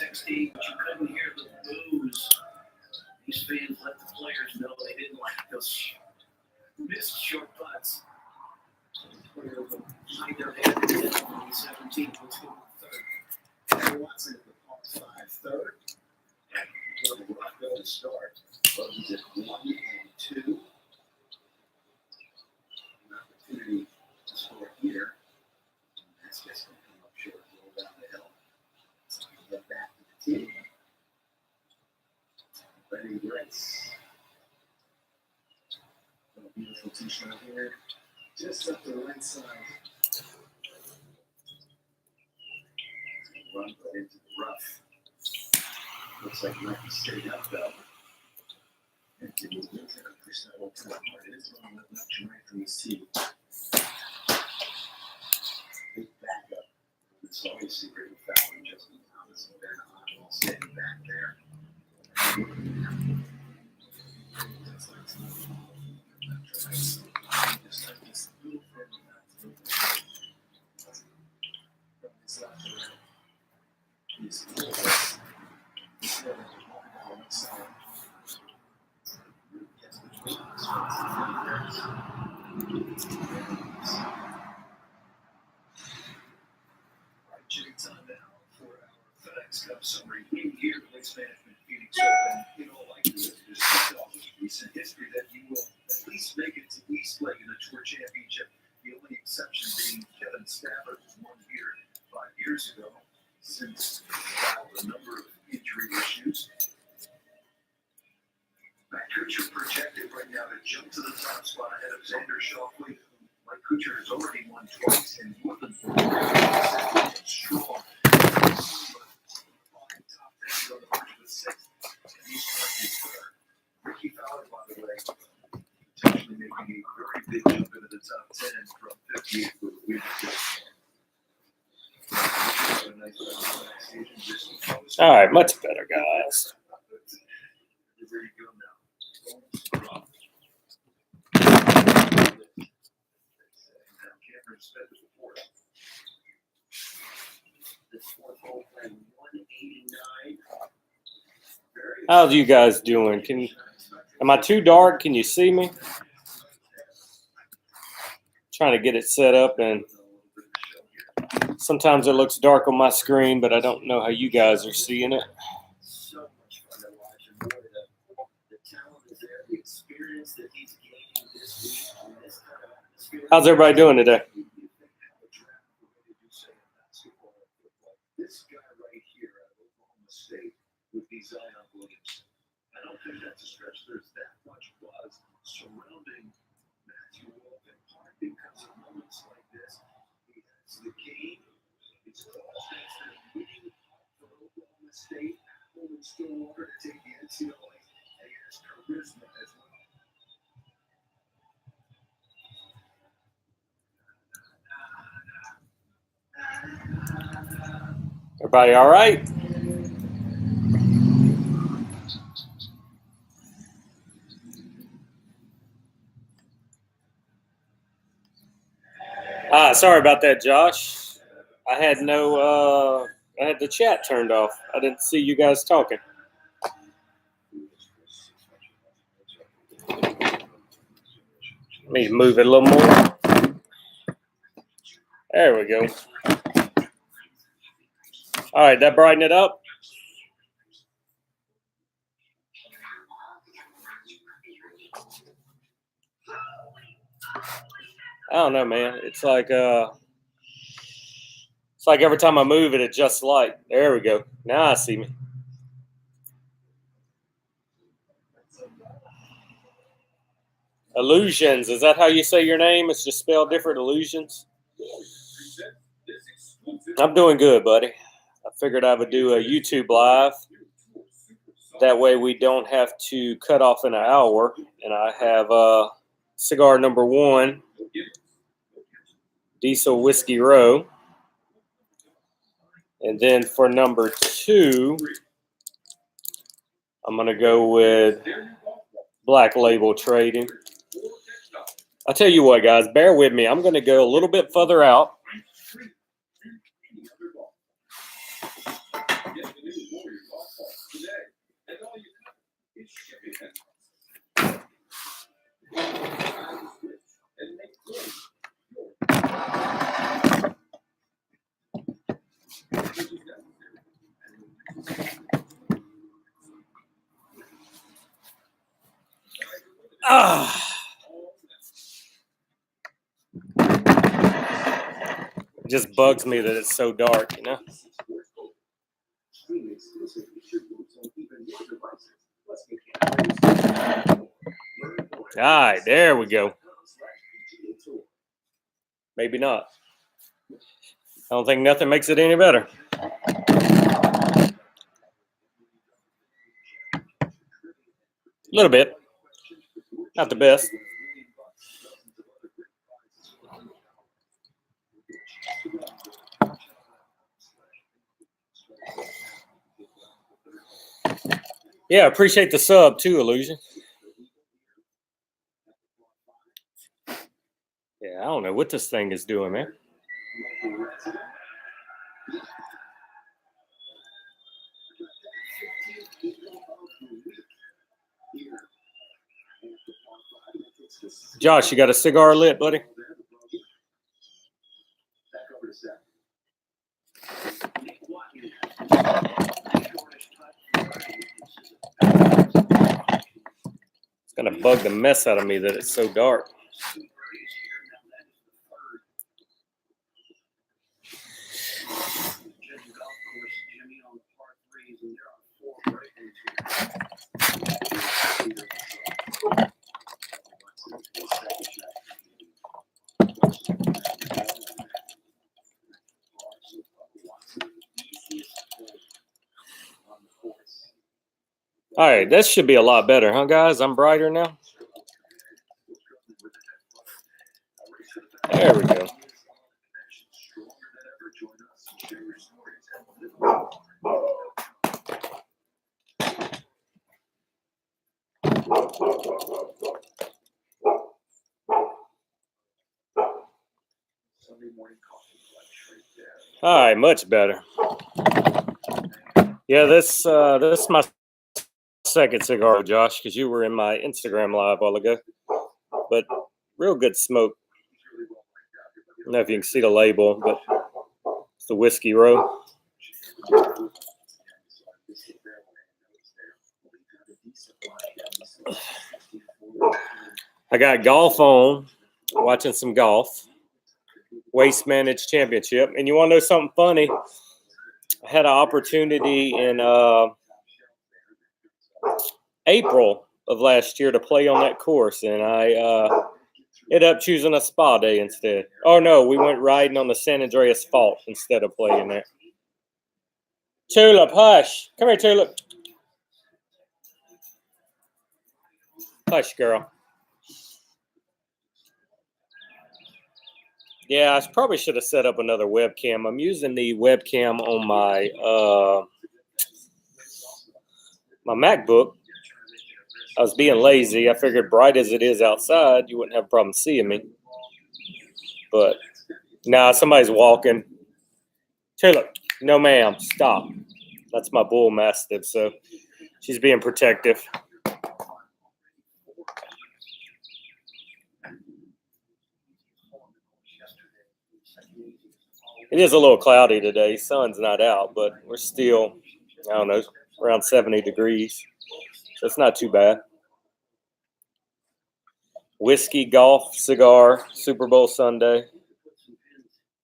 60, but you couldn't hear the boos. These fans let the players know they didn't like those missed short putts. Players will hide their head in the 17th. Let's go to the third. Barry Watson at the par 5 third. And the Rocco to start. Closes at 1 and 2. An opportunity to score here. That's just going to come up short, roll down the hill. So we get back to the team. Ready to race. A beautiful tee shot here. Just up the right side. Run right into the rough. Looks like it might be straight up though. And the movement and push that one to the heart. It is running left and right from his tee. Big back up. It's always secret with foul and Justin Thomas and Ben Oswald standing back there. Just like this little further back from this left to right. He's Jimmy time now for our FedEx Cup summary. In here, Waste Management Phoenix Open. In all likelihood, there's no recent history that you will at least make it to East Leg in the Tour Championship. The only exception being Kevin Stafford, who won here 5 years ago, since a number of injury issues. Matt Kuchar projected right now to jump to the top spot ahead of Xander Schauffele. Mike Kuchar has already won twice and more than 4 years. Strong. Top 10 on the march with 6th. And he's currently third. Ricky Fowler, by the way, potentially making a very big jump into the top 10 from 58 with a win. All right, much better, guys. There you go now. How's you guys doing? Am I too dark? Can you see me? Trying to get it set up, and sometimes it looks dark on my screen, but I don't know how you guys are seeing it. How's everybody doing today? This guy right here out of Oklahoma State would be Zion Williamson. I don't think that's a stretch. There's that much buzz surrounding Matthew Wolf in part because of moments like this. He has the game. It's prospects that are winning for Oklahoma State, Apple and Stillwater to take the NCAA, and he has charisma as well. Everybody all right? Sorry about that, Josh. I had the chat turned off. I didn't see you guys talking. Let me move it a little more. There we go. All right, that brighten it up. I don't know, man. It's like every time I move it adjusts light. There we go. Now I see me. Illusions. Is that how you say your name? It's just spelled different. Illusions. I'm doing good, buddy. I figured I would do a YouTube live. That way we don't have to cut off in an hour. And I have cigar number 1, Diesel Whiskey Row. And then for number 2, I'm going to go with Black Label Trading. I'll tell you what, guys, bear with me. I'm going to go a little bit further out. just bugs me that it's so dark, you know? All right, there we go. Maybe not. I don't think nothing makes it any better. A little bit. Not the best. Yeah, appreciate the sub too, Illusion. Yeah, I don't know what this thing is doing, man. Josh, you got a cigar lit, buddy? It's gonna bug the mess out of me that it's so dark. All right, this should be a lot better, huh, guys? I'm brighter now. There we go. All right, much better. Yeah, this is my second cigar, Josh, because you were in my Instagram live a while ago. But real good smoke. I don't know if you can see the label, but it's the Whiskey Row. I got golf on, watching some golf. Waste Managed Championship. And you want to know something funny? I had an opportunity in April of last year to play on that course, and I ended up choosing a spa day instead. Oh, no, we went riding on the San Andreas Fault instead of playing there. Tulip, hush. Come here, Tulip. Hush, girl. Yeah, I probably should have set up another webcam. I'm using the webcam on my my MacBook. I was being lazy. I figured bright as it is outside, you wouldn't have a problem seeing me. But nah, somebody's walking. Taylor, no ma'am, stop. That's my bull mastiff, so she's being protective. It is a little cloudy today. Sun's not out, but we're still, I don't know, around 70 degrees. So it's not too bad. Whiskey, golf, cigar, Super Bowl Sunday.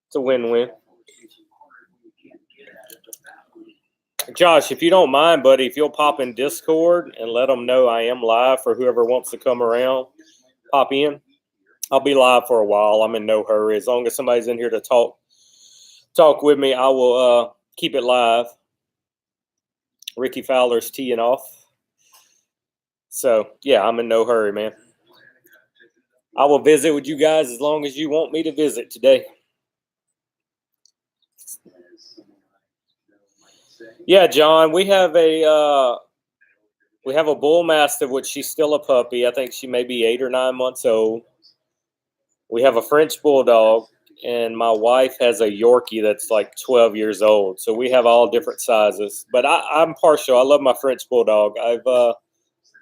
It's a win-win. Josh, if you don't mind, buddy, if you'll pop in Discord and let them know I am live for whoever wants to come around, pop in. I'll be live for a while. I'm in no hurry. As long as somebody's in here to talk with me, I will keep it live. Ricky Fowler's teeing off. So, yeah, I'm in no hurry, man. I will visit with you guys as long as you want me to visit today. Yeah, John, we have a bull mastiff, which she's still a puppy. I think she may be 8 or 9 months old. We have a French bulldog, and my wife has a Yorkie that's like 12 years old. So we have all different sizes. But I'm partial. I love my French bulldog. I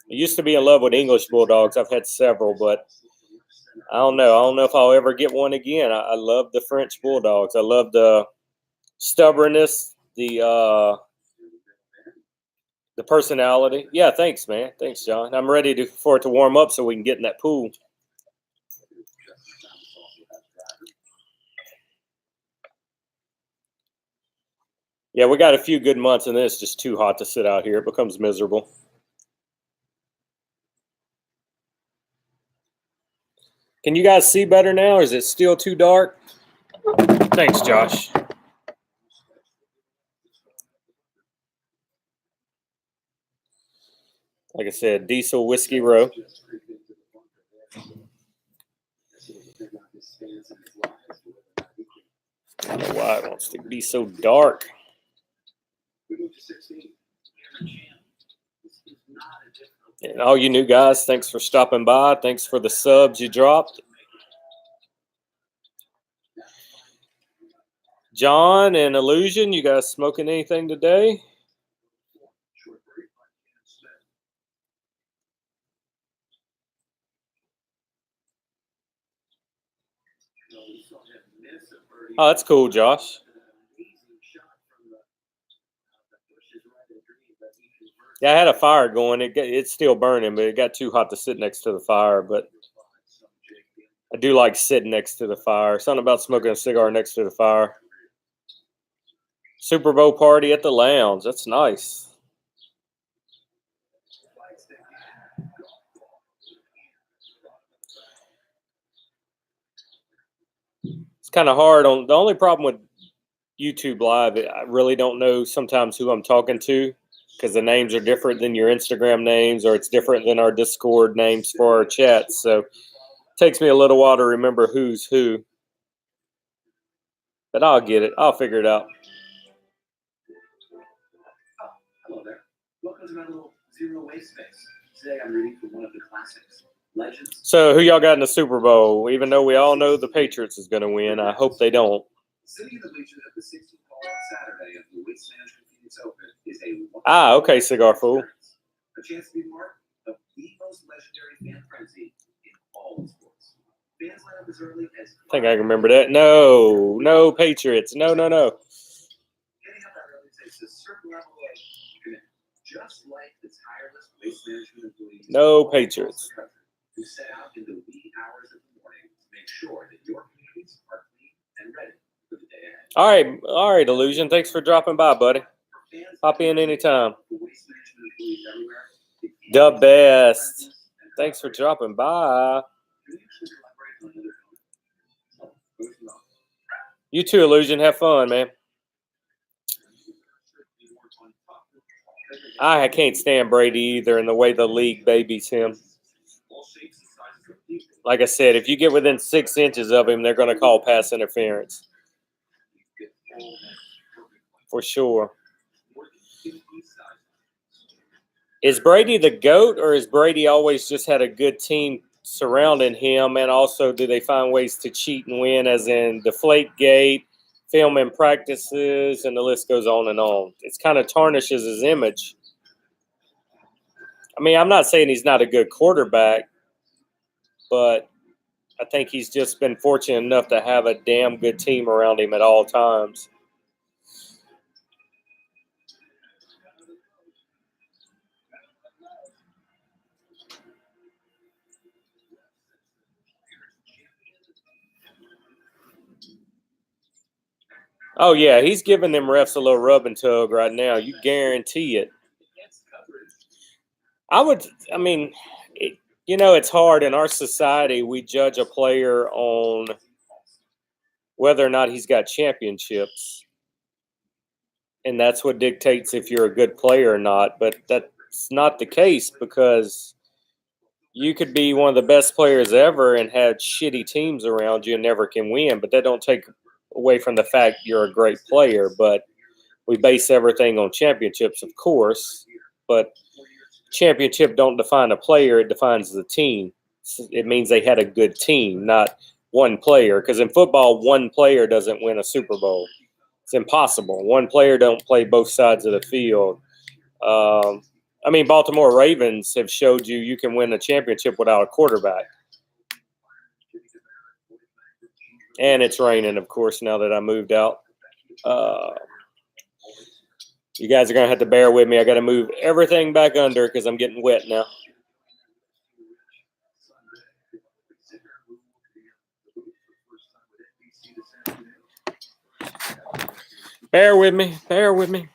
used to be in love with English bulldogs. I've had several, but I don't know. I don't know if I'll ever get one again. I love the French bulldogs. I love the stubbornness, the personality. Yeah, thanks, man. Thanks, John. I'm ready for it to warm up so we can get in that pool. Yeah, we got a few good months, and then it's just too hot to sit out here. It becomes miserable. Can you guys see better now, or is it still too dark? Thanks, Josh. Like I said, Diesel Whiskey Row. I don't know why it wants to be so dark. And all you new guys, thanks for stopping by. Thanks for the subs you dropped. John and Illusion, you guys smoking anything today? Oh, that's cool, Josh. Yeah, I had a fire going. It's still burning, but it got too hot to sit next to the fire. But I do like sitting next to the fire. Something about smoking a cigar next to the fire. Super Bowl party at the lounge. That's nice. It's kind of hard on the only problem with YouTube Live. I really don't know sometimes who I'm talking to because the names are different than your Instagram names, or it's different than our Discord names for our chats. So it takes me a little while to remember who's who. But I'll get it. I'll figure it out. Hello there. Welcome to my little zero waste space. Today I'm reading from one of the classics, Legends. So who y'all got in the Super Bowl? Even though we all know the Patriots is going to win, I hope they don't. Sitting in the bleachers at the 16th hole on Saturday of the Waste Management Phoenix Open is a okay, Cigar Fool. A chance to be part of the most legendary fan frenzy in all of sports. Fans line up as early as I think I can remember that. No Patriots. No. Getting up that early takes a certain level of commitment, just like the tireless waste management employees. No Patriots. Who set out in the wee hours of the morning to make sure that your communities are clean and ready for the day ahead. All right, Illusion. Thanks for dropping by, buddy. Pop in anytime. The best. Thanks for dropping by. You too, Illusion. Have fun, man. I can't stand Brady either, and the way the league babies him. Like I said, if you get within 6 inches of him, they're going to call pass interference. For sure. Is Brady the GOAT, or is Brady always just had a good team surrounding him? And also, do they find ways to cheat and win, as in Deflategate, filming practices, and the list goes on and on? It kind of tarnishes his image. I mean, I'm not saying he's not a good quarterback, but I think he's just been fortunate enough to have a damn good team around him at all times. Oh, yeah, he's giving them refs a little rub and tug right now. You guarantee it. It's hard in our society. We judge a player on whether or not he's got championships. And that's what dictates if you're a good player or not. But that's not the case, because you could be one of the best players ever and have shitty teams around you and never can win. But that don't take away from the fact you're a great player. But we base everything on championships, of course. But championship don't define a player, it defines the team. It means they had a good team, not one player. Because in football, one player doesn't win a Super Bowl. It's impossible. One player don't play both sides of the field. Baltimore Ravens have showed you can win a championship without a quarterback. And it's raining, of course, now that I moved out. You guys are going to have to bear with me. I got to move everything back under because I'm getting wet now. Bear with me. Bear with me.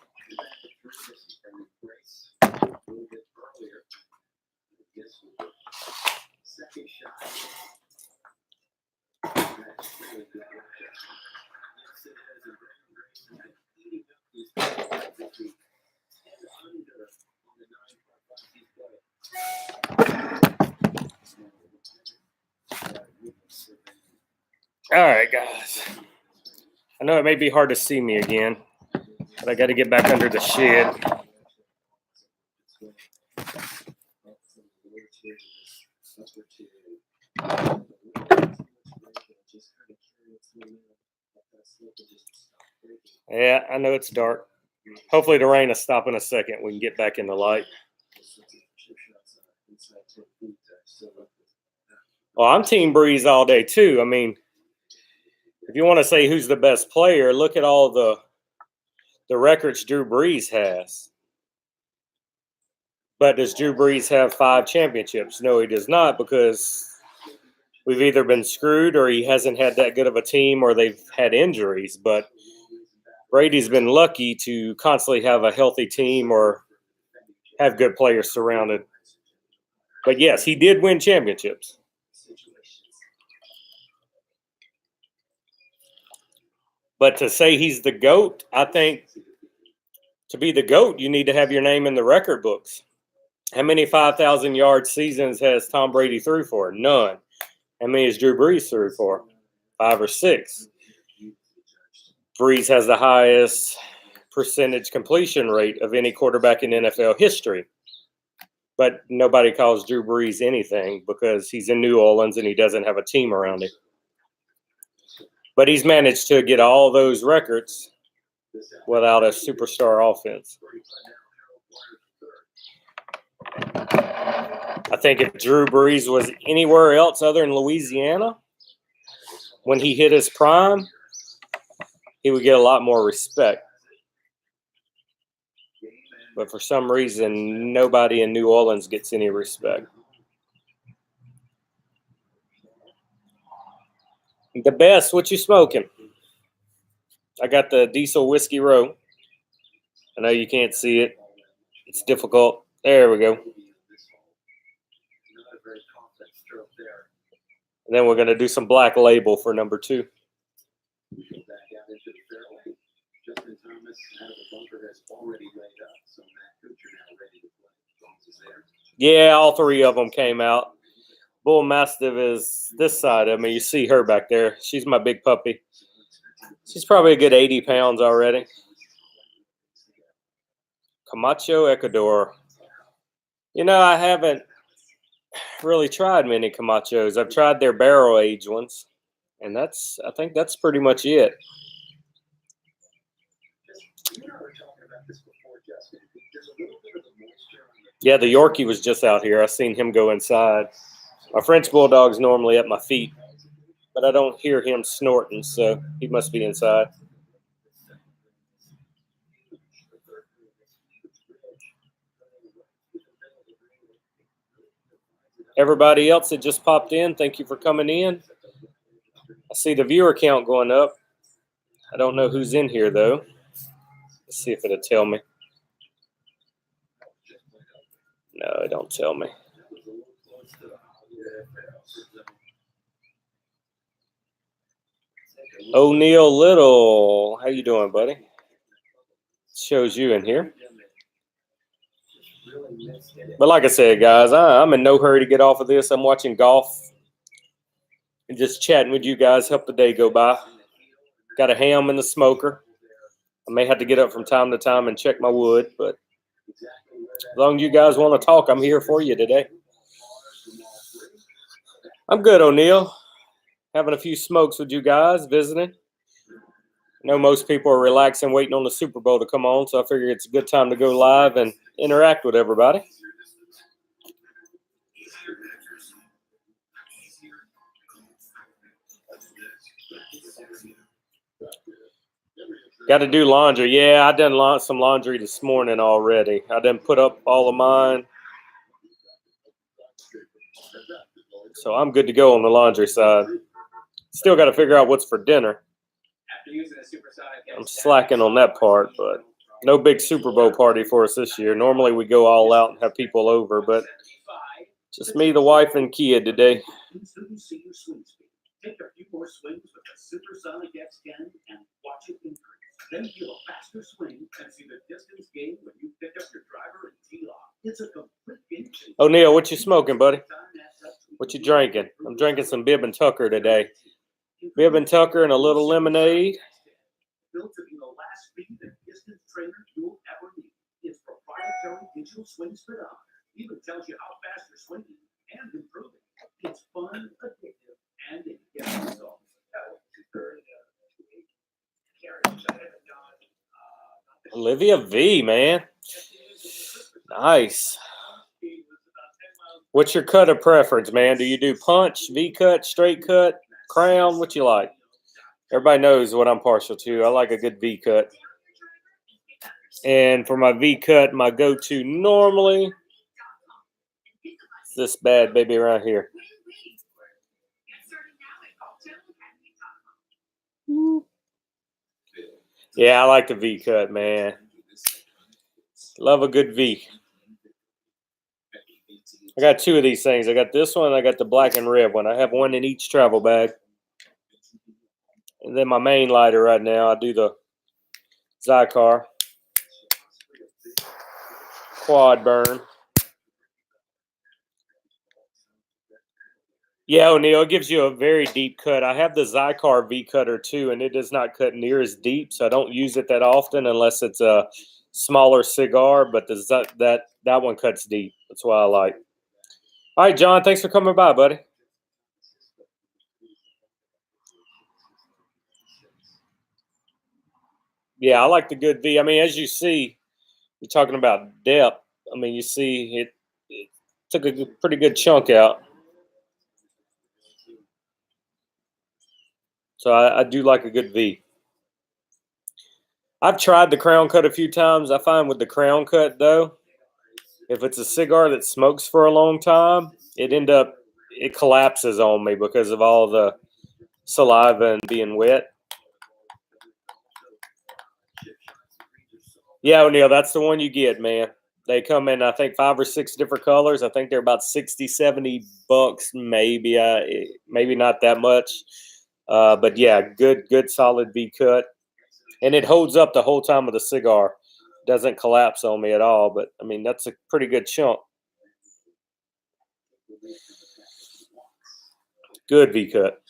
All right, guys. I know it may be hard to see me again, but I got to get back under the shed. Yeah, I know it's dark. Hopefully the rain will stop in a second. We can get back in the light. Well, I'm Team Breeze all day too. I mean, if you want to say who's the best player, look at all the records Drew Brees has. But does Drew Brees have 5 championships? No, he does not, because we've either been screwed or he hasn't had that good of a team or they've had injuries. But Brady's been lucky to constantly have a healthy team or have good players surrounded. But yes, he did win championships. But to say he's the GOAT, I think to be the GOAT, you need to have your name in the record books. How many 5,000-yard seasons has Tom Brady threw for? None. How many has Drew Brees threw for? 5 or 6. Brees has the highest percentage completion rate of any quarterback in NFL history. But nobody calls Drew Brees anything because he's in New Orleans and he doesn't have a team around him. But he's managed to get all those records without a superstar offense. I think if Drew Brees was anywhere else other than Louisiana, when he hit his prime, he would get a lot more respect. But for some reason, nobody in New Orleans gets any respect. The best, what you smoking? I got the Diesel Whiskey Row. I know you can't see it. It's difficult. There we go. And then we're going to do some Black Label for number 2. Yeah, all 3 of them came out. Bull Mastiff is this side of me. You see her back there. She's my big puppy. She's probably a good 80 pounds already. Camacho, Ecuador. You know, I haven't really tried many Camachos. I've tried their barrel age ones, and I think that's pretty much it. Yeah, the Yorkie was just out here. I seen him go inside. My French Bulldog's normally at my feet, but I don't hear him snorting, so he must be inside. Everybody else that just popped in, thank you for coming in. I see the viewer count going up. I don't know who's in here, though. Let's see if it'll tell me. No, it don't tell me. O'Neal Little, how you doing, buddy? Shows you in here. But like I said, guys, I'm in no hurry to get off of this. I'm watching golf and just chatting with you guys. Help the day go by. Got a ham in the smoker. I may have to get up from time to time and check my wood, but as long as you guys want to talk, I'm here for you today. I'm good, O'Neal. Having a few smokes with you guys, visiting. I know most people are relaxing, waiting on the Super Bowl to come on, so I figure it's a good time to go live and interact with everybody. Got to do laundry. Yeah, I done some laundry this morning already. I done put up all of mine. So I'm good to go on the laundry side. Still got to figure out what's for dinner. I'm slacking on that part, but no big Super Bowl party for us this year. Normally we go all out and have people over, but just me, the wife, and kid today. Take a few more swings with the Supersonic X10 and watch it increase. Then feel a faster swing and see the distance gain when you pick up your driver and tee off. It's a complete game changer. O'Neal, what you smoking, buddy? What you drinking? I'm drinking some Bib and Tucker today. Bib and Tucker and a little lemonade. Built to be the last speed and distance trainer you'll ever need. Its proprietary digital swing speedometer even tells you how fast you're swinging and improving. It's fun, addictive, and it gets results. Olivia V, man. Nice. What's your cut of preference, man? Do you do punch, V cut, straight cut, crown? What you like? Everybody knows what I'm partial to. I like a good V cut. And for my V cut, my go-to normally is this bad baby right here. Yeah, I like the V cut, man. Love a good V. I got two of these things. I got this one and I got the black and red one. I have one in each travel bag. And then my main lighter right now, I do the Zycar quad burn. Yeah, O'Neal, it gives you a very deep cut. I have the Zycar V cutter too, and it does not cut near as deep, so I don't use it that often unless it's a smaller cigar. But that one cuts deep. That's why I like. All right, John, thanks for coming by, buddy. Yeah, I like the good V. I mean, as you see, you're talking about depth. I mean, you see it took a pretty good chunk out. So I do like a good V. I've tried the crown cut a few times. I find with the crown cut, though, if it's a cigar that smokes for a long time, it collapses on me because of all the saliva and being wet. Yeah, O'Neal, that's the one you get, man. They come in, I think, 5 or 6 different colors. I think they're about $60, $70, maybe. Maybe not that much. But yeah, good solid V cut. And it holds up the whole time of the cigar. Doesn't collapse on me at all. But, I mean, that's a pretty good chunk. Good V cut.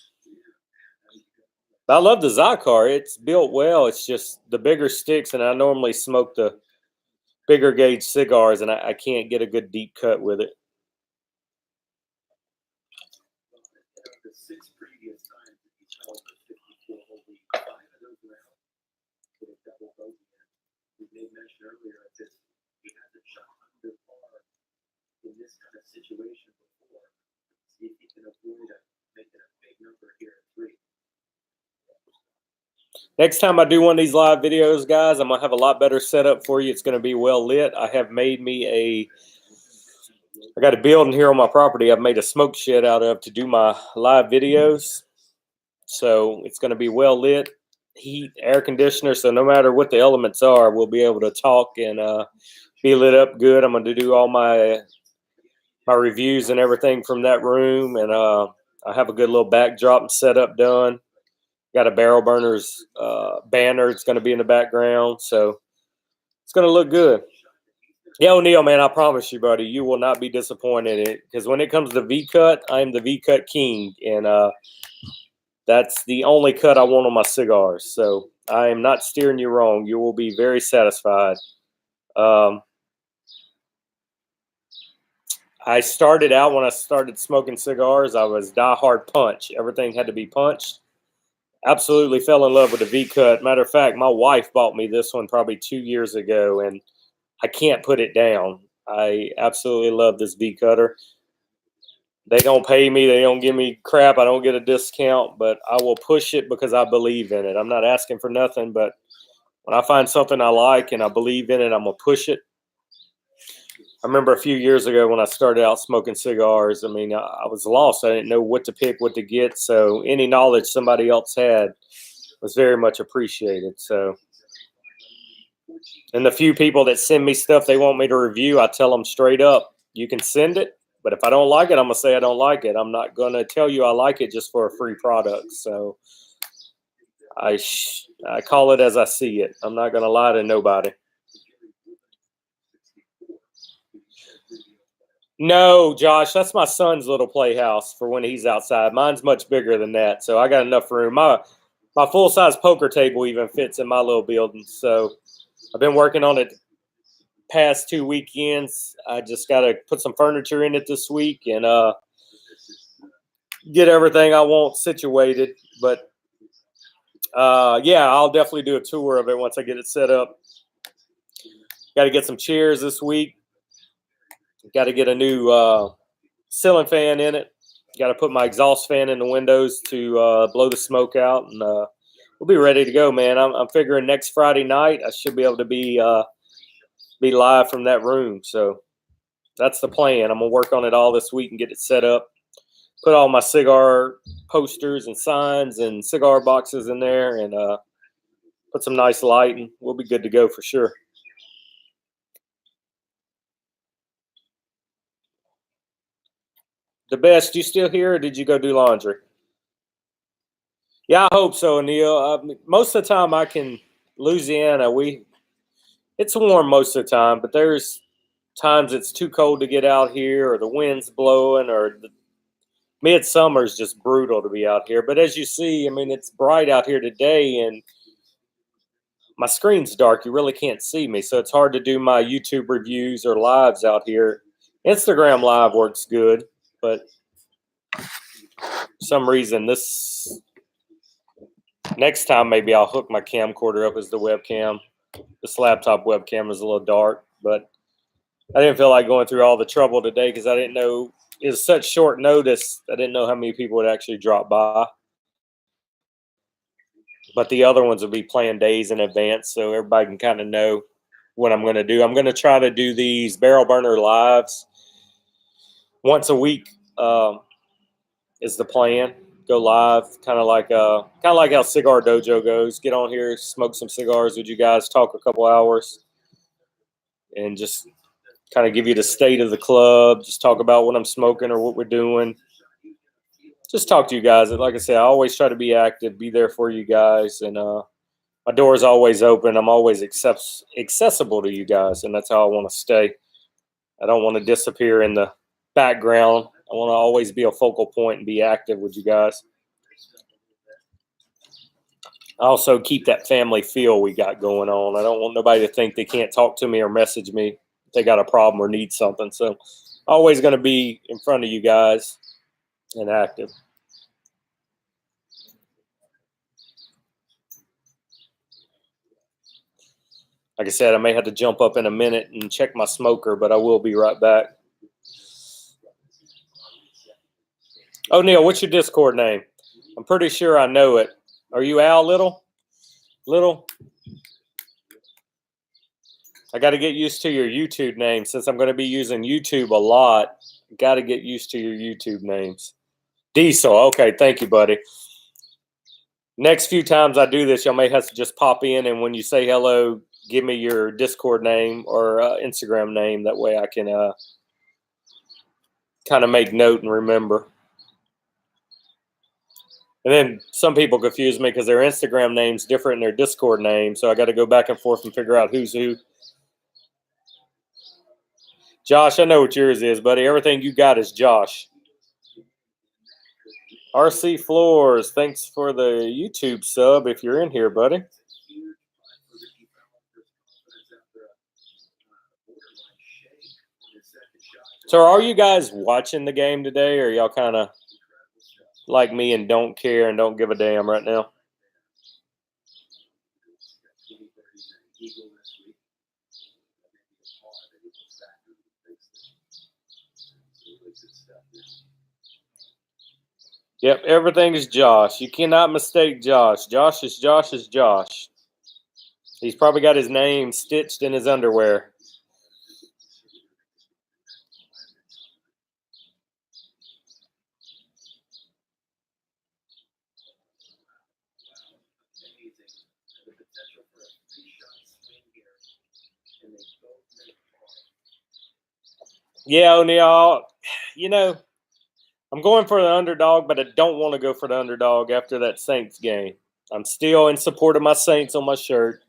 I love the Zycar. It's built well. It's just the bigger sticks, and I normally smoke the bigger gauge cigars, and I can't get a good deep cut with it. The 6 previous times that he's held the 54 week, 5 of those rounds with a double bogey. We made mention earlier of this. He hasn't shot under par in this kind of situation before. See if he can avoid making a big number here at 3. Next time I do one of these live videos, guys, I'm going to have a lot better setup for you. It's going to be well lit. I have made me I got a building here on my property I've made a smoke shed out of to do my live videos. So it's going to be well lit, heat, air conditioner. So no matter what the elements are, we'll be able to talk and be lit up good. I'm going to do all my reviews and everything from that room. And I have a good little backdrop and setup done. Got a Barrel Burners banner. It's going to be in the background. So it's going to look good. Yeah, O'Neal, man, I promise you, buddy, you will not be disappointed in it. Because when it comes to V-cut, I'm the V-cut king. And that's the only cut I want on my cigars. So I am not steering you wrong. You will be very satisfied. I started out when I started smoking cigars, I was diehard punch. Everything had to be punched. Absolutely fell in love with the V-cut. Matter of fact, my wife bought me this one probably 2 years ago, and I can't put it down. I absolutely love this V-cutter. They don't pay me. They don't give me crap. I don't get a discount, but I will push it because I believe in it. I'm not asking for nothing, but when I find something I like and I believe in it, I'm going to push it. I remember a few years ago when I started out smoking cigars, I mean, I was lost. I didn't know what to pick, what to get. So any knowledge somebody else had, was very much appreciated. So, and the few people that send me stuff they want me to review, I tell them straight up, you can send it, but if I don't like it, I'm gonna say I don't like it. I'm not gonna tell you I like it just for a free product. So I call it as I see it. I'm not gonna lie to nobody. No, Josh, that's my son's little playhouse for when he's outside. Mine's much bigger than that, so I got enough room. My full size poker table even fits in my little building. So I've been working on it past 2 weekends. I just got to put some furniture in it this week and get everything I want situated. But yeah, I'll definitely do a tour of it once I get it set up. Got to get some chairs this week. Got to get a new ceiling fan in it. Got to put my exhaust fan in the windows to blow the smoke out, and we'll be ready to go, man. I'm figuring next Friday night I should be able to be live from that room. So that's the plan. I'm gonna work on it all this week and get it set up. Put all my cigar posters and signs and cigar boxes in there, and put some nice lighting. We'll be good to go for sure. The best, you still here, or did you go do laundry? Yeah, I hope so, Neil. Most of the time, Louisiana, it's warm most of the time, but there's times it's too cold to get out here, or the wind's blowing, or the midsummer is just brutal to be out here. But as you see, I mean, it's bright out here today, and my screen's dark. You really can't see me, so it's hard to do my YouTube reviews or lives out here. Instagram Live works good, but for some reason this next time maybe I'll hook my camcorder up as the webcam. This laptop webcam is a little dark, but I didn't feel like going through all the trouble today because I didn't know it was such short notice. I didn't know how many people would actually drop by. But the other ones will be planned days in advance, so everybody can kind of know what I'm going to do. I'm going to try to do these barrel burner lives once a week. Is the plan? Go live, kind of like how Cigar Dojo goes. Get on here, smoke some cigars with you guys, talk a couple hours, and just kind of give you the state of the club. Just talk about what I'm smoking or what we're doing. Just talk to you guys. And like I said, I always try to be active, be there for you guys, and my door is always open. I'm always accessible to you guys, and that's how I want to stay. I don't want to disappear in the background. I want to always be a focal point and be active with you guys. I also keep that family feel we got going on. I don't want nobody to think they can't talk to me or message me if they got a problem or need something. So always going to be in front of you guys and active. Like I said, I may have to jump up in a minute and check my smoker, but I will be right back. Oh, Neil, what's your Discord name? I'm pretty sure I know it. Are you Al Little? Little? I got to get used to your YouTube name since I'm going to be using YouTube a lot. Got to get used to your YouTube names. Diesel. Okay, thank you, buddy. Next few times I do this, y'all may have to just pop in, and when you say hello, give me your Discord name or Instagram name. That way I can kind of make note and remember. And then some people confuse me because their Instagram name's different than their Discord name, so I got to go back and forth and figure out who's who. Josh, I know what yours is, buddy. Everything you got is Josh. RC Floors, thanks for the YouTube sub if you're in here, buddy. So are you guys watching the game today, or are y'all kind of like me and don't care and don't give a damn right now? Yep, everything is Josh. You cannot mistake Josh. Josh is Josh is Josh. He's probably got his name stitched in his underwear. Yeah, O'Neal. You know, I'm going for the underdog, but I don't want to go for the underdog after that Saints game. I'm still in support of my Saints on my shirt.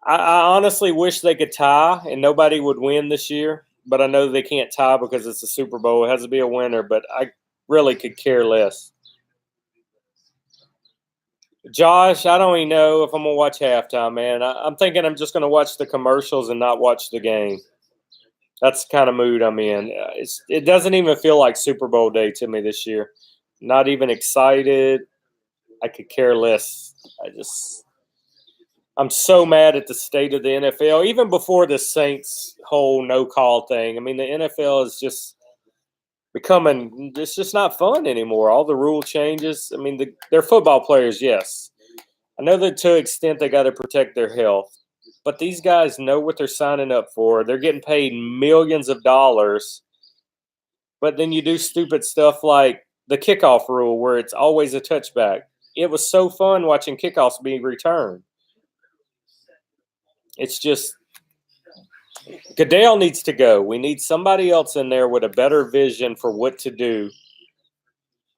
I honestly wish they could tie and nobody would win this year, but I know they can't tie because it's a Super Bowl. It has to be a winner, but I really could care less. Josh, I don't even know if I'm going to watch halftime, man. I'm thinking I'm just going to watch the commercials and not watch the game. That's the kind of mood I'm in. It doesn't even feel like Super Bowl day to me this year. Not even excited. I could care less. I'm so mad at the state of the NFL, even before the Saints whole no call thing. I mean, the NFL is just becoming, it's just not fun anymore. All the rule changes. I mean, they're football players, yes. I know that to an extent they got to protect their health, but these guys know what they're signing up for. They're getting paid millions of dollars, but then you do stupid stuff like the kickoff rule where it's always a touchback. It was so fun watching kickoffs being returned. It's just Goodell needs to go. We need somebody else in there with a better vision for what to do.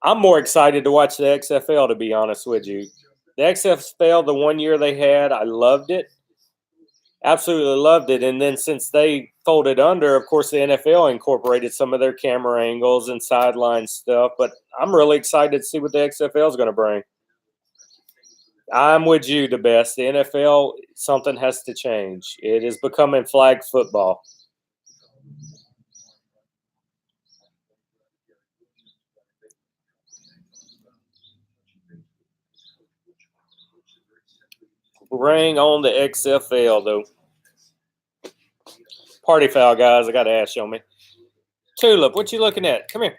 I'm more excited to watch the XFL, to be honest with you. The XFL, the 1 year they had, I loved it. Absolutely loved it. And then since they folded under, of course, the NFL incorporated some of their camera angles and sideline stuff. But I'm really excited to see what the XFL is going to bring. I'm with you, the best. The NFL, something has to change. It is becoming flag football. Bring on the XFL, though. Party foul, guys. I got to ask you on me. Tulip, what you looking at? Come here.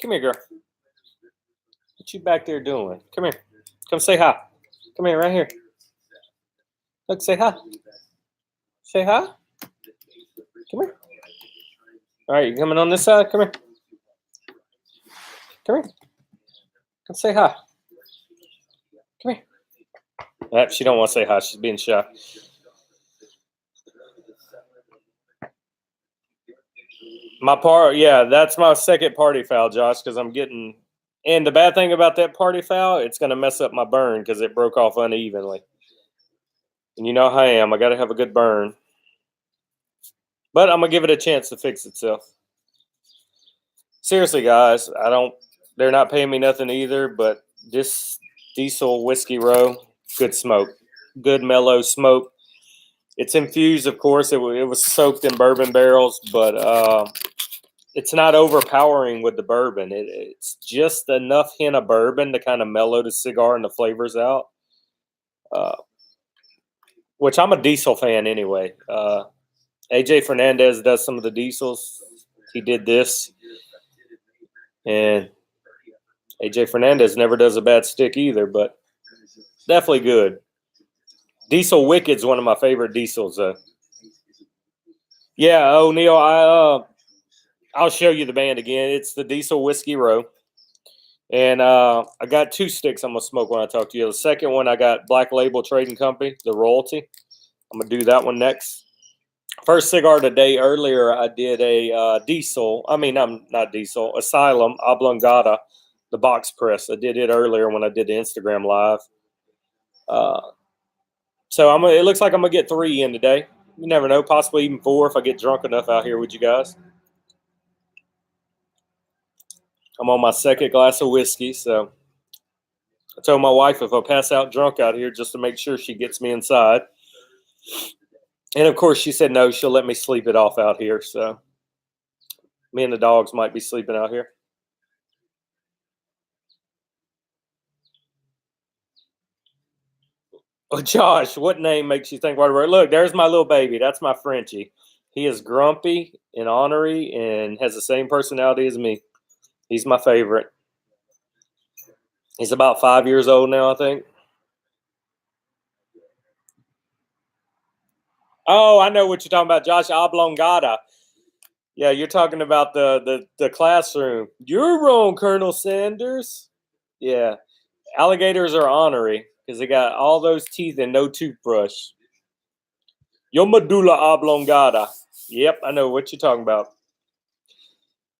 Come here, girl. What you back there doing? Come here. Come say hi. Come here, right here. Look, say hi. Say hi. Come here. All right, you coming on this side? Come here. Come here. Come say hi. Come here. She don't want to say hi. She's being shy. That's my second party foul, Josh, because I'm getting. And the bad thing about that party foul, it's going to mess up my burn because it broke off unevenly. And you know how I am. I got to have a good burn. But I'm going to give it a chance to fix itself. Seriously, guys, they're not paying me nothing either, but this Diesel Whiskey Row, good smoke. Good mellow smoke. It's infused, of course. It was soaked in bourbon barrels, but it's not overpowering with the bourbon. It's just enough hint of bourbon to kind of mellow the cigar and the flavors out. Which I'm a Diesel fan anyway. AJ Fernandez does some of the Diesels. He did this. And AJ Fernandez never does a bad stick either, but definitely good. Diesel Wicked's one of my favorite Diesels. Yeah, O'Neal, I'll show you the band again. It's the Diesel Whiskey Row. And I got two sticks I'm going to smoke when I talk to you. The second one, I got Black Label Trading Company, the Royalty. I'm going to do that one next. First cigar today, earlier, I did a Diesel. I mean, I'm not Diesel. Asylum Oblongata, the box press. I did it earlier when I did the Instagram live. So it looks like I'm going to get 3 in today. You never know, possibly even 4 if I get drunk enough out here with you guys. I'm on my second glass of whiskey, so I told my wife if I pass out drunk out here just to make sure she gets me inside. And, of course, she said no, she'll let me sleep it off out here. So me and the dogs might be sleeping out here. Oh, Josh, what name makes you think waterwork? Look, there's my little baby. That's my Frenchie. He is grumpy and ornery and has the same personality as me. He's my favorite. He's about 5 years old now, I think. Oh, I know what you're talking about, Josh. Oblongata. Yeah, you're talking about the classroom. You're wrong, Colonel Sanders. Yeah. Alligators are ornery because they got all those teeth and no toothbrush. Your medulla oblongata. Yep, I know what you're talking about.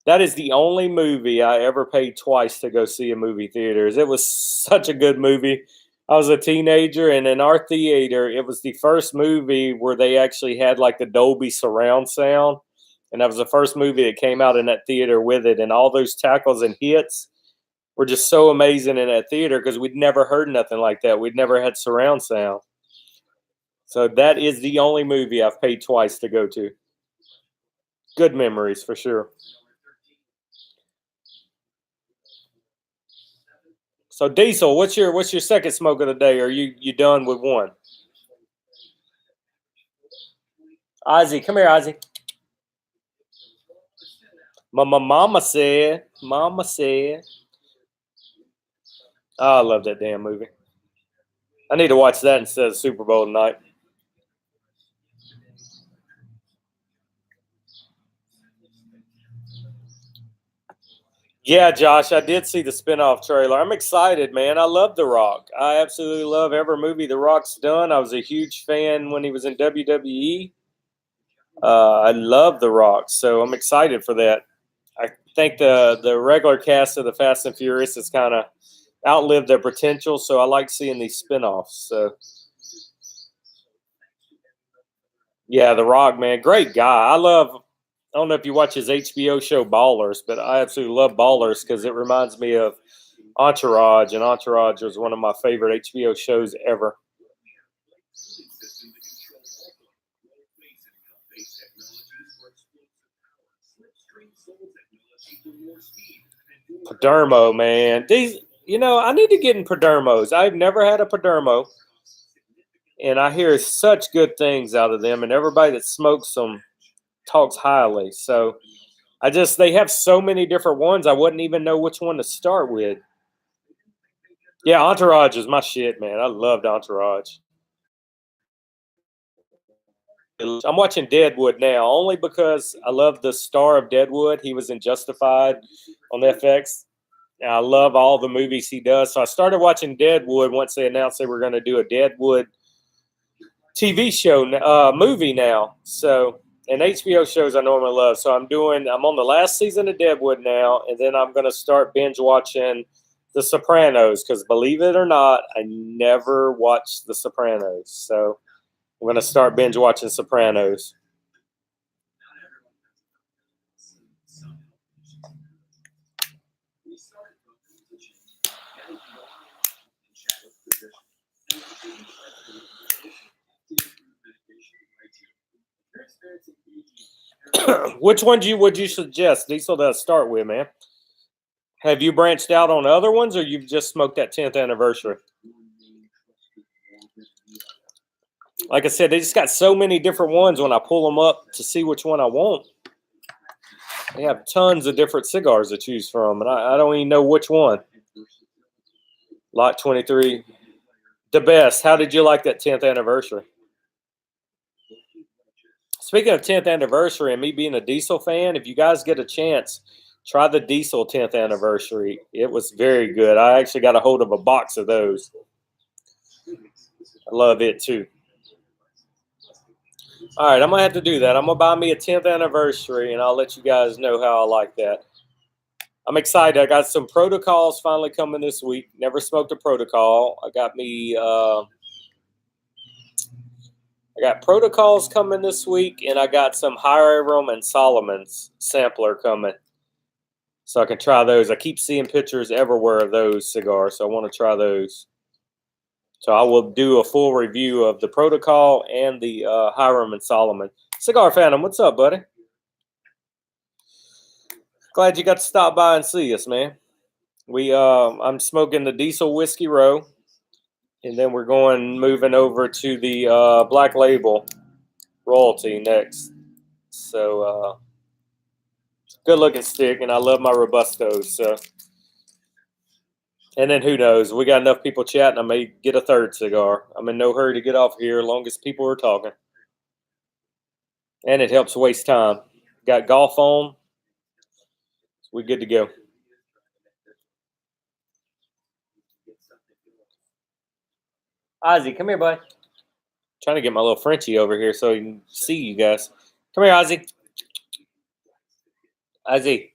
That is the only movie I ever paid twice to go see in movie theaters. It was such a good movie. I was a teenager, and in our theater, it was the first movie where they actually had like the Dolby surround sound. And that was the first movie that came out in that theater with it. And all those tackles and hits were just so amazing in that theater because we'd never heard nothing like that. We'd never had surround sound. So that is the only movie I've paid twice to go to. Good memories for sure. So Diesel, what's your second smoke of the day? Or are you done with one? Ozzy, come here, Ozzy. Mama said. Mama said. Oh, I love that damn movie. I need to watch that instead of Super Bowl tonight. Yeah, Josh, I did see the spinoff trailer. I'm excited, man. I love The Rock. I absolutely love every movie The Rock's done. I was a huge fan when he was in WWE. I love The Rock, so I'm excited for that. I think the regular cast of the Fast and Furious has kind of outlived their potential, so I like seeing these spinoffs. So, yeah, The Rock, man, great guy. I don't know if you watch his HBO show Ballers, but I absolutely love Ballers because it reminds me of Entourage, and Entourage was one of my favorite HBO shows ever. Padermo, man. I need to get in Padermos. I've never had a Padermo, and I hear such good things out of them, and everybody that smokes them talks highly. So they have so many different ones. I wouldn't even know which one to start with. Yeah, Entourage is my shit, man. I loved Entourage. I'm watching Deadwood now only because I love the star of Deadwood. He was in Justified on FX. And I love all the movies he does. So I started watching Deadwood once they announced they were going to do a Deadwood TV show, movie now. So, and HBO shows I normally love. So I'm on the last season of Deadwood now, and then I'm going to start binge watching The Sopranos because believe it or not, I never watched The Sopranos. So I'm going to start binge watching Sopranos. Which one would you suggest, Diesel, to start with, man? Have you branched out on other ones, or you've just smoked that 10th anniversary? Like I said, they just got so many different ones when I pull them up to see which one I want. They have tons of different cigars to choose from, and I don't even know which one. Lot 23. The best. How did you like that 10th anniversary? Speaking of 10th anniversary and me being a Diesel fan, if you guys get a chance, try the Diesel 10th anniversary. It was very good. I actually got a hold of a box of those. I love it too. All right, I'm going to have to do that. I'm going to buy me a 10th anniversary, and I'll let you guys know how I like that. I'm excited. I got some protocols finally coming this week. Never smoked a protocol. I got protocols coming this week, and I got some Hiram and Solomon's sampler coming. So I can try those. I keep seeing pictures everywhere of those cigars, so I want to try those. So I will do a full review of the protocol and the Hiram and Solomon. Cigar Phantom, what's up, buddy? Glad you got to stop by and see us, man. I'm smoking the Diesel Whiskey Row, and then we're moving over to the Black Label Royalty next. So good looking stick, and I love my Robustos. So, and then who knows? We got enough people chatting. I may get a third cigar. I'm in no hurry to get off here, as long as people are talking, and it helps waste time. Got golf on. We're good to go. Ozzy, come here, bud. Trying to get my little Frenchie over here so he can see you guys. Come here, Ozzy. Ozzy.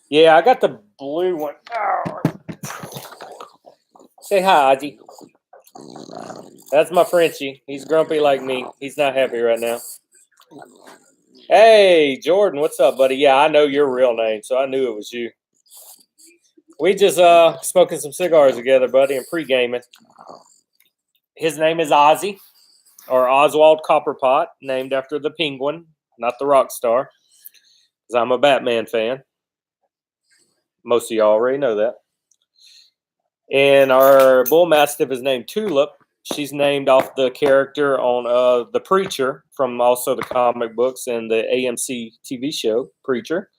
Yeah, I got the blue one. Oh. Say hi, Ozzy. That's my Frenchie. He's grumpy like me. He's not happy right now. Hey, Jordan, what's up, buddy? Yeah, I know your real name, so I knew it was you. We just smoking some cigars together, buddy, and pre-gaming. His name is Ozzy, or Oswald Copperpot, named after the penguin, not the rock star, because I'm a Batman fan. Most of y'all already know that. And our bull mastiff is named Tulip. She's named off the character on The Preacher from also the comic books and the AMC TV show, Preacher.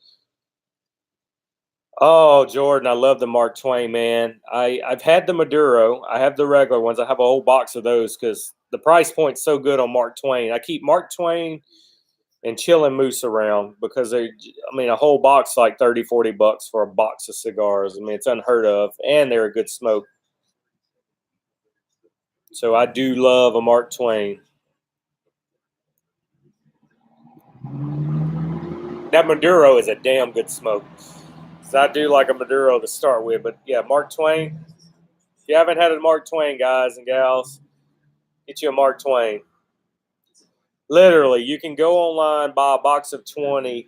Oh, Jordan, I love the Mark Twain, man. I've had the Maduro. I have the regular ones. I have a whole box of those because the price point's so good on Mark Twain. I keep Mark Twain and Chillin' Moose around because a whole box like $30-$40 for a box of cigars. I mean, it's unheard of, and they're a good smoke. So I do love a Mark Twain. That Maduro is a damn good smoke. So I do like a Maduro to start with, but yeah, Mark Twain. If you haven't had a Mark Twain, guys and gals, get you a Mark Twain. Literally, you can go online, buy a box of 20,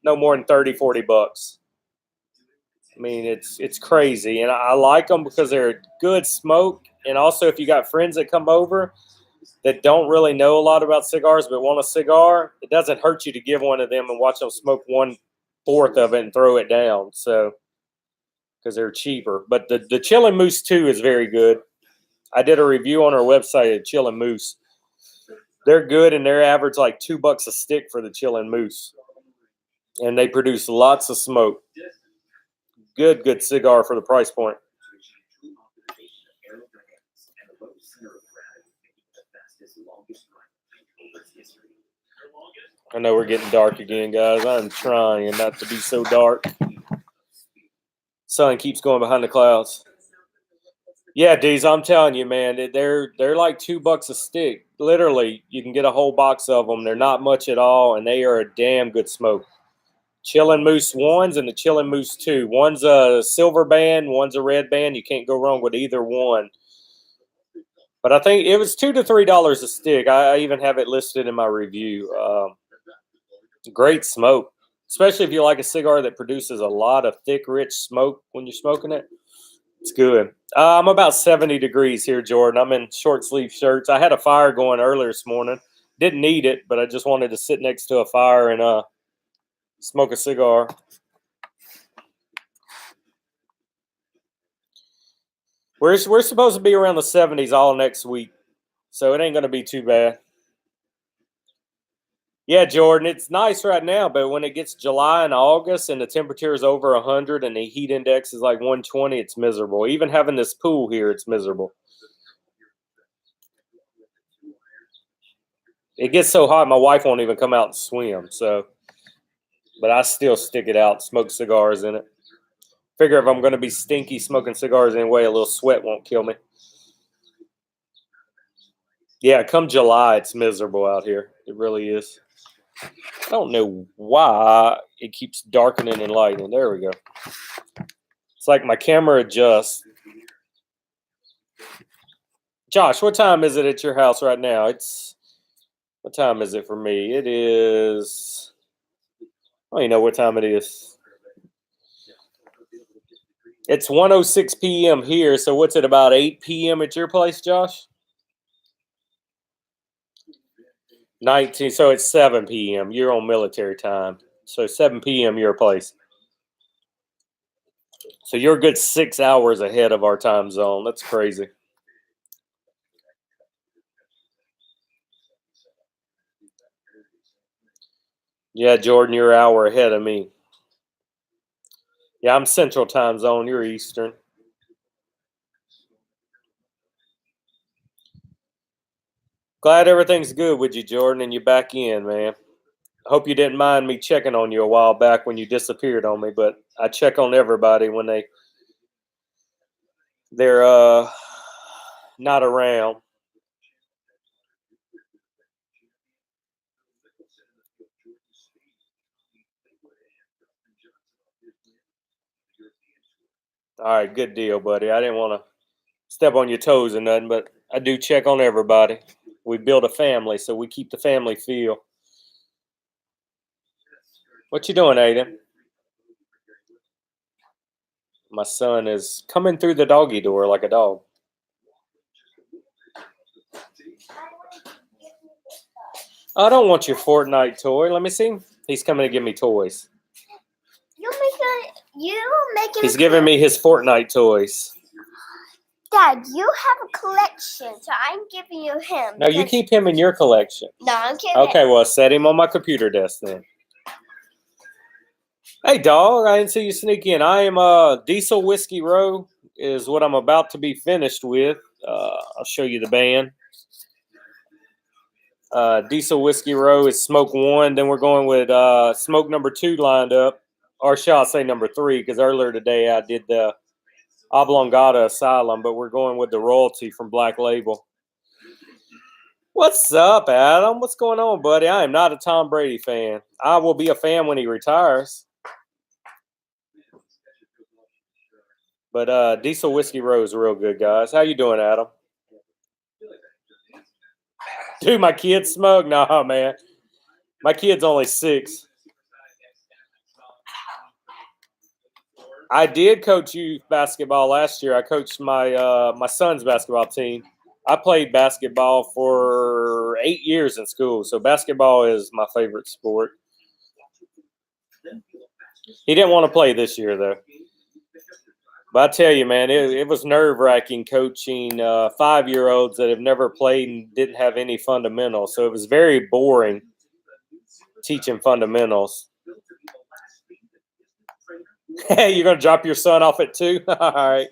no more than $30-$40. I mean, it's crazy, and I like them because they're good smoke. And also, if you got friends that come over that don't really know a lot about cigars but want a cigar, it doesn't hurt you to give one of them and watch them smoke 1/4 of it and throw it down. So, because they're cheaper. But the Chillin' Moose 2 is very good. I did a review on our website at Chillin' Moose. They're good, and they're average like $2 a stick for the Chillin' Moose. And they produce lots of smoke. Good cigar for the price point. I know we're getting dark again, guys. I'm trying not to be so dark. Sun keeps going behind the clouds. Yeah, Deez, I'm telling you, man, they're like $2 a stick. Literally, you can get a whole box of them. They're not much at all, and they are a damn good smoke. Chillin' Moose 1s and the Chillin' Moose 2. One's a silver band, one's a red band. You can't go wrong with either one. But I think it was $2 to $3 a stick. I even have it listed in my review. Great smoke, especially if you like a cigar that produces a lot of thick, rich smoke when you're smoking it. It's good. I'm about 70 degrees here, Jordan. I'm in short sleeve shirts. I had a fire going earlier this morning. Didn't need it, but I just wanted to sit next to a fire and smoke a cigar. We're supposed to be around the 70s all next week, so it ain't going to be too bad. Yeah, Jordan, it's nice right now, but when it gets July and August and the temperature is over 100 and the heat index is like 120, it's miserable. Even having this pool here, it's miserable. It gets so hot, my wife won't even come out and swim. So, but I still stick it out, smoke cigars in it. Figure if I'm going to be stinky smoking cigars anyway, a little sweat won't kill me. Yeah, come July, it's miserable out here. It really is. I don't know why it keeps darkening and lightening. There we go. It's like my camera adjusts. Josh, what time is it at your house right now? What time is it for me? It is. I don't even know what time it is. It's 1:06 p.m. here. So what's it, about 8 p.m. at your place, Josh? 19. So it's 7 p.m. You're on military time. So 7 p.m. your place. So you're a good 6 hours ahead of our time zone. That's crazy. Yeah, Jordan, you're an hour ahead of me. Yeah, I'm Central Time Zone. You're Eastern. Glad everything's good with you, Jordan, and you're back in, man. I hope you didn't mind me checking on you a while back when you disappeared on me, but I check on everybody when they're not around. All right, good deal, buddy. I didn't want to step on your toes or nothing, but I do check on everybody. We build a family, so we keep the family feel. What you doing, Aiden? My son is coming through the doggy door like a dog. I don't want your Fortnite toy. Let me see. He's coming to give me toys. He's giving me his Fortnite toys. Dad, you have a collection, so I'm giving you him. No, you keep him in your collection. No, I'm kidding. Okay, well, set him on my computer desk then. Hey, dog, I didn't see you sneak in. I am Diesel Whiskey Row is what I'm about to be finished with. I'll show you the band. Diesel Whiskey Row is Smoke 1. Then we're going with Smoke number 2 lined up. Or shall I say number 3, because earlier today I did the Oblongata Asylum, but we're going with the Royalty from Black Label. What's up, Adam? What's going on, buddy? I am not a Tom Brady fan. I will be a fan when he retires. But Diesel Whiskey Row is real good, guys. How you doing, Adam? Dude, my kid smoke? Nah, man. My kid's only 6. I did coach youth basketball last year. I coached my son's basketball team. I played basketball for 8 years in school, so basketball is my favorite sport. He didn't want to play this year, though. But I tell you, man, it was nerve-wracking coaching 5-year-olds that have never played and didn't have any fundamentals. So it was very boring teaching fundamentals. Hey, you're going to drop your son off at 2? All right.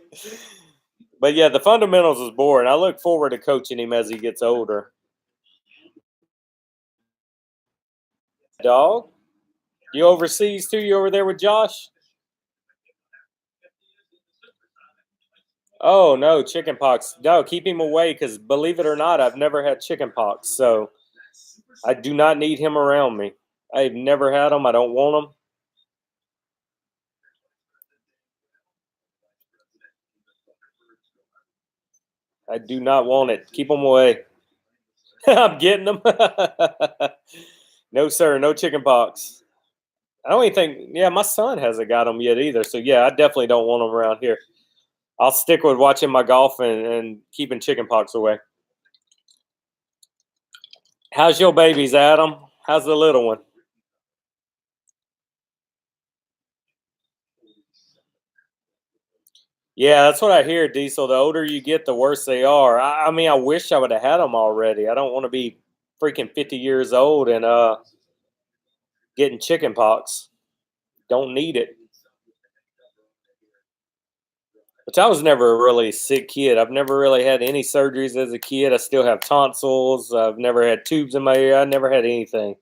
But, yeah, the fundamentals is boring. I look forward to coaching him as he gets older. Dog? You overseas, too? You over there with Josh? Oh, no, chicken pox. No, keep him away because, believe it or not, I've never had chicken pox. So I do not need him around me. I've never had them. I don't want them. I do not want it. Keep them away. I'm getting them. No, sir. No chicken pox. I don't even think, yeah, my son hasn't got them yet either. So, yeah, I definitely don't want them around here. I'll stick with watching my golf and keeping chicken pox away. How's your babies, Adam? How's the little one? Yeah, that's what I hear, Diesel. The older you get, the worse they are. I mean, I wish I would have had them already. I don't want to be freaking 50 years old and getting chicken pox. Don't need it. But I was never a really sick kid. I've never really had any surgeries as a kid. I still have tonsils. I've never had tubes in my ear. I never had anything.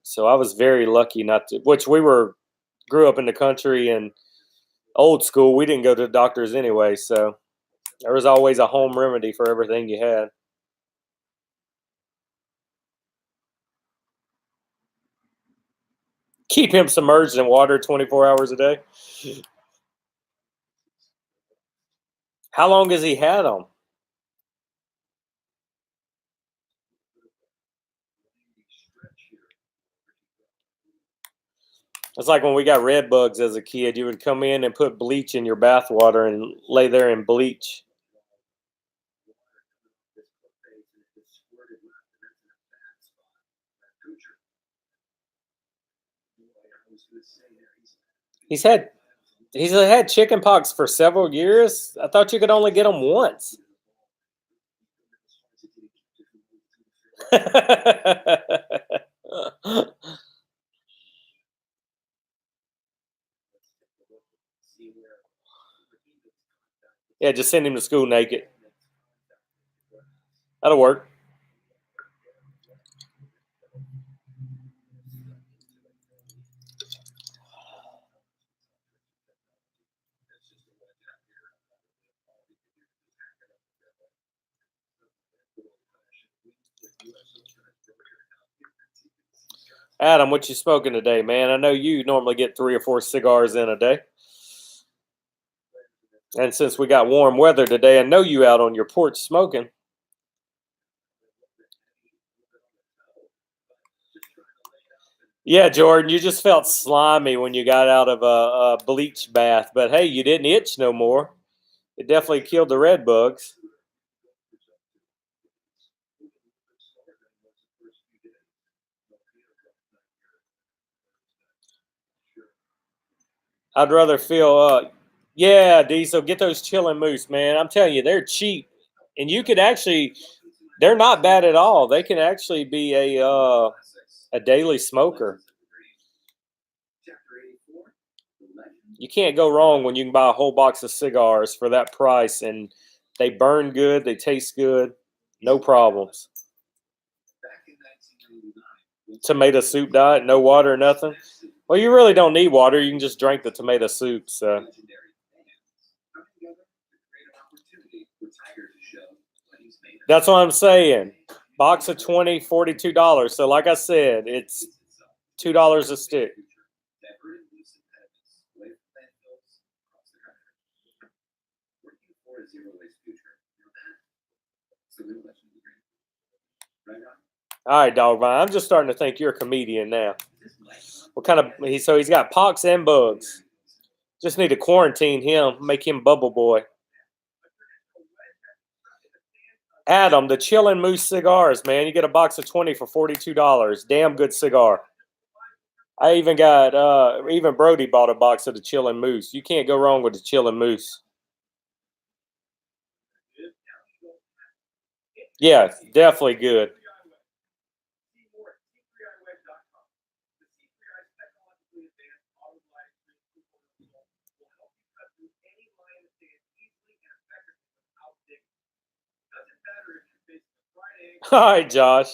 So I was very lucky not to. Which grew up in the country and old school. We didn't go to the doctors anyway, so there was always a home remedy for everything you had. Keep him submerged in water 24 hours a day. How long has he had them? It's like when we got red bugs as a kid. You would come in and put bleach in your bath water and lay there and bleach. He's had chicken pox for several years. I thought you could only get them once. Yeah, just send him to school naked. That'll work. Adam, what you smoking today, man? I know you normally get 3 or 4 cigars in a day. And since we got warm weather today, I know you out on your porch smoking. Yeah, Jordan, you just felt slimy when you got out of a bleach bath. But hey, you didn't itch no more. It definitely killed the red bugs. I'd rather feel, yeah, Diesel, get those chillin' moose, man. I'm telling you, they're cheap. And you could actually, they're not bad at all. They can actually be a daily smoker. You can't go wrong when you can buy a whole box of cigars for that price, and they burn good, they taste good, no problems. Tomato soup diet, no water, nothing. Well, you really don't need water. You can just drink the tomato soup. So that's what I'm saying. Box of 20, $42. So like I said, it's $2 a stick. All right, dog. I'm just starting to think you're a comedian now. What kind of? So he's got pox and bugs. Just need to quarantine him, make him bubble boy. Adam, the Chillin' Moose cigars, man. You get a box of 20 for $42. Damn good cigar. I even got even Brody bought a box of the Chillin' Moose. You can't go wrong with the Chillin' Moose. Yeah, definitely good. All right, Josh.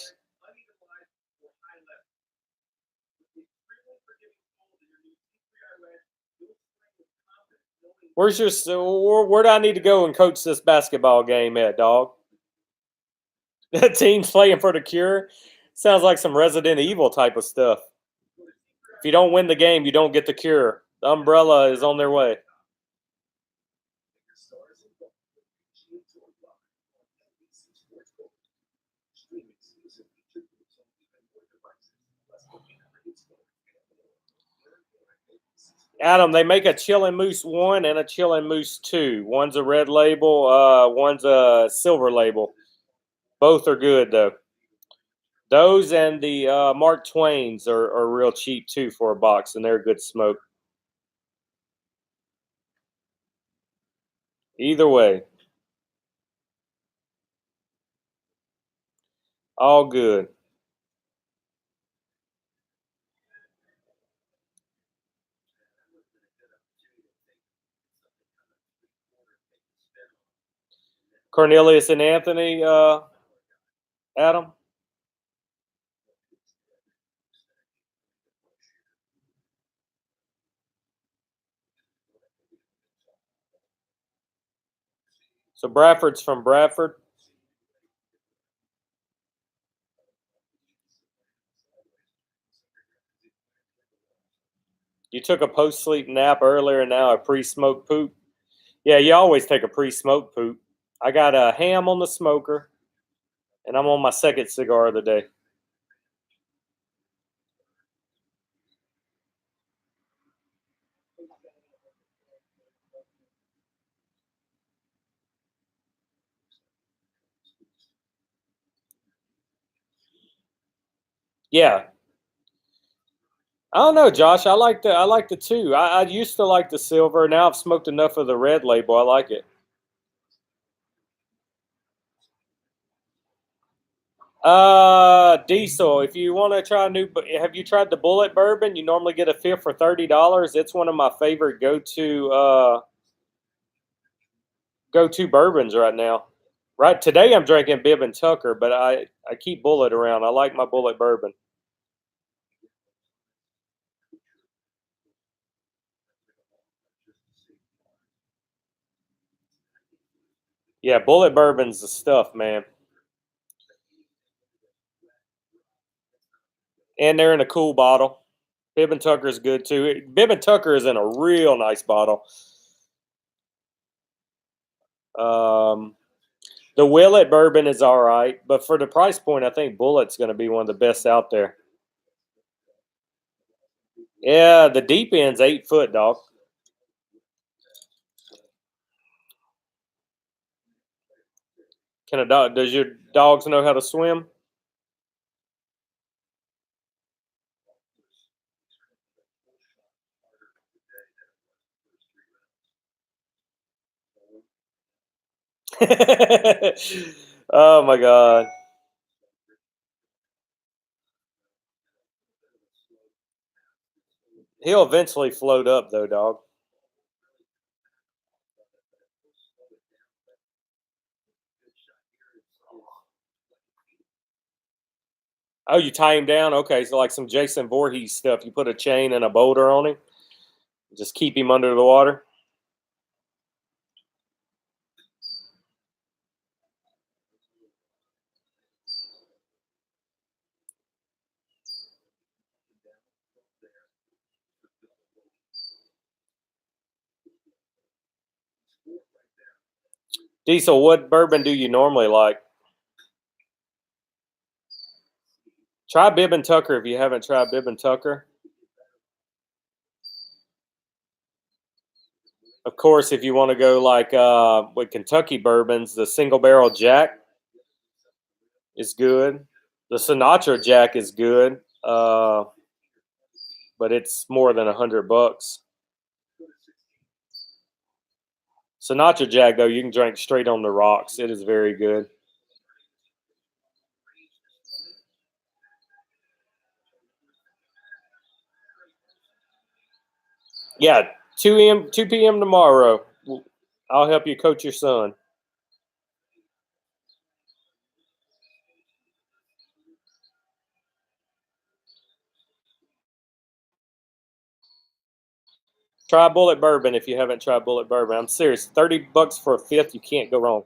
Where's your? Where do I need to go and coach this basketball game at, dog? The team's playing for the cure. Sounds like some Resident Evil type of stuff. If you don't win the game, you don't get the cure. The umbrella is on their way. Adam, they make a Chillin' Moose 1 and a Chillin' Moose 2. One's a red label, one's a silver label. Both are good, though. Those and the Mark Twains are real cheap, too, for a box, and they're a good smoke. Either way. All good. Cornelius and Anthony, Adam? So Bradford's from Bradford. You took a post-sleep nap earlier and now a pre-smoke poop. Yeah, you always take a pre-smoke poop. I got a ham on the smoker, and I'm on my second cigar of the day. Yeah. I don't know, Josh. I like the two. I used to like the silver. Now I've smoked enough of the red label. I like it. Diesel. If you want to try a new, have you tried the Bullet Bourbon? You normally get a fifth for $30. It's one of my favorite go-to bourbons right now. Right today, I'm drinking Bib and Tucker, but I keep Bullet around. I like my Bullet Bourbon. Yeah, Bullet Bourbon's the stuff, man. And they're in a cool bottle. Bib and Tucker is good too. Bib and Tucker is in a real nice bottle. The Willet bourbon is all right, but for the price point, I think Bullet's going to be one of the best out there. Yeah, the deep end's 8 foot, dog. Can a dog? Does your dogs know how to swim? Oh my god. He'll eventually float up though, dog. Oh, you tie him down? Okay, so like some Jason Voorhees stuff. You put a chain and a boulder on him. Just keep him under the water. Diesel, what bourbon do you normally like? Try Bib and Tucker if you haven't tried Bib and Tucker. Of course, if you want to go like with Kentucky bourbons, the single barrel Jack is good. The Sinatra Jack is good, but it's more than $100. Sinatra Jack, though, you can drink straight on the rocks. It is very good. Yeah, 2 p.m. tomorrow. I'll help you coach your son. Try Bullet Bourbon if you haven't tried Bullet Bourbon. I'm serious. $30 for a fifth. You can't go wrong.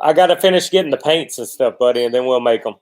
I got to finish getting the paints and stuff, buddy, and then we'll make them.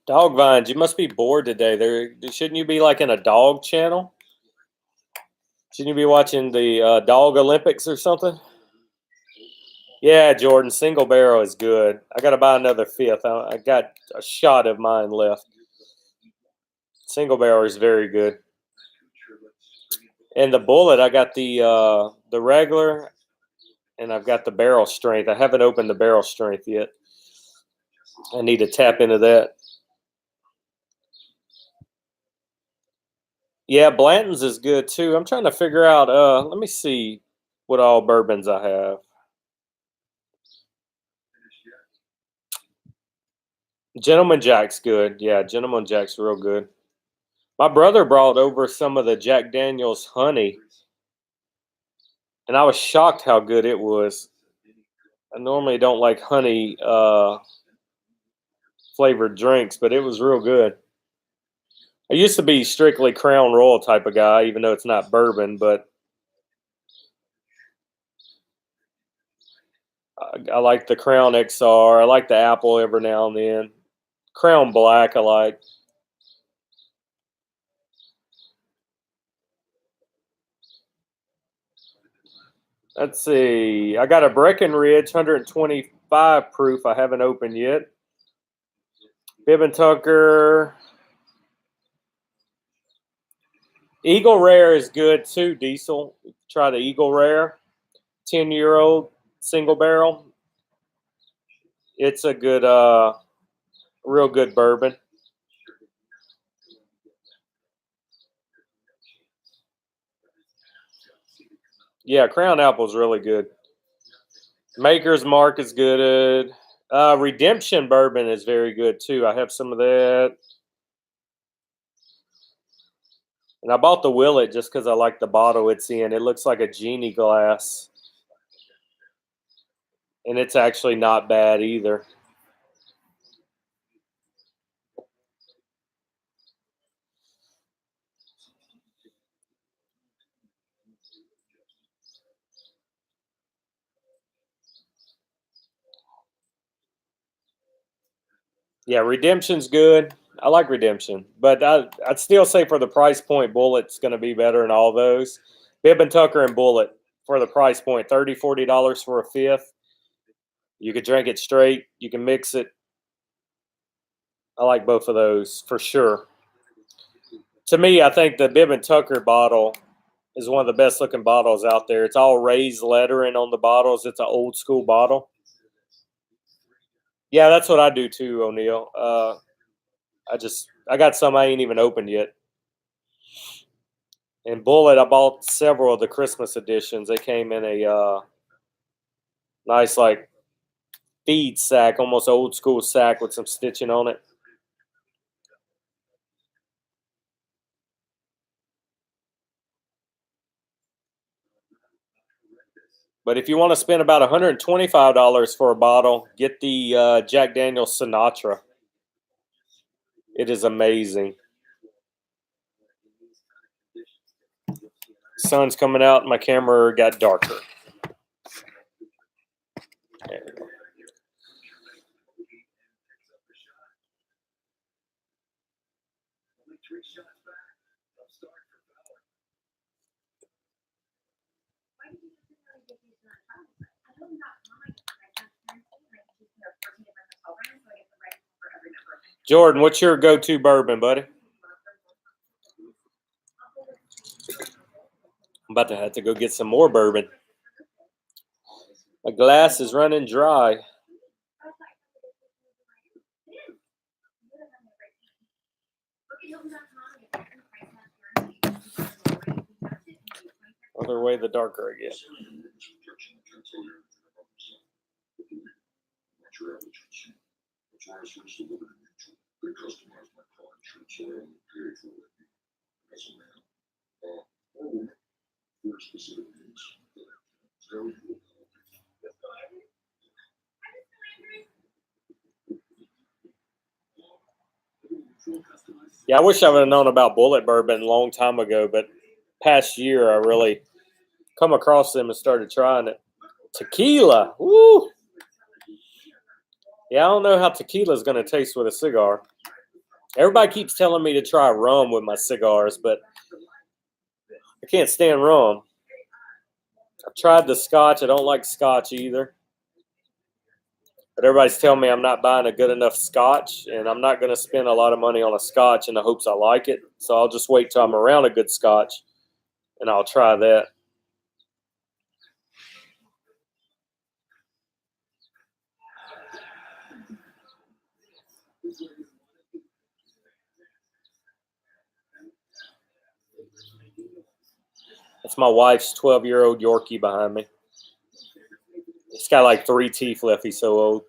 Dog Vines, you must be bored today. Shouldn't you be like in a dog channel? Shouldn't you be watching the Dog Olympics or something? Yeah, Jordan, single barrel is good. I got to buy another fifth. I got a shot of mine left. Single barrel is very good. And the Bullet, I got the regular, and I've got the barrel strength. I haven't opened the barrel strength yet. I need to tap into that. Yeah, Blanton's is good too. I'm trying to figure out. Let me see what all bourbons I have. Gentleman Jack's good. Yeah, Gentleman Jack's real good. My brother brought over some of the Jack Daniel's honey, and I was shocked how good it was. I normally don't like honey flavored drinks, but it was real good. I used to be strictly Crown Royal type of guy, even though it's not bourbon, but I like the Crown XR. I like the Apple every now and then. Crown Black I like. Let's see. I got a Breckenridge 125 proof I haven't opened yet. Bib and Tucker. Eagle Rare is good too, Diesel. Try the Eagle Rare. 10-year-old single barrel. It's a good, real good bourbon. Yeah, Crown Apple's really good. Maker's Mark is good. Redemption bourbon is very good too. I have some of that. And I bought the Willet just because I like the bottle it's in. It looks like a genie glass. And it's actually not bad either. Yeah, Redemption's good. I like Redemption, but I'd still say for the price point, Bullet's going to be better than all those. Bib and Tucker and Bullet for the price point, $30, $40 for a fifth. You could drink it straight. You can mix it. I like both of those for sure. To me, I think the Bib and Tucker bottle is one of the best looking bottles out there. It's all raised lettering on the bottles. It's an old school bottle. Yeah, that's what I do too, O'Neal. I got some I ain't even opened yet. And Bullet, I bought several of the Christmas editions. They came in a nice like feed sack, almost old school sack with some stitching on it. But if you want to spend about $125 for a bottle, get the Jack Daniel's Sinatra. It is amazing. Sun's coming out. My camera got darker. There we go. Jordan, what's your go-to bourbon, buddy? I'm about to have to go get some more bourbon. My glass is running dry. Other way, the darker I get. Yeah, I wish I would have known about Bullet Bourbon a long time ago, but past year I really come across them and started trying it. Tequila, woo! Yeah, I don't know how tequila is going to taste with a cigar. Everybody keeps telling me to try rum with my cigars, but I can't stand rum. I've tried the scotch. I don't like scotch either. But everybody's telling me I'm not buying a good enough scotch, and I'm not going to spend a lot of money on a scotch in the hopes I like it. So I'll just wait till I'm around a good scotch, and I'll try that. That's my wife's 12-year-old Yorkie behind me. It's got like 3 teeth left. He's so old.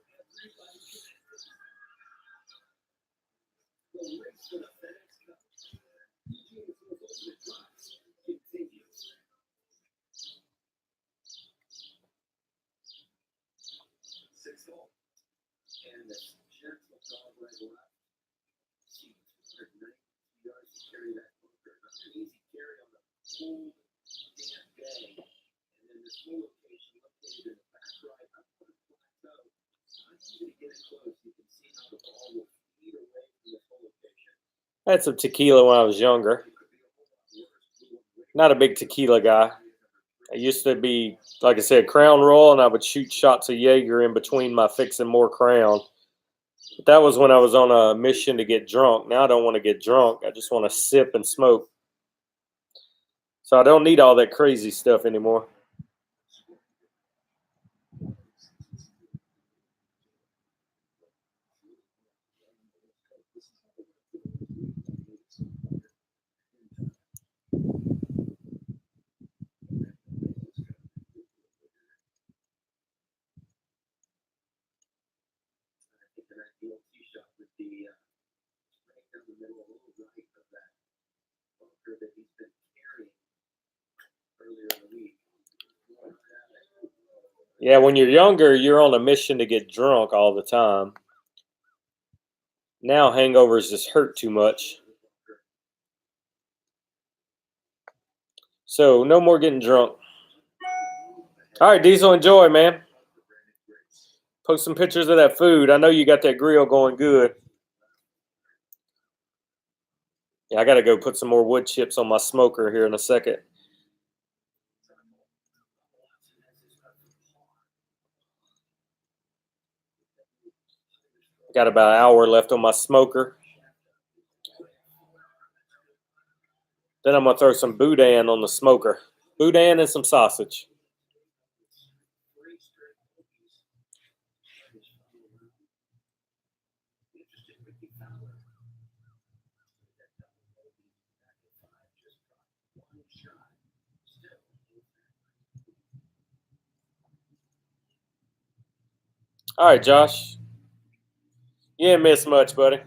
I had some tequila when I was younger. Not a big tequila guy. I used to be, like I said, Crown Royal, and I would shoot shots of Jaeger in between my fixing more Crown. But that was when I was on a mission to get drunk. Now I don't want to get drunk. I just want to sip and smoke. So I don't need all that crazy stuff anymore. that he's been carrying earlier in the week. Yeah, when you're younger, you're on a mission to get drunk all the time. Now hangovers just hurt too much. So no more getting drunk. All right, Diesel, enjoy, man. Post some pictures of that food. I know you got that grill going good. Yeah, I got to go put some more wood chips on my smoker here in a second. Got about an hour left on my smoker. Then I'm going to throw some boudin on the smoker. Boudin and some sausage. All right, Josh. You didn't miss much, buddy.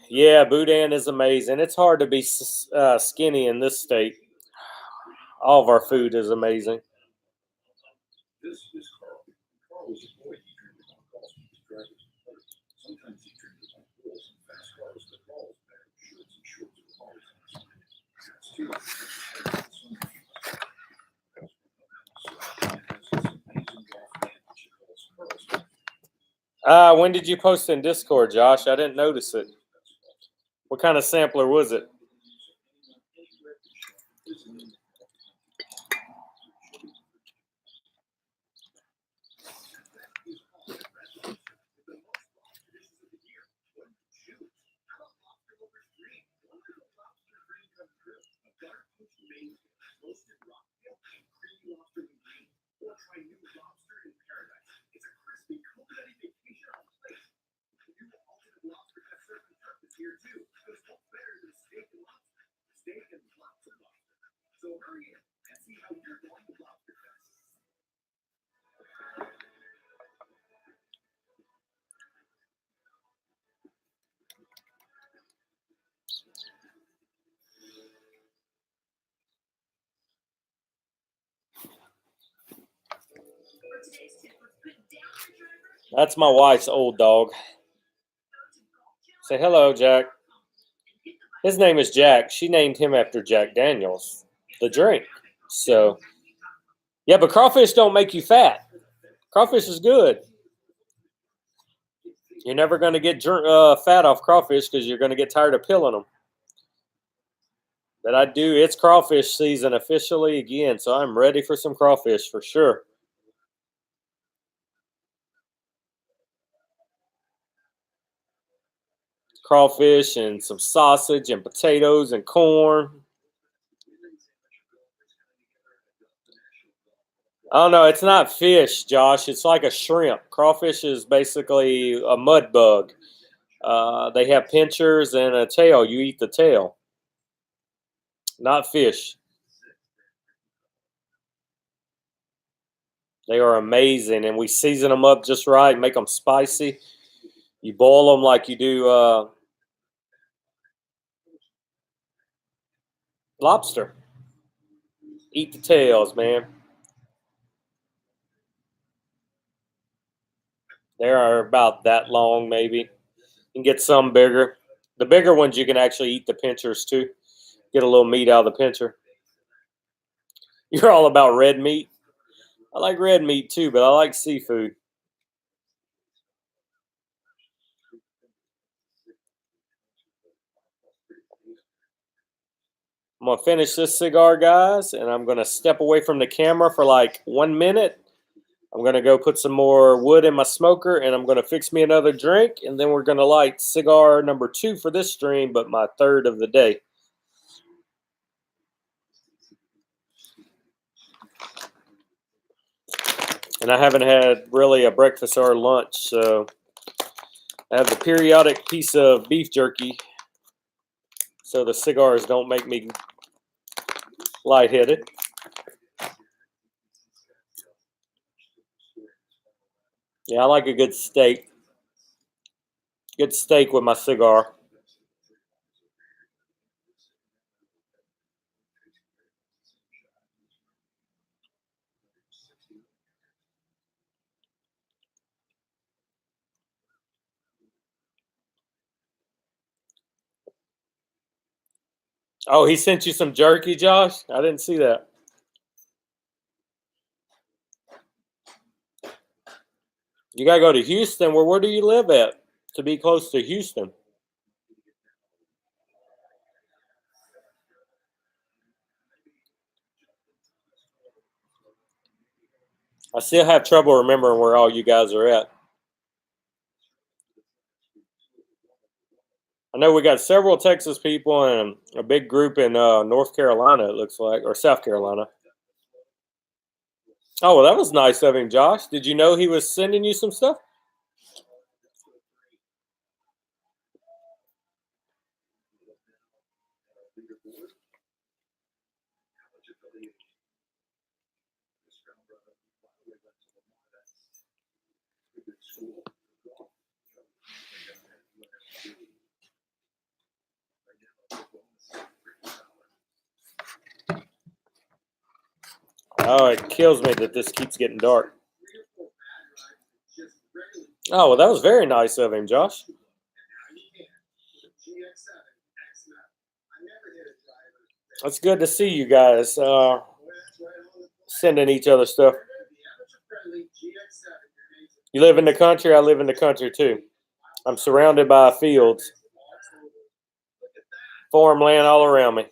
Yeah, boudin is amazing. It's hard to be skinny in this state. All of our food is amazing. This Carl. Carl was a boy. He dreamed about golf. He was driving his motor. Sometimes he dreamed about bulls and fast cars. The balls, bag of shirts and shorts were always on his mind. That's too. When did you post in Discord, Josh? I didn't notice it. What kind of sampler was it? That's my wife's old dog. Say hello, Jack. His name is Jack. She named him after Jack Daniels, the drink. So, yeah, but crawfish don't make you fat. Crawfish is good. You're never going to get fat off crawfish because you're going to get tired of peeling them. But I do. It's crawfish season officially again, so I'm ready for some crawfish for sure. Crawfish and some sausage and potatoes and corn. Oh no, it's not fish, Josh. It's like a shrimp. Crawfish is basically a mud bug. They have pinchers and a tail. You eat the tail. Not fish. They are amazing, and we season them up just right, make them spicy. You boil them like you do lobster. Eat the tails, man. They are about that long, maybe. You can get some bigger. The bigger ones, you can actually eat the pinchers, too. Get a little meat out of the pincher. You're all about red meat. I like red meat, too, but I like seafood. I'm going to finish this cigar, guys, and I'm going to step away from the camera for like 1 minute. I'm going to go put some more wood in my smoker, and I'm going to fix me another drink, and then we're going to light cigar number 2 for this stream, but my 3rd of the day. And I haven't had really a breakfast or lunch, so I have the periodic piece of beef jerky so the cigars don't make me lightheaded. Yeah, I like a good steak. Good steak with my cigar. Oh, he sent you some jerky, Josh? I didn't see that. You gotta go to Houston. Where do you live at to be close to Houston? I still have trouble remembering where all you guys are at. I know we got several Texas people and a big group in North Carolina, it looks like, or South Carolina. Oh, well, that was nice of him, Josh. Did you know he was sending you some stuff? Oh, it kills me that this keeps getting dark. Oh, well, that was very nice of him, Josh. It's good to see you guys sending each other stuff. You live in the country? I live in the country too. I'm surrounded by fields, farmland all around me.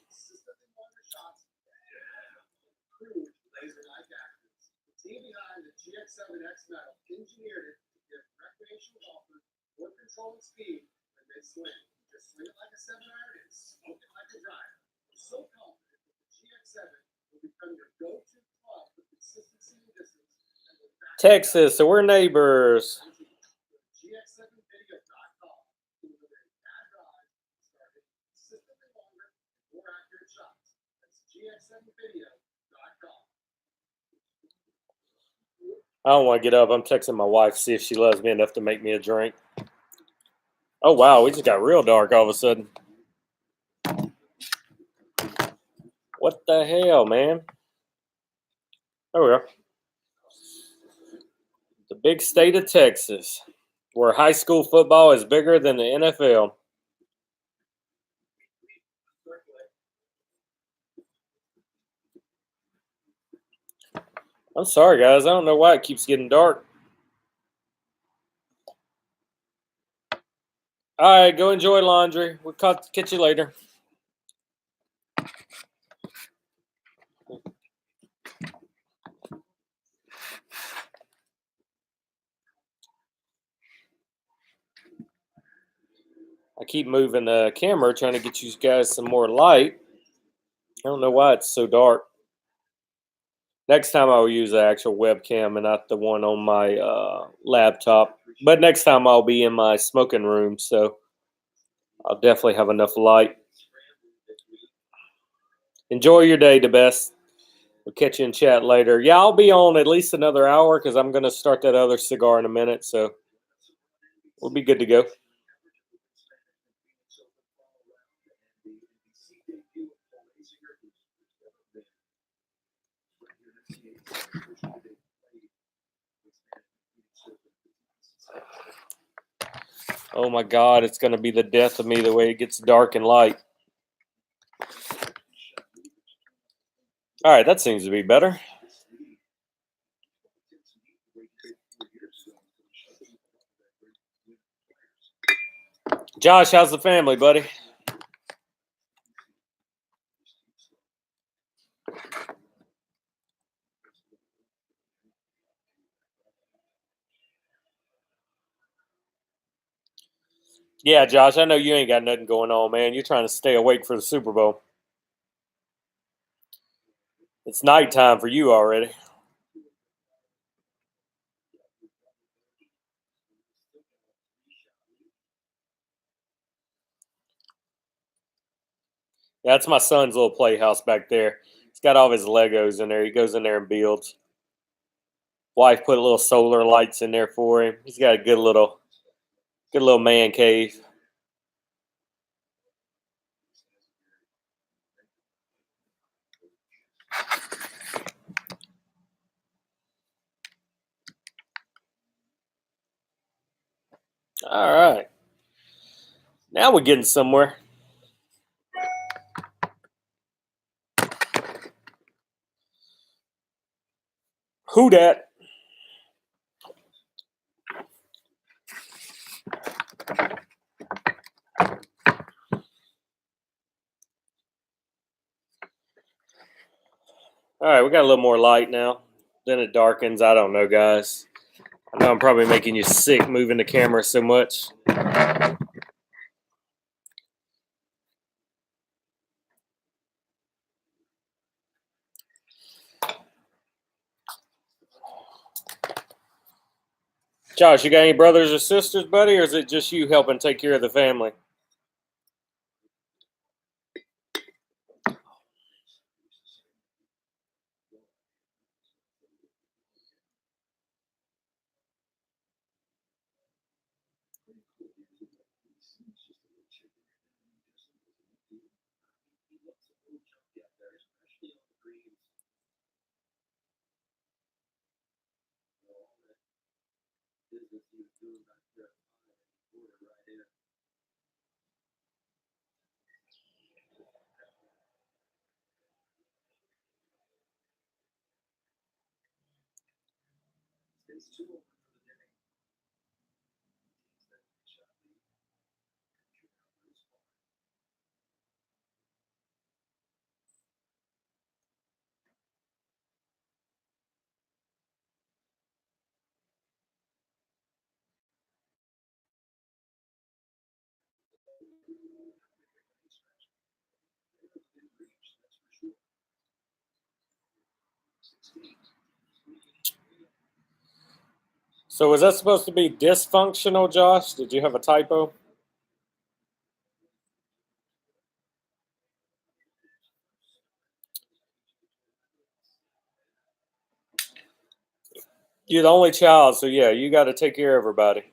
Texas, so we're neighbors. I don't want to get up. I'm texting my wife, see if she loves me enough to make me a drink. Oh, wow. We just got real dark all of a sudden. What the hell, man? There we are. The big state of Texas, where high school football is bigger than the NFL. I'm sorry, guys. I don't know why it keeps getting dark. All right, go enjoy laundry. We'll catch you later. I keep moving the camera, trying to get you guys some more light. I don't know why it's so dark. Next time I will use the actual webcam and not the one on my laptop. But next time I'll be in my smoking room, so I'll definitely have enough light. Enjoy your day, the best. We'll catch you in chat later. Yeah, I'll be on at least another hour because I'm going to start that other cigar in a minute, so we'll be good to go. Oh my God, it's going to be the death of me the way it gets dark and light. All right, that seems to be better. Josh, how's the family, buddy? Yeah, Josh, I know you ain't got nothing going on, man. You're trying to stay awake for the Super Bowl. It's nighttime for you already. Yeah, that's my son's little playhouse back there. He's got all of his Legos in there. He goes in there and builds. Wife put little solar lights in there for him. He's got a good little man cave. All right. Now we're getting somewhere. Who dat? All right, we got a little more light now. Then it darkens. I don't know, guys. I know I'm probably making you sick moving the camera so much. Josh, you got any brothers or sisters, buddy, or is it just you helping take care of the family? So was that supposed to be dysfunctional, Josh? Did you have a typo? You're the only child, so yeah, you got to take care of everybody.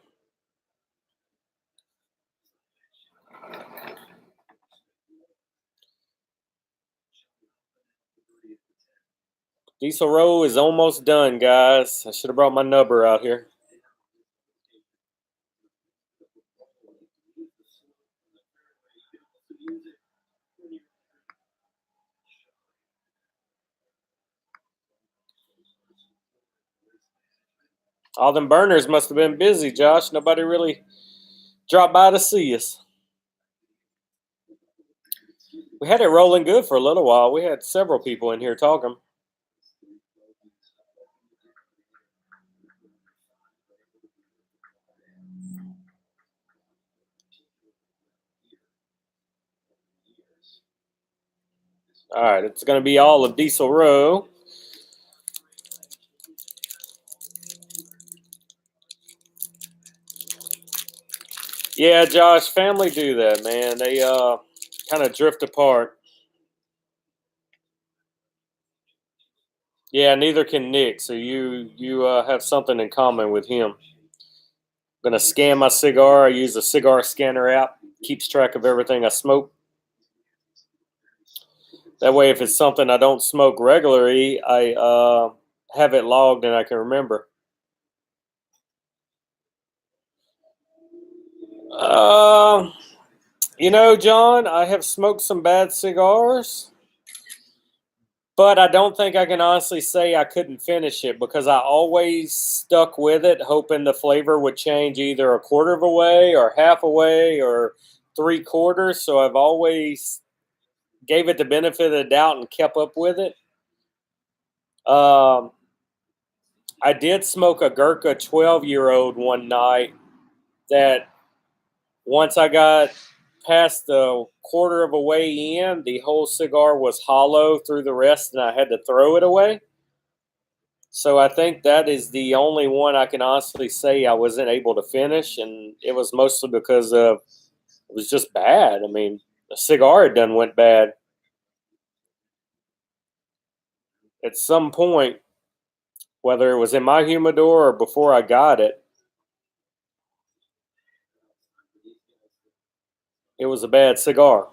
Diesel row is almost done, guys. I should have brought my nubber out here. All them burners must have been busy, Josh. Nobody really dropped by to see us. We had it rolling good for a little while. We had several people in here talking. All right, it's going to be all of Diesel Row. Yeah, Josh, family do that, man. They kind of drift apart. Yeah, neither can Nick. So you have something in common with him. I'm gonna scan my cigar. I use a cigar scanner app. Keeps track of everything I smoke. That way, if it's something I don't smoke regularly, I have it logged and I can remember. You know, John, I have smoked some bad cigars, but I don't think I can honestly say I couldn't finish it because I always stuck with it, hoping the flavor would change either a quarter of a way or half a way or 3/4. So I've always gave it the benefit of the doubt and kept up with it. I did smoke a Gurkha 12-year-old one night that once I got past the quarter of a way in, the whole cigar was hollow through the rest and I had to throw it away. So I think that is the only one I can honestly say I wasn't able to finish, and it was mostly because of it was just bad. I mean, The cigar had done went bad. At some point, whether it was in my humidor or before I got it, it was a bad cigar.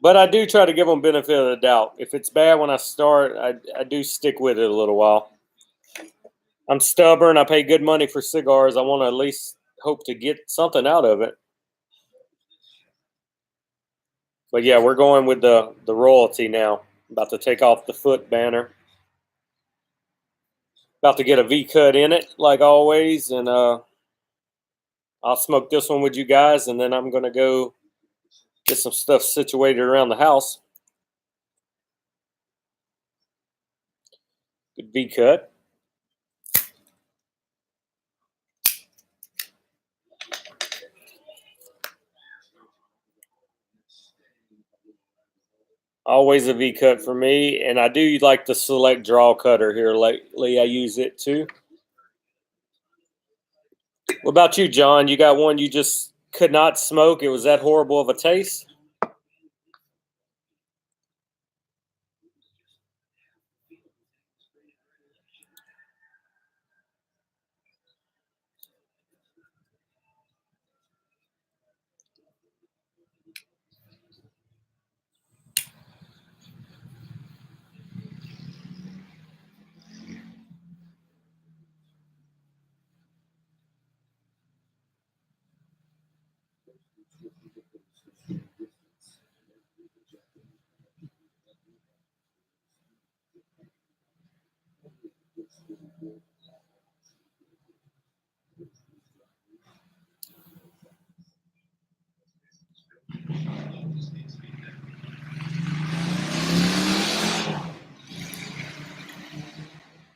But I do try to give them benefit of the doubt. If it's bad when I start, I do stick with it a little while. I'm stubborn. I pay good money for cigars. I want to at least hope to get something out of it. But yeah, we're going with the royalty now. About to take off the foot banner. About to get a V cut in it, like always, and I'll smoke this one with you guys, and then I'm gonna go get some stuff situated around the house. Good V cut. Always a V cut for me, and I do like the select draw cutter here lately. I use it too. What about you, John? You got one you just could not smoke? It was that horrible of a taste?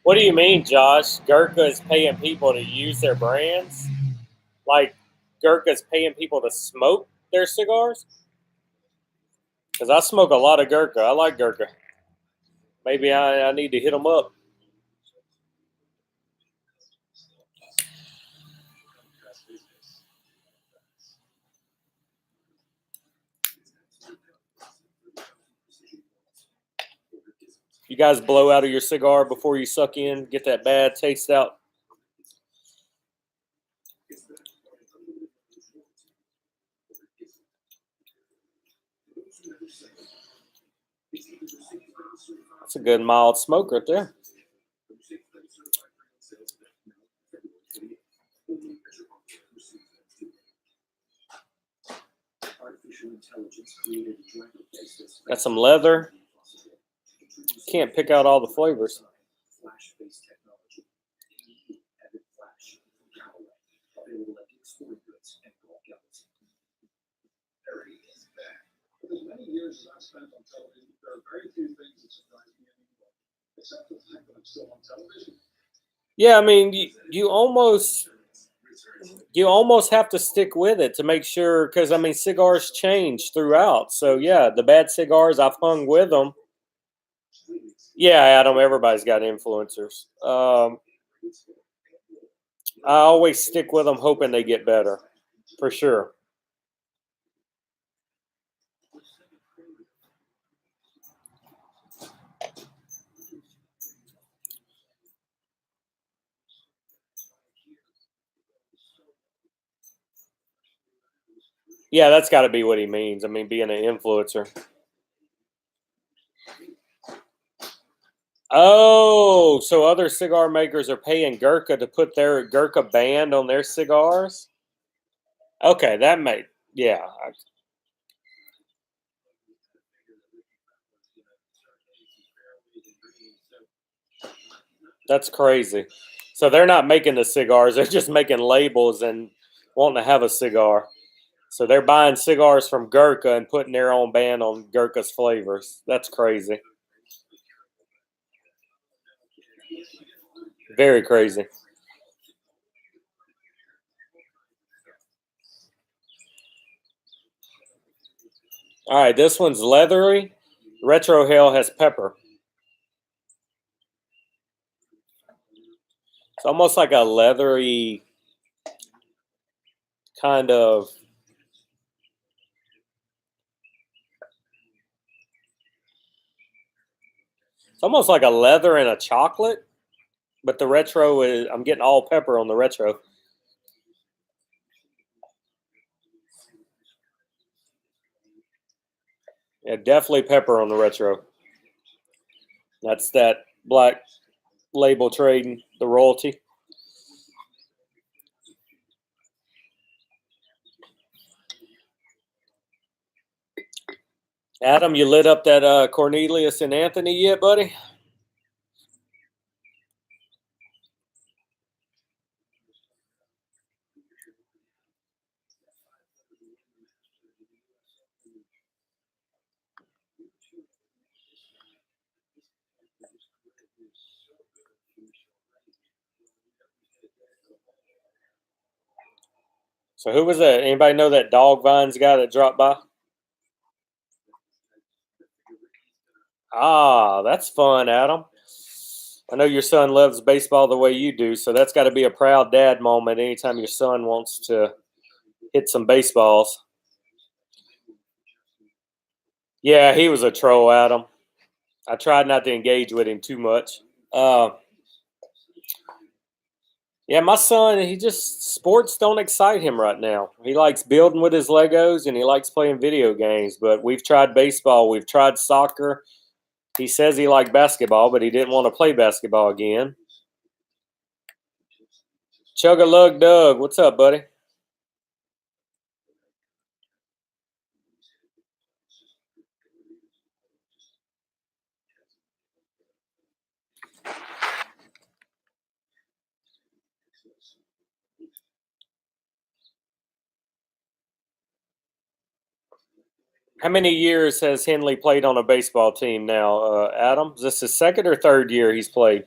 What do you mean, Josh? Gurkha is paying people to use their brands? Like Gurkha's paying people to smoke their cigars? Because I smoke a lot of Gurkha. I like Gurkha. Maybe I need to hit them up. You guys blow out of your cigar before you suck in, get that bad taste out. That's a good mild smoke right there. Got some leather. Can't pick out all the flavors. Yeah, I mean, you almost have to stick with it to make sure, because I mean, cigars change throughout. So yeah, the bad cigars, I've hung with them. Yeah, Adam, everybody's got influencers. I always stick with them, hoping they get better, for sure. Yeah, that's got to be what he means. I mean, being an influencer. Oh, so other cigar makers are paying Gurkha to put their Gurkha band on their cigars? Okay, that made, yeah. That's crazy. So they're not making the cigars, they're just making labels and wanting to have a cigar. So they're buying cigars from Gurkha and putting their own band on Gurkha's flavors. That's crazy. Very crazy. All right, this one's leathery. Retro Hell has pepper. It's almost like a leathery kind of It's almost like a leather and a chocolate, but the retro is, I'm getting all pepper on the retro. Yeah, definitely pepper on the retro. That's that black label trading, the royalty. Adam, you lit up that Cornelius and Anthony yet, buddy? So who was that? Anybody know that Dog Vines guy that dropped by? Ah, that's fun, Adam. I know your son loves baseball the way you do, so that's got to be a proud dad moment anytime your son wants to hit some baseballs. Yeah, he was a troll, Adam. I tried not to engage with him too much. Uh, yeah, my son, sports don't excite him right now. He likes building with his Legos and he likes playing video games, but we've tried baseball, we've tried soccer. He says he liked basketball, but he didn't want to play basketball again. Chug-a-lug Doug, what's up, buddy? How many years has Henley played on a baseball team now, Adam? Is this his second or third year he's played?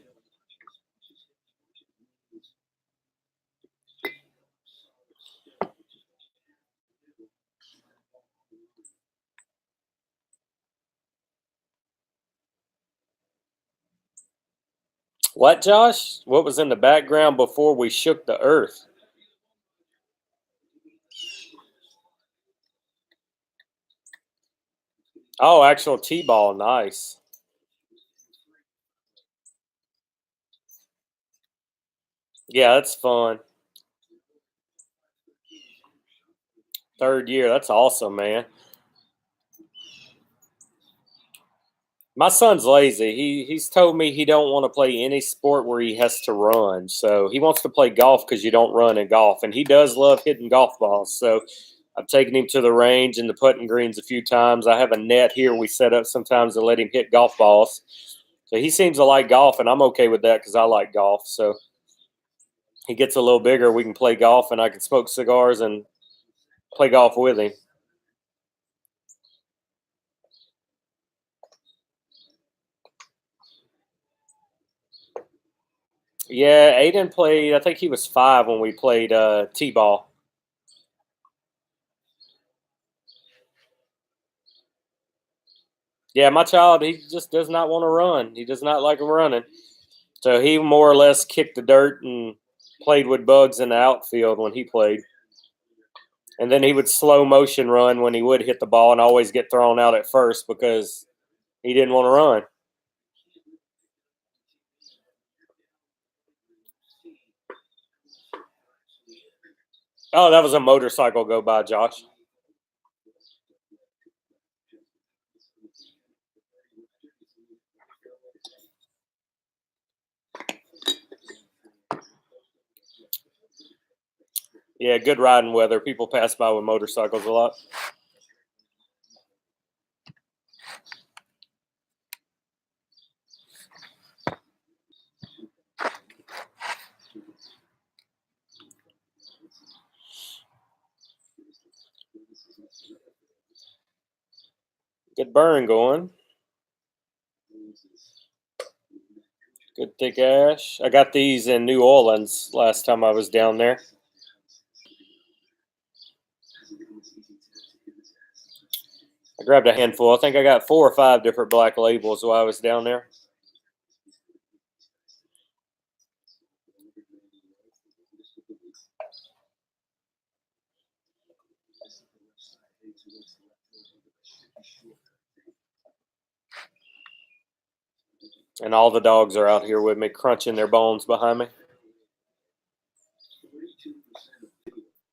What, Josh? What was in the background before we shook the earth? Oh, actual T-ball. Nice. Yeah, that's fun. Third year. That's awesome, man. My son's lazy. He's told me he don't want to play any sport where he has to run. So he wants to play golf because you don't run in golf, and he does love hitting golf balls. So I've taken him to the range and the putting greens a few times. I have a net here we set up sometimes to let him hit golf balls. So he seems to like golf, and I'm okay with that because I like golf. So he gets a little bigger, we can play golf, and I can smoke cigars and play golf with him. Yeah, Aiden played. I think he was 5 when we played t-ball. Yeah, my child, he just does not want to run. He does not like running. So he more or less kicked the dirt and played with bugs in the outfield when he played. And then he would slow motion run when he would hit the ball and always get thrown out at first because he didn't want to run. Oh, that was a motorcycle go by, Josh. Yeah, good riding weather. People pass by with motorcycles a lot. Good burn going. Good thick ash. I got these in New Orleans last time I was down there. I grabbed a handful. I think I got 4 or 5 different black labels while I was down there. And all the dogs are out here with me, crunching their bones behind me. 42% of people in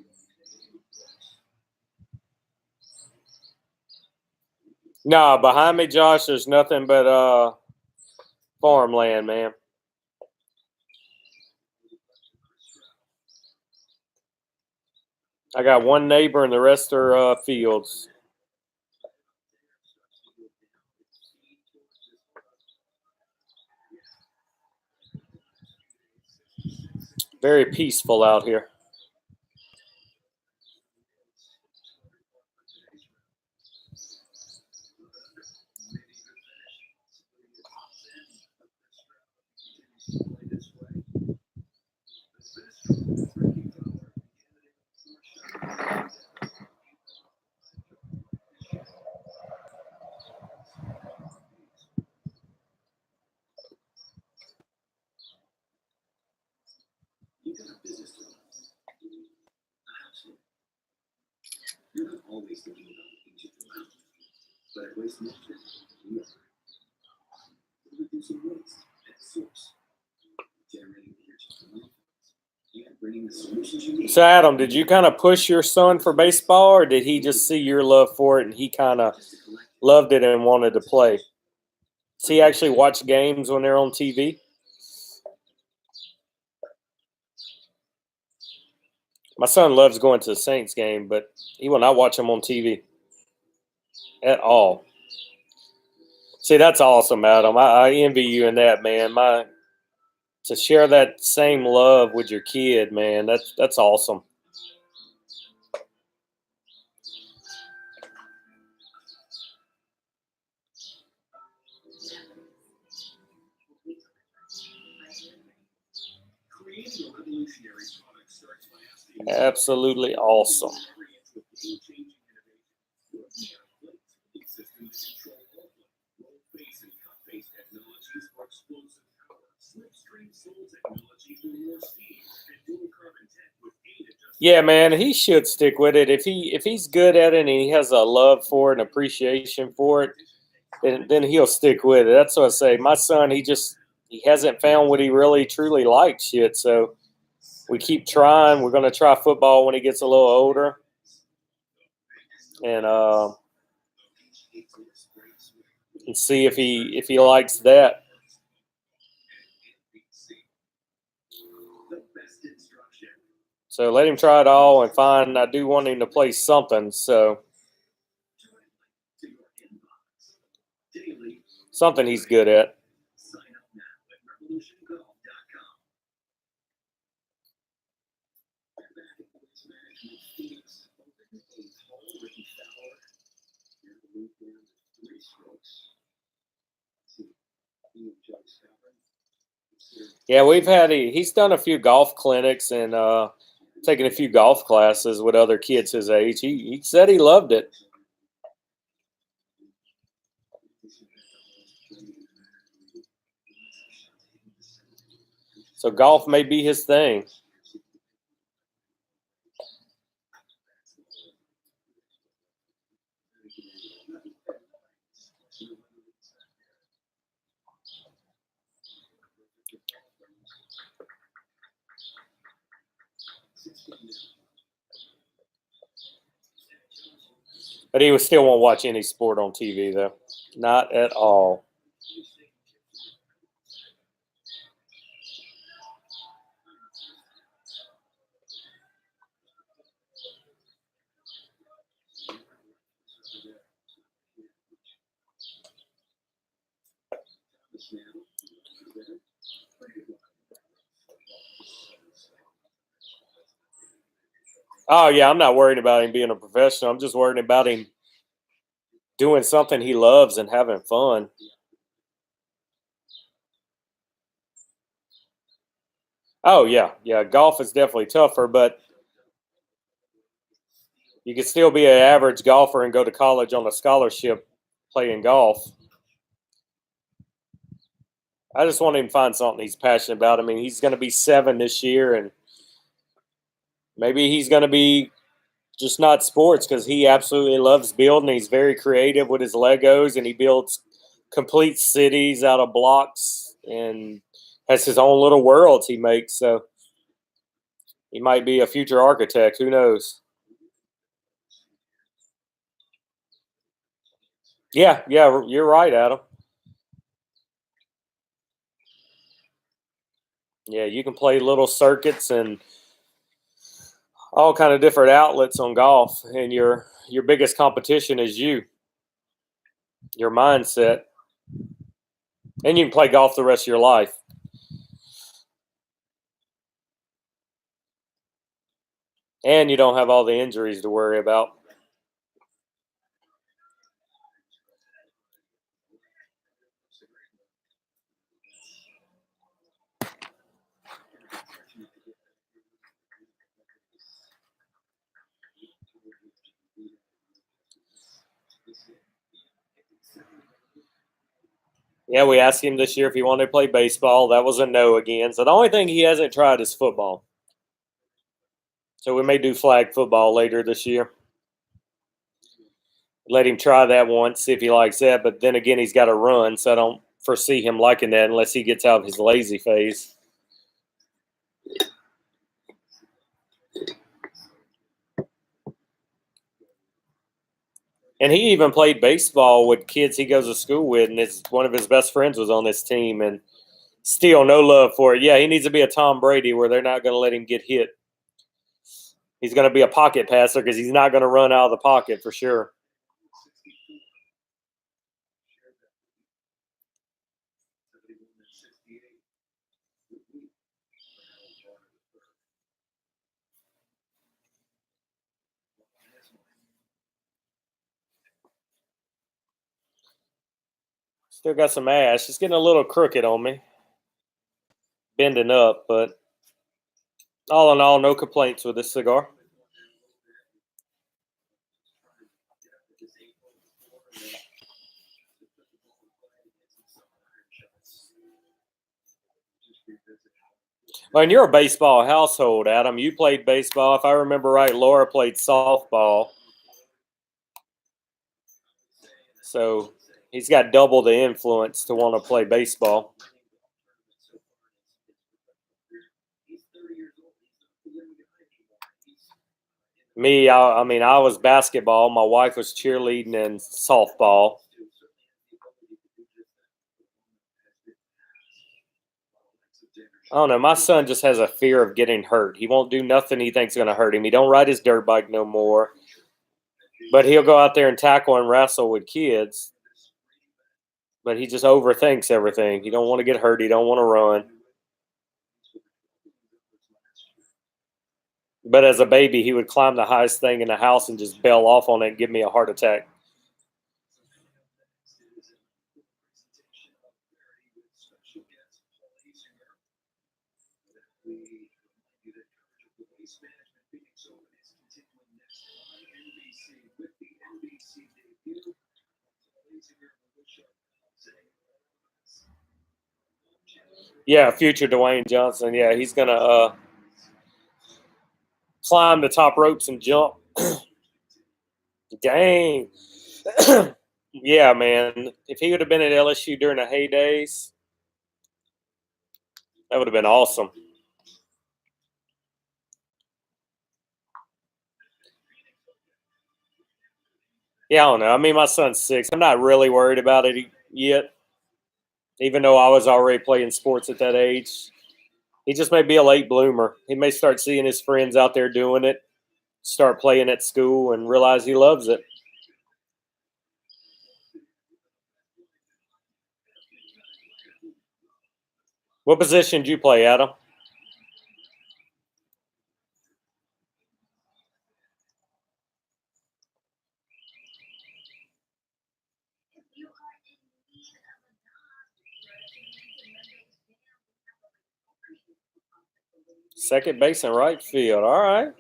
this family switch to the left. Nah, behind me, Josh, there's nothing but farmland, man. I got one neighbor and the rest are fields. Very peaceful out here. You got a business to run. You're not always thinking about the things you do out, but at Waste Management, we are. We're reducing waste at source, generating energy from landfills, and bringing the solutions you need. So, Adam, did you kind of push your son for baseball, or did he just see your love for it and he kind of loved it and wanted to play? Does he actually watch games when they're on TV? My son loves going to the Saints game, but he will not watch them on TV at all. See, that's awesome, Adam. I envy you in that, man. To share that same love with your kid, man, that's awesome. Absolutely awesome. Yeah, man, he should stick with it. If he's good at it and he has a love for it and appreciation for it, then he'll stick with it. That's what I say. My son, he hasn't found what he really truly likes yet. So we keep trying. We're going to try football when he gets a little older, and see if he likes that. So let him try it all and find. I do want him to play something. So something he's good at. Yeah, he's done a few golf clinics and taken a few golf classes with other kids his age. He said he loved it. So golf may be his thing. But he still won't watch any sport on TV, though. Not at all. Oh, yeah, I'm not worried about him being a professional. I'm just worried about him doing something he loves and having fun. Oh yeah. Golf is definitely tougher, but you can still be an average golfer and go to college on a scholarship playing golf. I just want him to find something he's passionate about. I mean, he's going to be 7 this year, and maybe he's going to be just not sports because he absolutely loves building. He's very creative with his Legos, and he builds complete cities out of blocks and has his own little worlds he makes. So he might be a future architect. Who knows? Yeah, you're right, Adam. Yeah, you can play little circuits and all kind of different outlets on golf, and your biggest competition is your mindset, and you can play golf the rest of your life. And you don't have all the injuries to worry about. Yeah, we asked him this year if he wanted to play baseball. That was a no again. So the only thing he hasn't tried is football. So we may do flag football later this year. Let him try that once, see if he likes that. But then again, he's got to run, so I don't foresee him liking that unless he gets out of his lazy phase. And he even played baseball with kids he goes to school with, and one of his best friends was on this team, and still no love for it. Yeah, he needs to be a Tom Brady where they're not going to let him get hit. He's going to be a pocket passer because he's not going to run out of the pocket for sure. Still got some ash. It's getting a little crooked on me, bending up, but all in all, no complaints with this cigar. Well, and you're a baseball household, Adam. You played baseball. If I remember right, Laura played softball. So he's got double the influence to want to play baseball. Me, I mean, I was basketball. My wife was cheerleading and softball. I don't know. My son just has a fear of getting hurt. He won't do nothing he thinks is going to hurt him. He don't ride his dirt bike no more. But he'll go out there and tackle and wrestle with kids. But he just overthinks everything. He don't want to get hurt. He don't want to run. But as a baby, he would climb the highest thing in the house and just bail off on it and give me a heart attack. Yeah, future Dwayne Johnson. Yeah, he's going to climb the top ropes and jump. Dang. Yeah, man. If he would have been at LSU during the heydays, that would have been awesome. Yeah, I don't know. I mean, my son's 6. I'm not really worried about it yet, even though I was already playing sports at that age. He just may be a late bloomer. He may start seeing his friends out there doing it, start playing at school, and realize he loves it. What position did you play, Adam? Second base and right field. All right.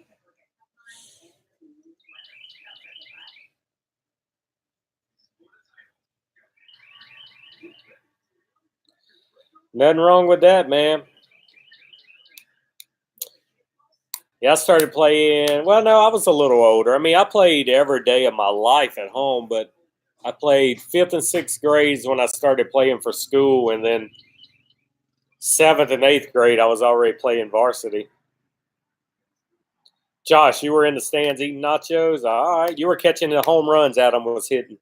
Nothing wrong with that, man. Yeah, I started playing. Well, no, I was a little older. I mean, I played every day of my life at home, but I played 5th and 6th grades when I started playing for school, and then 7th and 8th grade, I was already playing varsity. Josh, you were in the stands eating nachos? All right. You were catching the home runs Adam was hitting.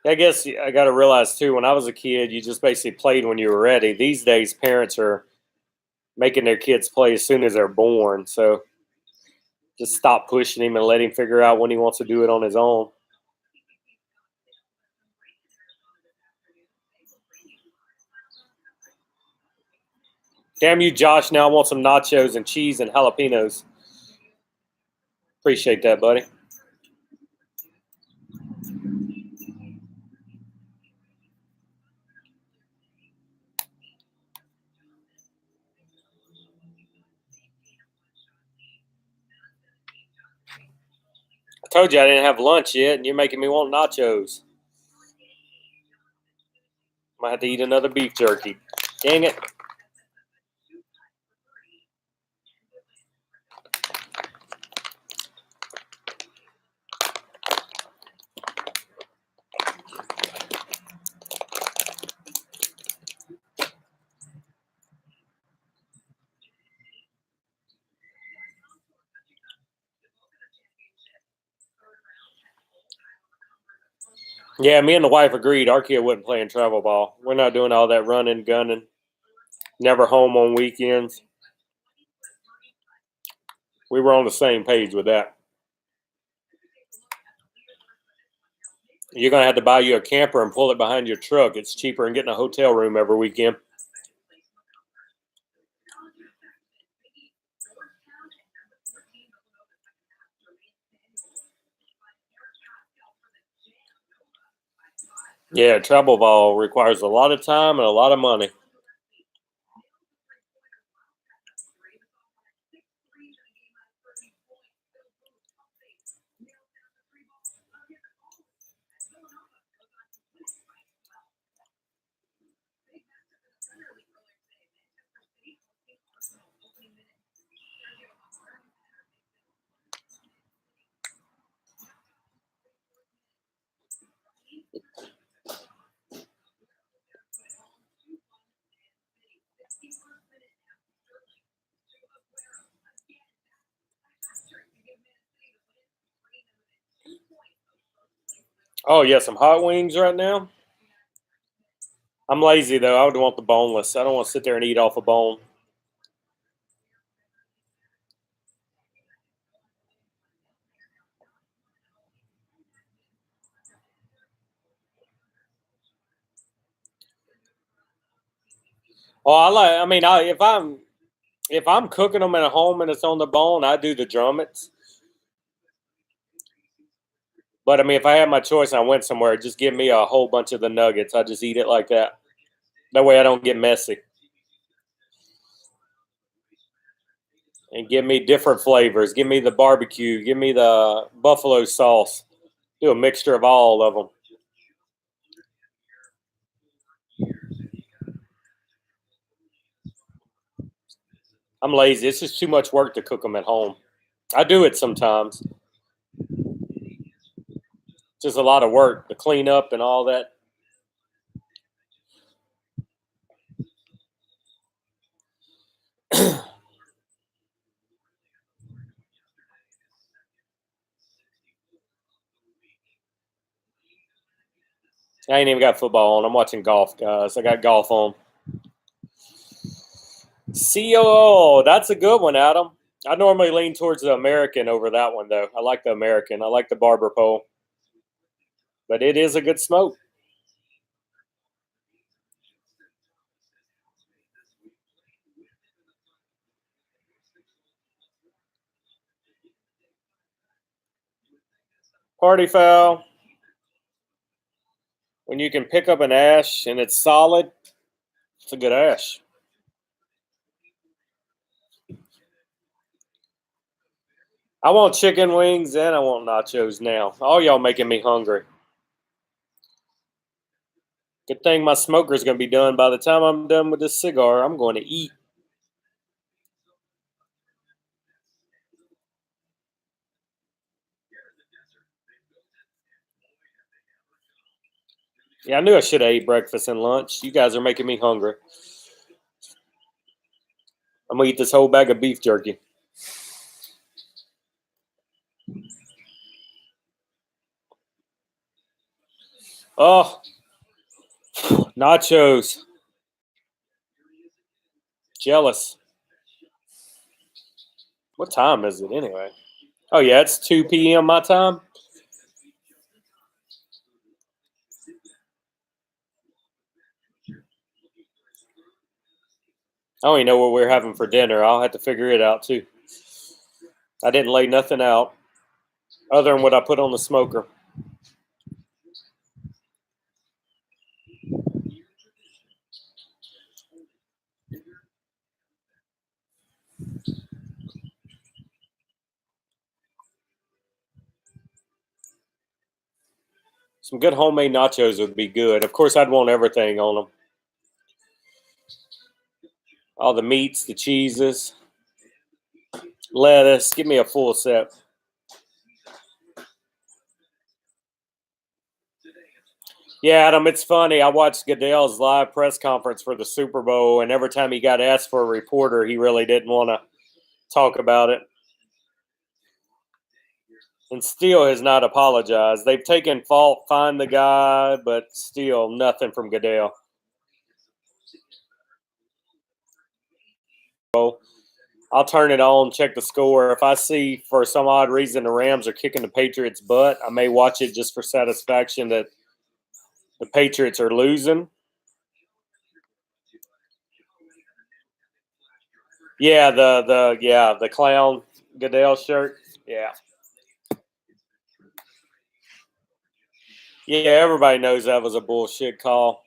I guess I got to realize, too, when I was a kid, you just basically played when you were ready. These days, parents are making their kids play as soon as they're born. So just stop pushing him and let him figure out when he wants to do it on his own. Damn you, Josh. Now I want some nachos and cheese and jalapenos. Appreciate that, buddy. I told you I didn't have lunch yet, and you're making me want nachos. I might have to eat another beef jerky. Dang it. Yeah, me and the wife agreed our kid wasn't playing travel ball. We're not doing all that running, gunning. Never home on weekends. We were on the same page with that. You're going to have to buy you a camper and pull it behind your truck. It's cheaper than getting a hotel room every weekend. Yeah, travel ball requires a lot of time and a lot of money. Oh, yeah, some hot wings right now? I'm lazy, though. I would want the boneless. I don't want to sit there and eat off a bone. Oh, I mean, if I'm cooking them at home and it's on the bone, I do the drummets. But I mean, if I had my choice and I went somewhere, just give me a whole bunch of the nuggets. I just eat it like that. That way I don't get messy. And give me different flavors. Give me the barbecue. Give me the buffalo sauce. Do a mixture of all of them. I'm lazy. It's just too much work to cook them at home. I do it sometimes. Just a lot of work to clean up and all that. I ain't even got football on. I'm watching golf, guys. I got golf on. COO, that's a good one, Adam. I normally lean towards the American over that one, though. I like the American. I like the barber pole. But it is a good smoke. Party foul. When you can pick up an ash and it's solid, it's a good ash. I want chicken wings and I want nachos now. All y'all making me hungry. Good thing my smoker's going to be done by the time I'm done with this cigar. I'm going to eat. Yeah, I knew I should have ate breakfast and lunch. You guys are making me hungry. I'm going to eat this whole bag of beef jerky. Oh, nachos. Jealous. What time is it anyway? Oh, yeah, it's 2 p.m. my time. I don't even know what we're having for dinner. I'll have to figure it out, too. I didn't lay nothing out other than what I put on the smoker. Some good homemade nachos would be good. Of course, I'd want everything on them. All the meats, the cheeses, lettuce. Give me a full set. Yeah, Adam, it's funny. I watched Goodell's live press conference for the Super Bowl, and every time he got asked for a reporter, he really didn't want to talk about it. And still has not apologized. They've taken fault, fined the guy, but still nothing from Goodell. I'll turn it on, check the score. If I see for some odd reason the Rams are kicking the Patriots' butt, I may watch it just for satisfaction that the Patriots are losing. Yeah, the clown Goodell shirt. Yeah. Yeah, everybody knows that was a bullshit call.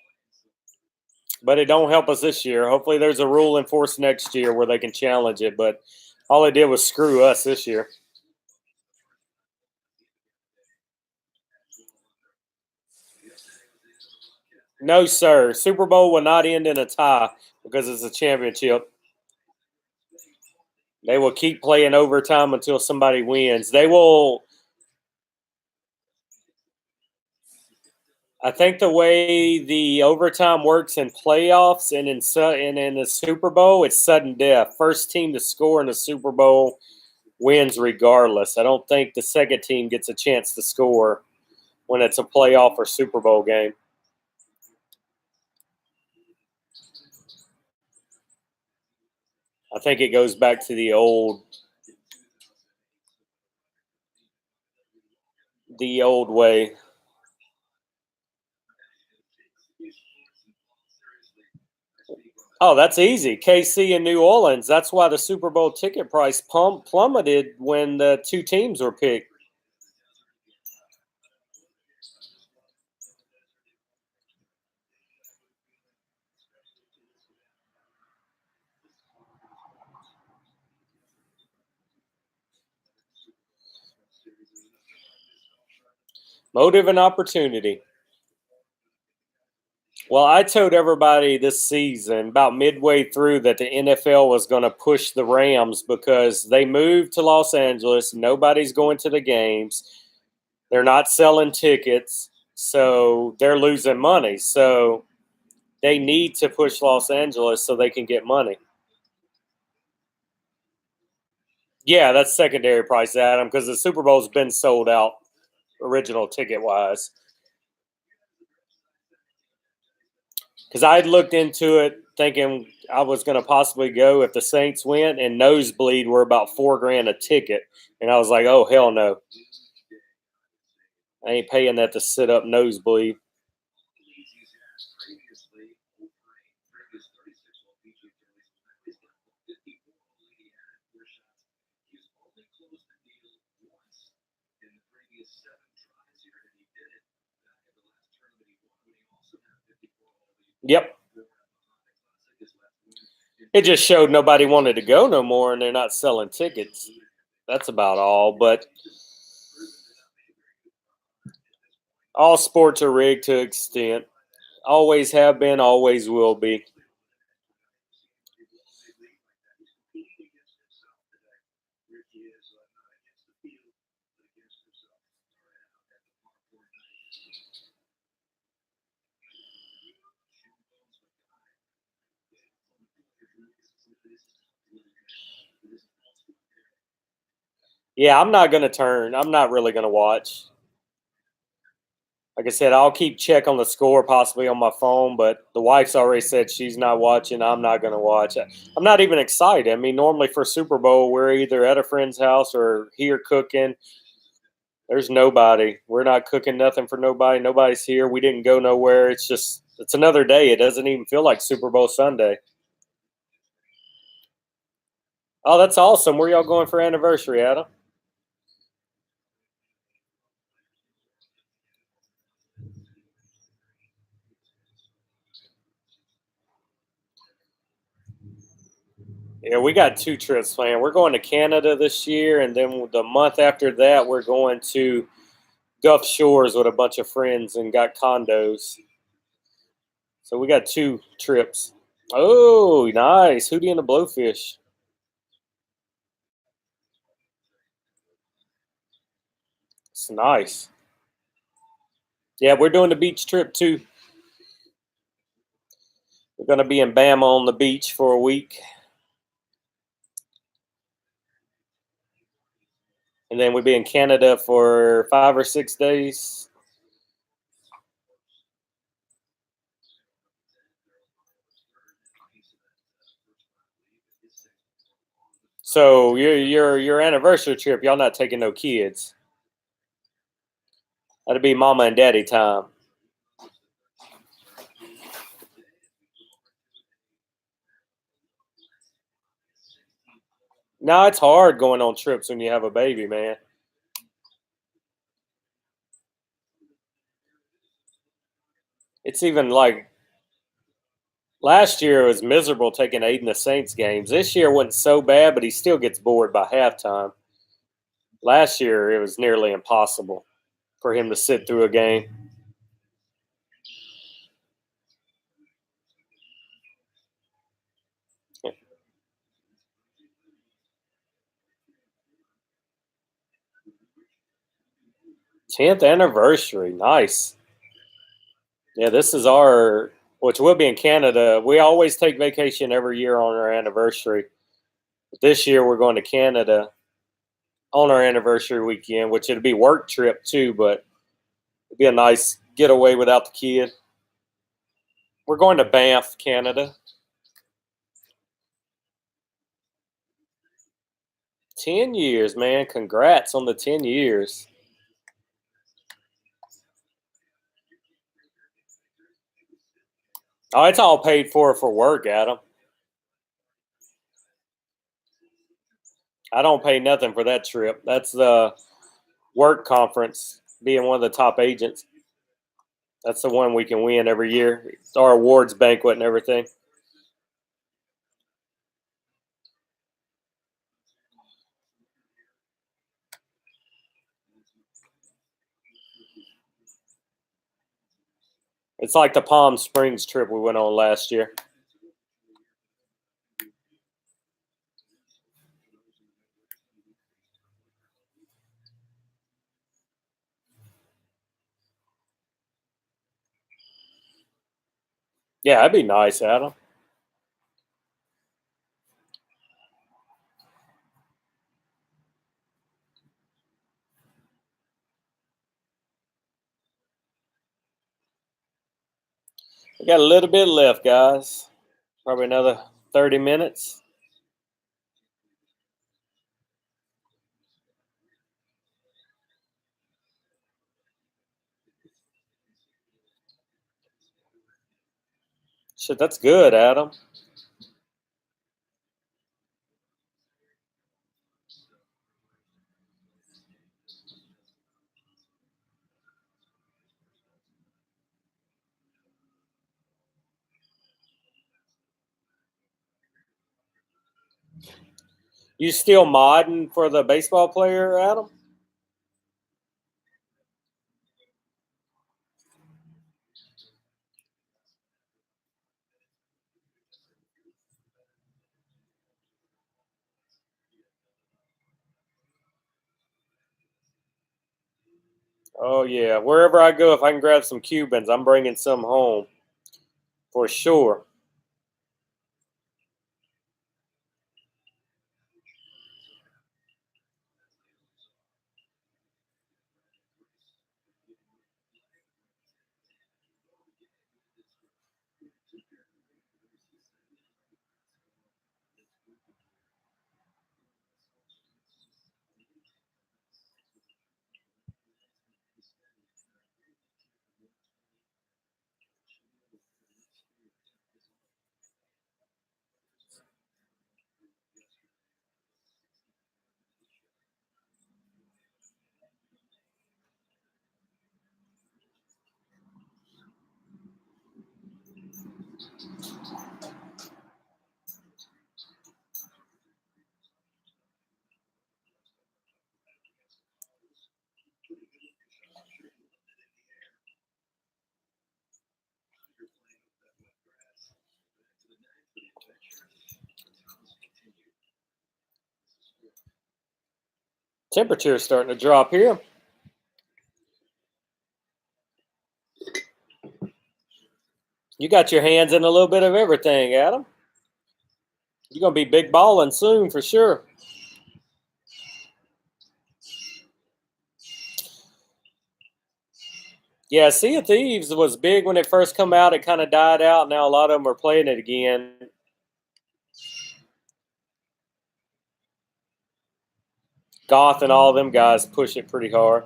But it don't help us this year. Hopefully there's a rule enforced next year where they can challenge it. But all it did was screw us this year. No, sir. Super Bowl will not end in a tie because it's a championship. They will keep playing overtime until somebody wins. They will. I think the way the overtime works in playoffs and in the Super Bowl, it's sudden death. First team to score in the Super Bowl wins regardless. I don't think the second team gets a chance to score when it's a playoff or Super Bowl game. I think it goes back to the old way. Oh, that's easy. KC and New Orleans. That's why the Super Bowl ticket price plummeted when the two teams were picked. Motive and opportunity. Well, I told everybody this season, about midway through, that the NFL was going to push the Rams because they moved to Los Angeles. Nobody's going to the games. They're not selling tickets, so they're losing money. So they need to push Los Angeles so they can get money. Yeah, that's secondary price, Adam, because the Super Bowl's been sold out original ticket-wise. Because I had looked into it thinking I was going to possibly go if the Saints went, and nosebleed were about $4,000 a ticket. And I was like, oh, hell no. I ain't paying that to sit up nosebleed. Yep. It just showed nobody wanted to go no more, and they're not selling tickets. That's about all. But all sports are rigged to an extent. Always have been, always will be. Yeah, I'm not going to turn. I'm not really going to watch. Like I said, I'll keep check on the score possibly on my phone, but the wife's already said she's not watching. I'm not going to watch. I'm not even excited. I mean, normally for Super Bowl, we're either at a friend's house or here cooking. There's nobody. We're not cooking nothing for nobody. Nobody's here. We didn't go nowhere. It's another day. It doesn't even feel like Super Bowl Sunday. Oh, that's awesome. Where y'all going for anniversary, Adam? Yeah, we got 2 trips planned. We're going to Canada this year, and then the month after that, we're going to Gulf Shores with a bunch of friends and got condos. So we got 2 trips. Oh, nice. Hootie and the Blowfish. It's nice. Yeah, we're doing the beach trip too. We're going to be in Bama on the beach for a week. And then we'll be in Canada for 5 or 6 days. So your anniversary trip, y'all not taking no kids. That'll be mama and daddy time. No, it's hard going on trips when you have a baby, man. It's even like last year it was miserable taking Aiden to Saints games. This year wasn't so bad, but he still gets bored by halftime. Last year it was nearly impossible for him to sit through a game. Tenth anniversary, nice. Yeah, this is our, which will be in Canada. We always take vacation every year on our anniversary. But this year we're going to Canada on our anniversary weekend, which it'll be work trip too, but it'll be a nice getaway without the kid. We're going to Banff, Canada. 10 years, man. Congrats on the 10 years. Oh, it's all paid for work, Adam. I don't pay nothing for that trip. That's the work conference, being one of the top agents. That's the one we can win every year. It's our awards banquet and everything. It's like the Palm Springs trip we went on last year. Yeah, that'd be nice, Adam. We got a little bit left, guys. Probably another 30 minutes. Shit, that's good, Adam. You still modding for the baseball player, Adam? Oh yeah. Wherever I go, if I can grab some Cubans, I'm bringing some home for sure. Temperature is starting to drop here. You got your hands in a little bit of everything, Adam. You're gonna be big balling soon for sure. Yeah, Sea of Thieves was big when it first come out. It kind of died out. Now a lot of them are playing it again. Goth and all them guys push it pretty hard.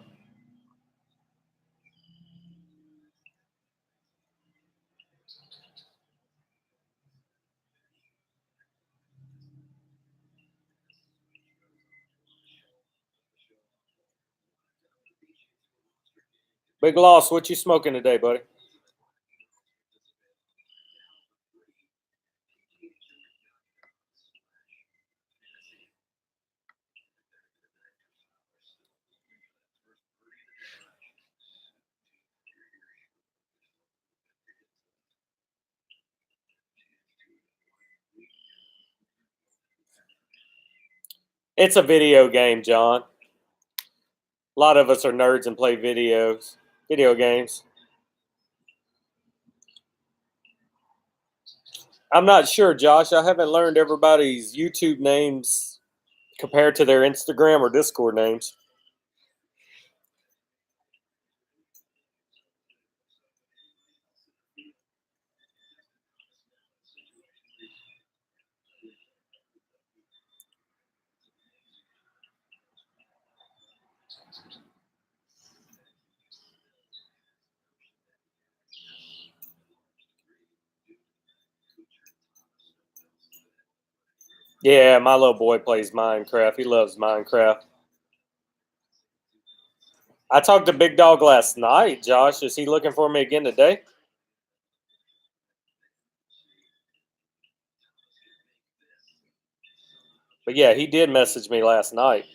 Big Loss, what you smoking today, buddy? It's a video game, John. A lot of us are nerds and play video games. I'm not sure, Josh. I haven't learned everybody's YouTube names compared to their Instagram or Discord names. Yeah, my little boy plays Minecraft. He loves Minecraft. I talked to Big Dog last night, Josh. Is he looking for me again today? But yeah, he did message me last night.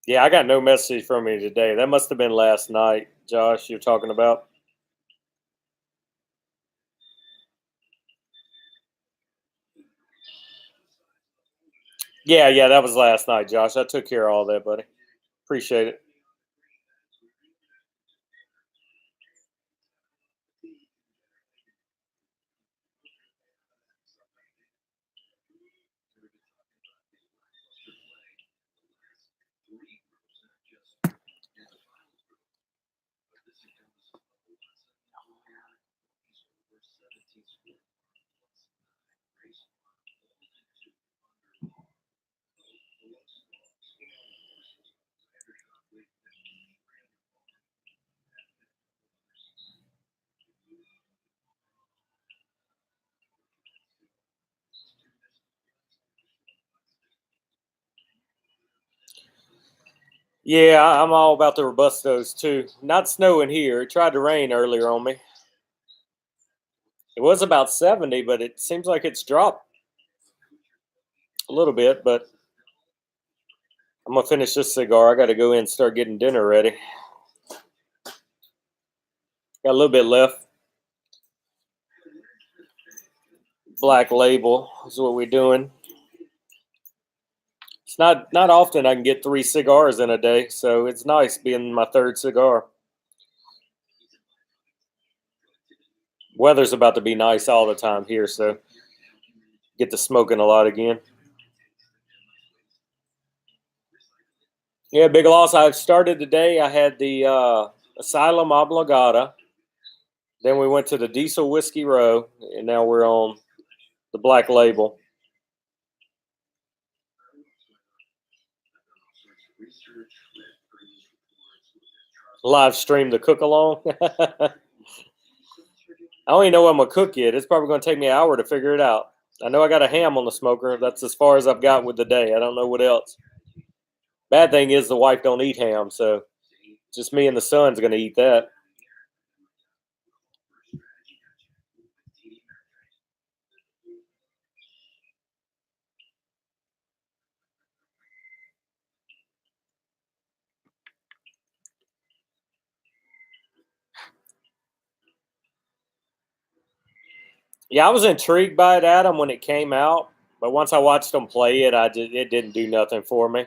Yeah, I got no message from me today. That must have been last night, Josh, you're talking about. Yeah, that was last night, Josh. I took care of all that, buddy. Appreciate it. Yeah, I'm all about the robustos too. Not snowing here. It tried to rain earlier on me. It was about 70, but it seems like it's dropped a little bit. But I'm gonna finish this cigar. I got to go in and start getting dinner ready. Got a little bit left. Black Label is what we're doing. It's not often I can get 3 cigars in a day, so it's nice being my third cigar. Weather's about to be nice all the time here, so get to smoking a lot again. Yeah, big loss. I started today. I had the Asylum Obligata. Then we went to the Diesel Whiskey Row, and now we're on the Black Label. Live stream the cook along. I don't even know what I'm gonna cook yet. It's probably gonna take me an hour to figure it out. I know I got a ham on the smoker. That's as far as I've got with the day. I don't know what else. Bad thing is the wife don't eat ham, so just me and the son's gonna eat that. Yeah, I was intrigued by it, Adam, when it came out, but once I watched them play it, it didn't do nothing for me.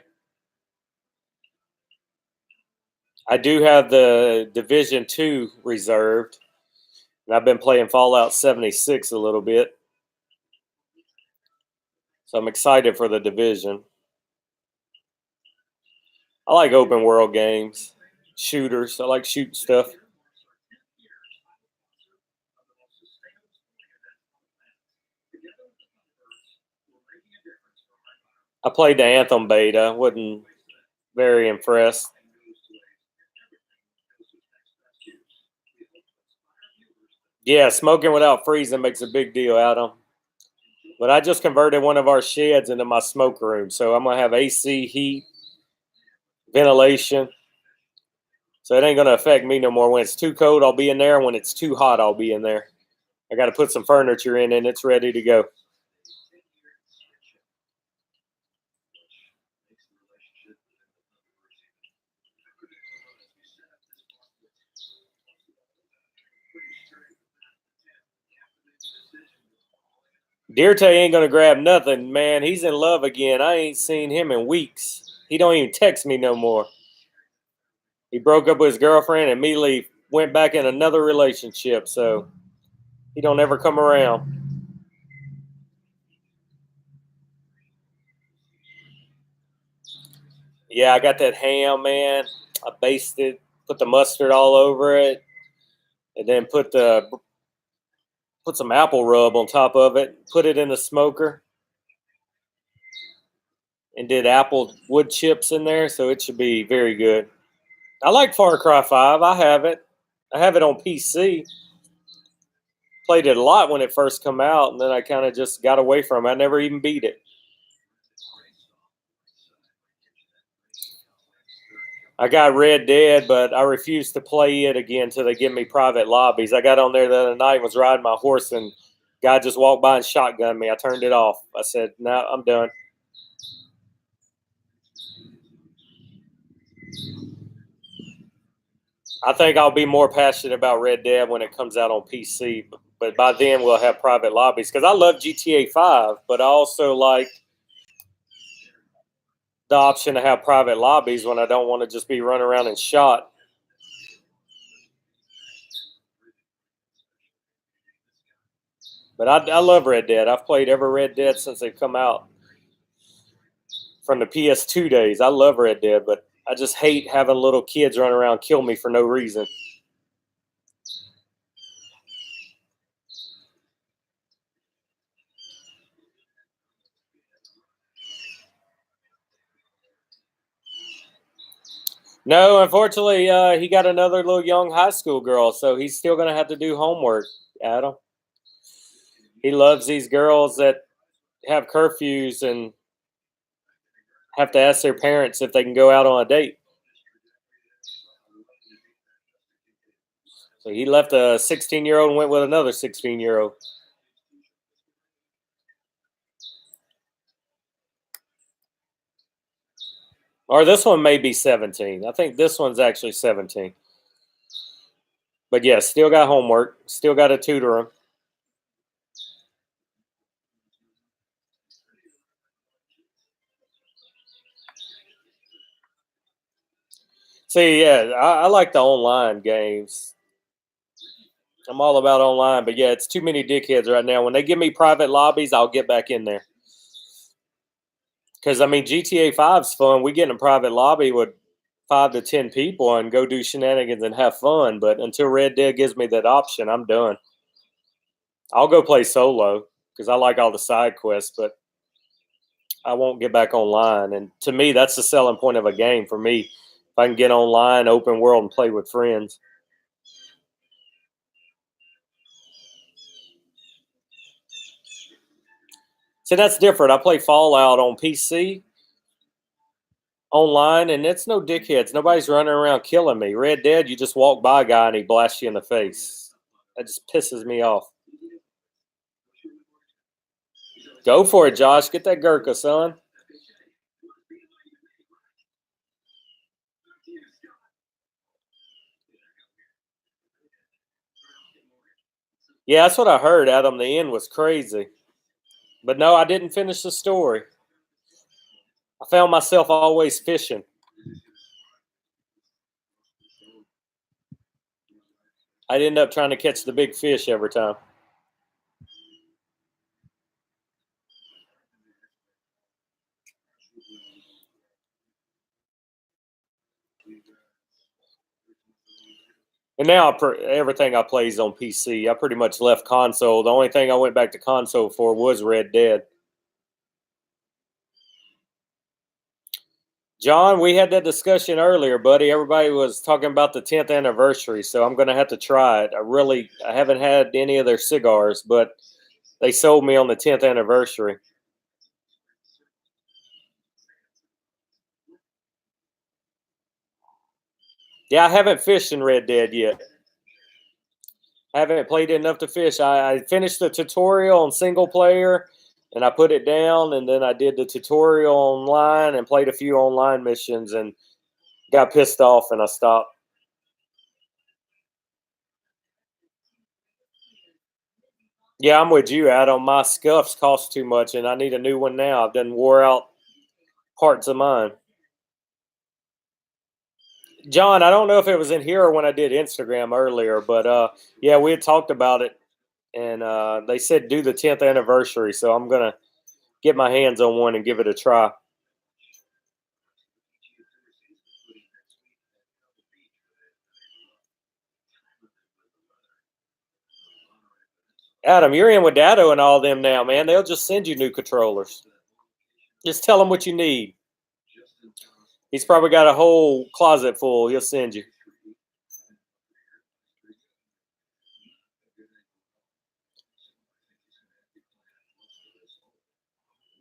I do have the Division 2 reserved, and I've been playing Fallout 76 a little bit, so I'm excited for the Division. I like open world games, shooters. I like shooting stuff. I played the Anthem beta. Wasn't very impressed. Yeah, smoking without freezing makes a big deal, Adam. But I just converted one of our sheds into my smoke room, so I'm gonna have AC, heat, ventilation. So it ain't gonna affect me no more. When it's too cold, I'll be in there. When it's too hot, I'll be in there. I got to put some furniture in, and it's ready to go. Dirte ain't gonna grab nothing, man. He's in love again. I ain't seen him in weeks. He don't even text me no more. He broke up with his girlfriend and immediately went back in another relationship, so he don't ever come around. Yeah, I got that ham, man. I basted, put the mustard all over it, and then put some apple rub on top of it. Put it in the smoker, and did apple wood chips in there, so it should be very good. I like Far Cry 5. I have it. I have it on PC. Played it a lot when it first come out, and then I kind of just got away from it. I never even beat it. I got Red Dead, but I refused to play it again until they give me private lobbies. I got on there the other night, was riding my horse, and guy just walked by and shotgunned me. I turned it off. I said, "No, I'm done." I think I'll be more passionate about Red Dead when it comes out on PC, but by then we'll have private lobbies because I love GTA 5, but I also like the option to have private lobbies when I don't want to just be running around and shot. But I love Red Dead. I've played every Red Dead since they've come out from the PS2 days. I love Red Dead, but I just hate having little kids run around kill me for no reason. No, unfortunately, he got another little young high school girl, so he's still going to have to do homework, Adam. He loves these girls that have curfews and have to ask their parents if they can go out on a date. So he left a 16-year-old and went with another 16-year-old. Or this one may be 17. I think this one's actually 17. But yeah, still got homework. Still got to tutor him. See, yeah, I like the online games. I'm all about online, but yeah, it's too many dickheads right now. When they give me private lobbies, I'll get back in there. Because, I mean, GTA 5's fun. We get in a private lobby with 5 to 10 people and go do shenanigans and have fun. But until Red Dead gives me that option, I'm done. I'll go play solo because I like all the side quests, but I won't get back online. And to me, that's the selling point of a game for me. If I can get online, open world, and play with friends. See, that's different. I play Fallout on PC online, and it's no dickheads. Nobody's running around killing me. Red Dead, you just walk by a guy and he blasts you in the face. That just pisses me off. Go for it, Josh. Get that Gurkha, son. Yeah, that's what I heard, Adam. The end was crazy. But no, I didn't finish the story. I found myself always fishing. I'd end up trying to catch the big fish every time. And now everything I play is on PC. I pretty much left console. The only thing I went back to console for was Red Dead. John, we had that discussion earlier, buddy. Everybody was talking about the 10th anniversary, so I'm going to have to try it. I haven't had any of their cigars, but they sold me on the 10th anniversary. Yeah, I haven't fished in Red Dead yet. I haven't played it enough to fish. I finished the tutorial on single player, and I put it down, and then I did the tutorial online and played a few online missions and got pissed off, and I stopped. Yeah, I'm with you, Adam. My scuffs cost too much, and I need a new one now. I've done wore out parts of mine. John, I don't know if it was in here or when I did Instagram earlier, but yeah, we had talked about it, and they said do the 10th anniversary, so I'm gonna get my hands on one and give it a try. Adam, you're in with Dado and all them now, man. They'll just send you new controllers. Just tell them what you need. He's probably got a whole closet full. He'll send you.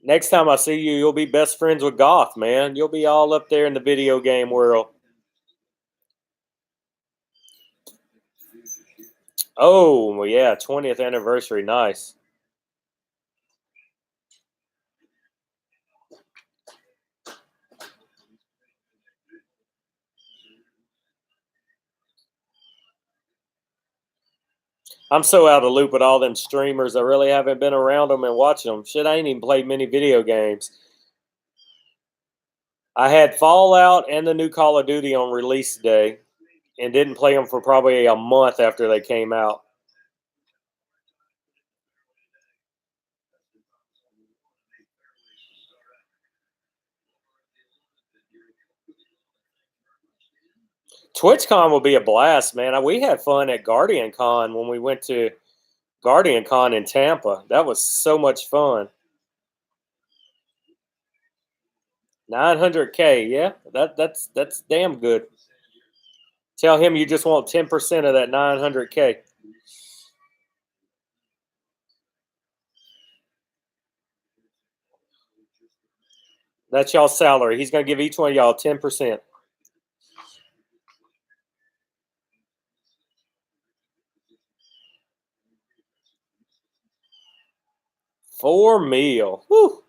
Next time I see you, you'll be best friends with Goth, man. You'll be all up there in the video game world. Oh, well, yeah, 20th anniversary. Nice. I'm so out of loop with all them streamers. I really haven't been around them and watching them. Shit, I ain't even played many video games. I had Fallout and the new Call of Duty on release day and didn't play them for probably a month after they came out. TwitchCon will be a blast, man. We had fun at Guardian Con when we went to Guardian Con in Tampa. That was so much fun. 900K, yeah, that's damn good. Tell him you just want 10% of that 900K. That's y'all's salary. He's gonna give each one of y'all 10%. 4 mil. Whew.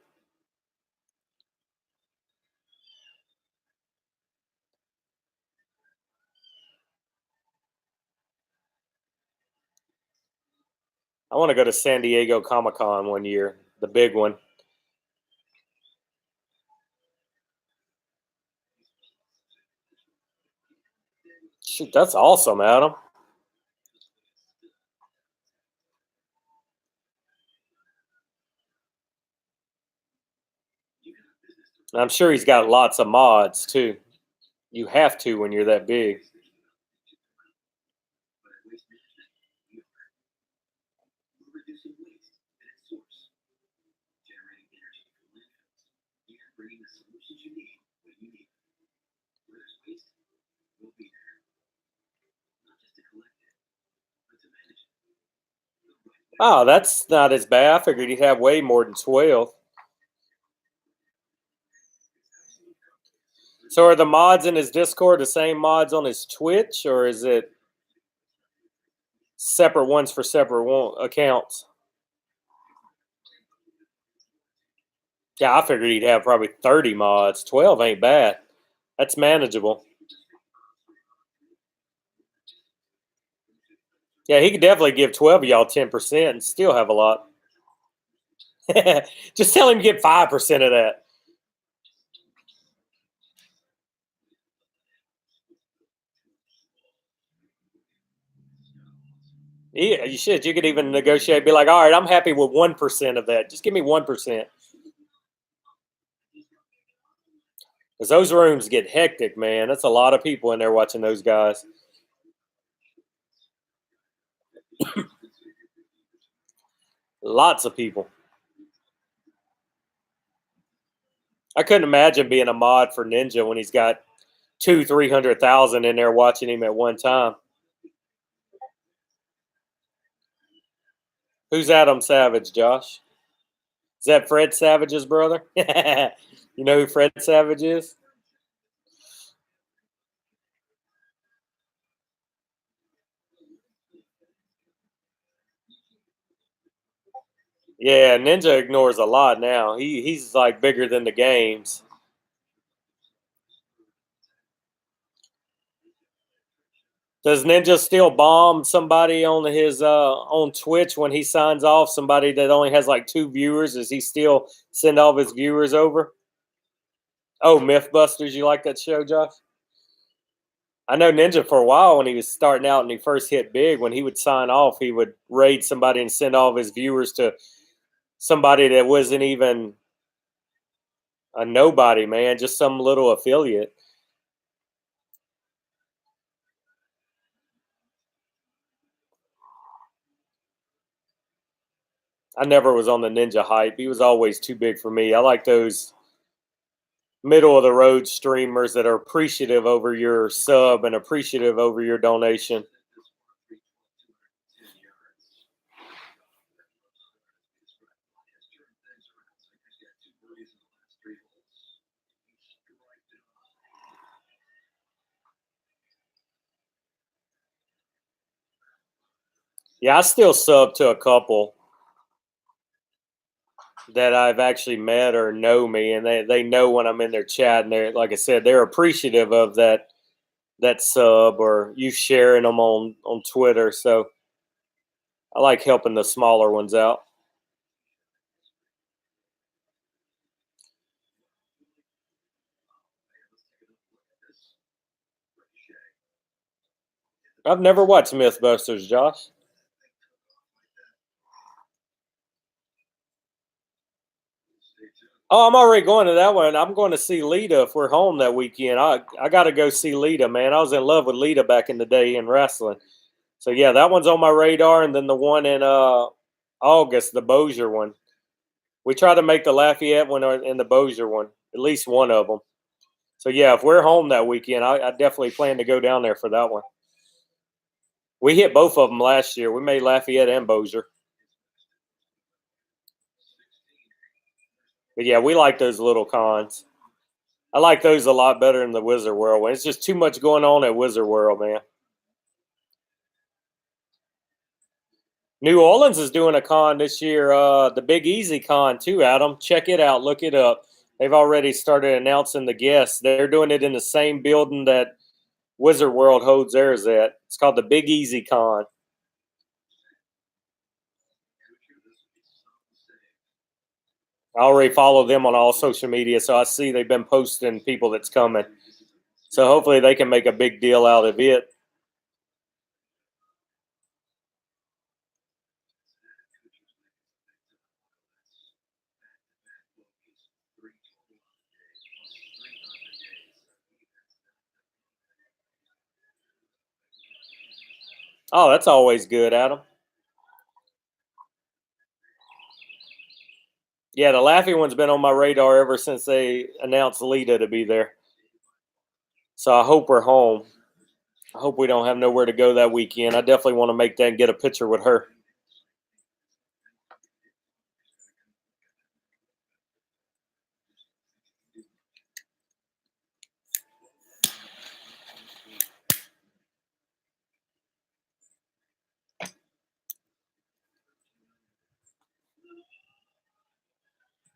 I want to go to San Diego Comic-Con one year, the big one. Shoot, that's awesome, Adam. I'm sure he's got lots of mods too. You have to when you're that big. Oh, that's not as bad. I figured he'd have way more than 12. So are the mods in his Discord the same mods on his Twitch, or is it separate ones for separate accounts? Yeah, I figured he'd have probably 30 mods. 12 ain't bad. That's manageable. Yeah, he could definitely give 12 of y'all 10% and still have a lot. Just tell him to get 5% of that. Yeah, you should. You could even negotiate, be like, all right, I'm happy with 1% of that. Just give me 1%. Because those rooms get hectic, man. That's a lot of people in there watching those guys. Lots of people. I couldn't imagine being a mod for Ninja when he's got 200,000-300,000 in there watching him at one time. Who's Adam Savage, Josh? Is that Fred Savage's brother? You know who Fred Savage is? Yeah, Ninja ignores a lot now. He's like bigger than the games. Does Ninja still bomb somebody on his on Twitch when he signs off? Somebody that only has like 2 viewers? Does he still send all of his viewers over? Oh, Mythbusters, you like that show, Josh? I know Ninja for a while when he was starting out and he first hit big. When he would sign off, he would raid somebody and send all of his viewers to somebody that wasn't even a nobody, man, just some little affiliate. I never was on the Ninja hype. He was always too big for me. I like those middle of the road streamers that are appreciative over your sub and appreciative over your donation. Yeah, I still sub to a couple that I've actually met or know me, and they know when I'm in their chat, and they're, like I said, they're appreciative of that sub or you sharing them on Twitter. So I like helping the smaller ones out. I've never watched Mythbusters, Josh. Oh, I'm already going to that one. I'm going to see Lita if we're home that weekend. I got to go see Lita, man. I was in love with Lita back in the day in wrestling. So, yeah, that one's on my radar. And then the one in August, the Bossier one. We try to make the Lafayette one and the Bossier one, at least one of them. So, yeah, if we're home that weekend, I definitely plan to go down there for that one. We hit both of them last year. We made Lafayette and Bossier. But, yeah, we like those little cons. I like those a lot better than the Wizard World one. It's just too much going on at Wizard World, man. New Orleans is doing a con this year, the Big Easy Con too, Adam. Check it out. Look it up. They've already started announcing the guests. They're doing it in the same building that Wizard World holds theirs at. It's called the Big Easy Con. I already follow them on all social media, so I see they've been posting people that's coming. So hopefully they can make a big deal out of it. Oh, that's always good, Adam. Yeah, the Laffy one's been on my radar ever since they announced Lita to be there. So I hope we're home. I hope we don't have nowhere to go that weekend. I definitely want to make that and get a picture with her.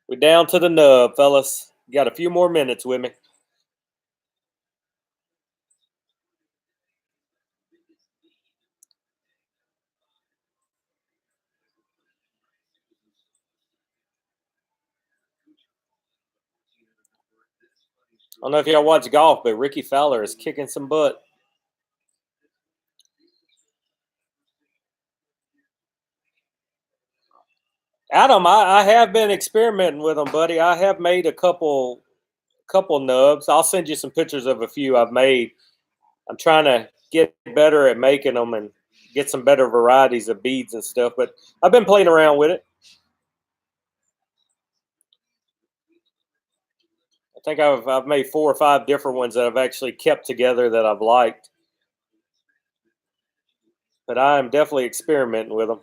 We're down to the nub, fellas. You got a few more minutes with me. I don't know if y'all watch golf, but Ricky Fowler is kicking some butt. Adam, I have been experimenting with them, buddy. I have made a couple nubs. I'll send you some pictures of a few I've made. I'm trying to get better at making them and get some better varieties of beads and stuff, but I've been playing around with it. I think I've made 4 or 5 different ones that I've actually kept together that I've liked. But I am definitely experimenting with them.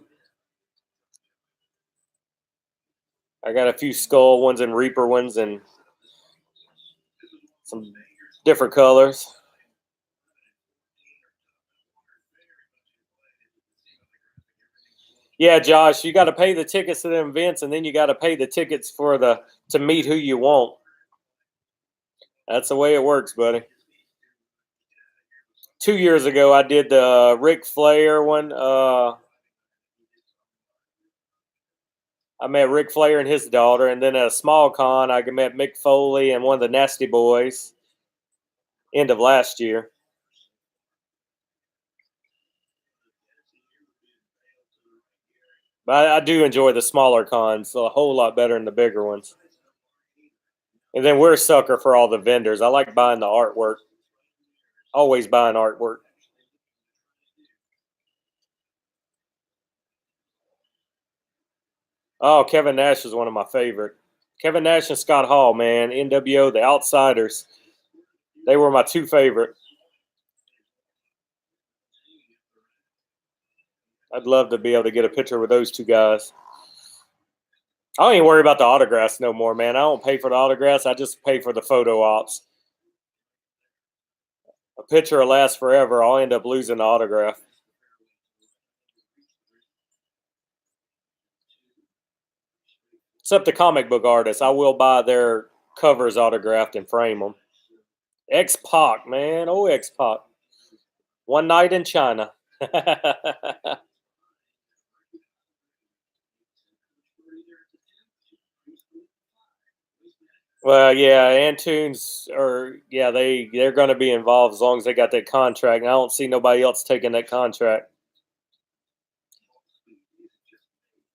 I got a few skull ones and reaper ones and some different colors. Yeah, Josh, you got to pay the tickets to the events, and then you got to pay the tickets for to meet who you want. That's the way it works, buddy. 2 years ago, I did the Ric Flair one. I met Ric Flair and his daughter, and then at a small con, I met Mick Foley and one of the Nasty Boys. End of last year. But I do enjoy the smaller cons a whole lot better than the bigger ones. And then we're a sucker for all the vendors. I like buying the artwork. Always buying artwork. Oh, Kevin Nash is one of my favorite. Kevin Nash and Scott Hall, man. NWO, the Outsiders. They were my 2 favorite. I'd love to be able to get a picture with those 2 guys. I don't even worry about the autographs no more, man. I don't pay for the autographs. I just pay for the photo ops. A picture will last forever. I'll end up losing the autograph. Except the comic book artists. I will buy their covers autographed and frame them. X-Pac, man. Oh, X-Pac. One night in China. Well, yeah, Antunes they're going to be involved as long as they got that contract. And I don't see nobody else taking that contract.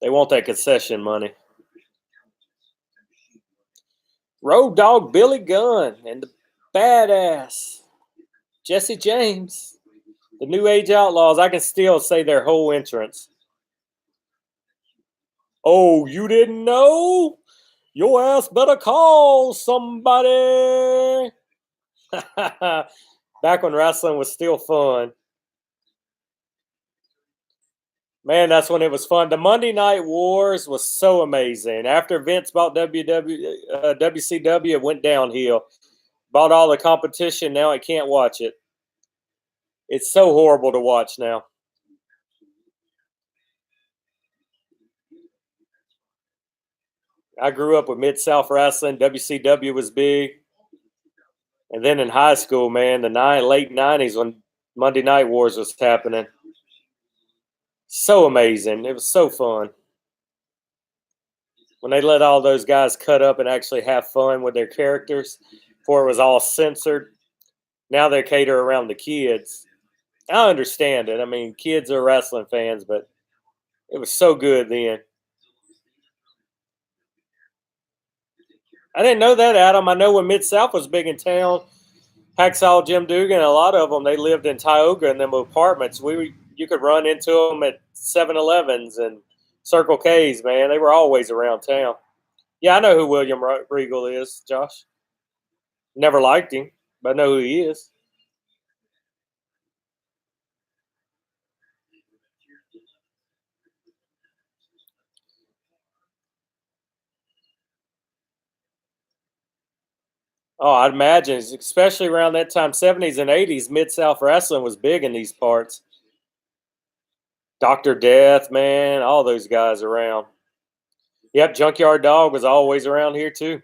They want that concession money. Road Dogg Billy Gunn and the badass Jesse James, the New Age Outlaws. I can still say their whole entrance. Oh, you didn't know? Your ass better call somebody. Back when wrestling was still fun. Man, that's when it was fun. The Monday Night Wars was so amazing. After Vince bought WCW, it went downhill. Bought all the competition. Now I can't watch it. It's so horrible to watch now. I grew up with Mid-South Wrestling. WCW was big. And then in high school, man, the late 90s when Monday Night Wars was happening. So amazing. It was so fun. When they let all those guys cut up and actually have fun with their characters before it was all censored. Now they cater around the kids. I understand it. I mean, kids are wrestling fans, but it was so good then. I didn't know that, Adam. I know when Mid-South was big in town, Hacksaw Jim Dugan, a lot of them, they lived in Tioga in them apartments. You could run into them at 7-Elevens and Circle K's, man. They were always around town. Yeah, I know who William Regal is, Josh. Never liked him, but I know who he is. Oh, I'd imagine, especially around that time, 70s and 80s, Mid-South Wrestling was big in these parts. Dr. Death, man, all those guys around. Yep, Junkyard Dog was always around here, too.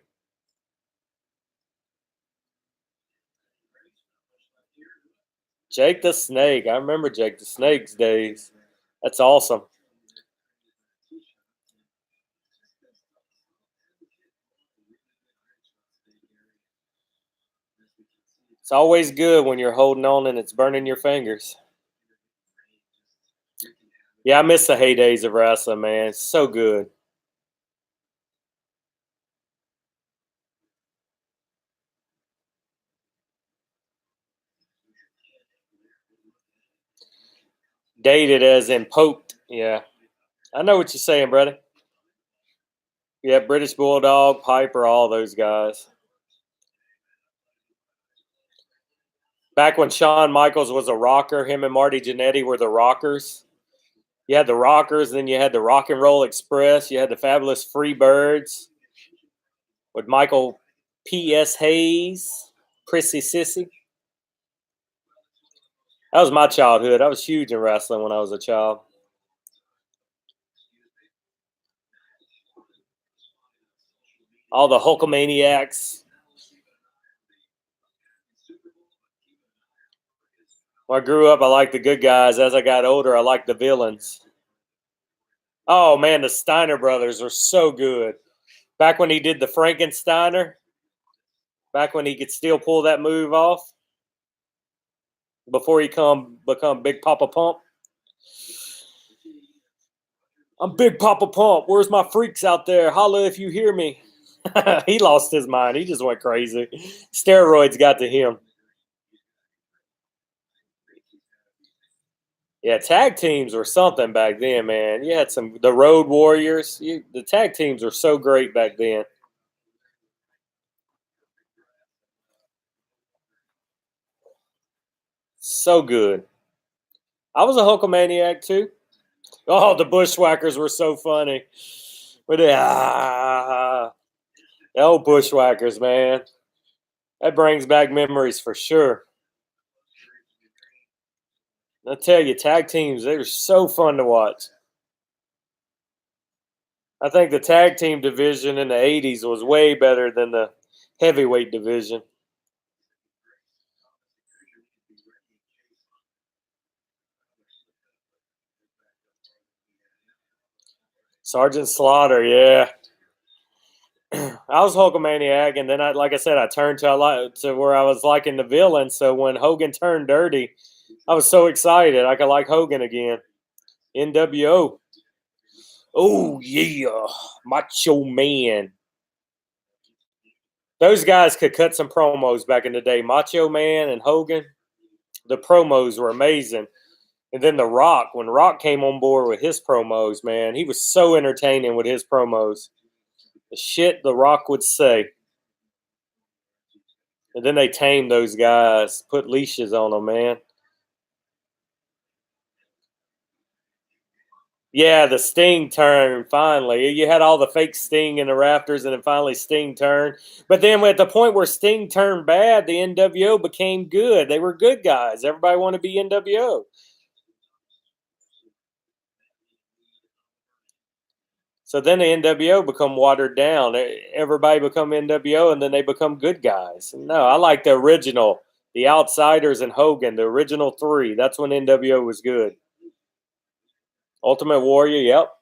Jake the Snake. I remember Jake the Snake's days. That's awesome. It's always good when you're holding on and it's burning your fingers. Yeah, I miss the heydays of wrestling, man. It's so good. Dated as in poked. Yeah. I know what you're saying, brother. Yeah, British Bulldog, Piper, all those guys. Back when Shawn Michaels was a rocker, him and Marty Jannetty were the rockers. You had the rockers, then you had the Rock and Roll Express. You had the Fabulous Freebirds with Michael P.S. Hayes, Prissy Sissy. That was my childhood. I was huge in wrestling when I was a child. All the Hulkamaniacs. When I grew up, I liked the good guys. As I got older, I liked the villains. Oh, man, the Steiner brothers were so good. Back when he did the Frankensteiner, back when he could still pull that move off before he become Big Papa Pump. I'm Big Papa Pump. Where's my freaks out there? Holla if you hear me. He lost his mind. He just went crazy. Steroids got to him. Yeah, tag teams were something back then, man. You had the Road Warriors. The tag teams were so great back then. So good. I was a Hulkamaniac too. Oh, the Bushwhackers were so funny. But the old Bushwhackers, man. That brings back memories for sure. I tell you, tag teams, they were so fun to watch. I think the tag team division in the 80s was way better than the heavyweight division. Sergeant Slaughter, yeah. I was Hulkamaniac, and then like I said, I turned to where I was liking the villain. So when Hogan turned dirty, I was so excited. I could like Hogan again. NWO. Oh yeah, Macho Man. Those guys could cut some promos back in the day. Macho Man and Hogan, the promos were amazing. And then The Rock, when Rock came on board with his promos, man, he was so entertaining with his promos. The shit The Rock would say. And then they tamed those guys, put leashes on them, man. Yeah, the Sting turn finally. You had all the fake Sting in the rafters, and then finally Sting turned. But then at the point where Sting turned bad, the NWO became good. They were good guys. Everybody wanted to be NWO. So then the NWO become watered down. Everybody become NWO, and then they become good guys. No, I like the original, the Outsiders and Hogan, the original three. That's when NWO was good. Ultimate Warrior, yep.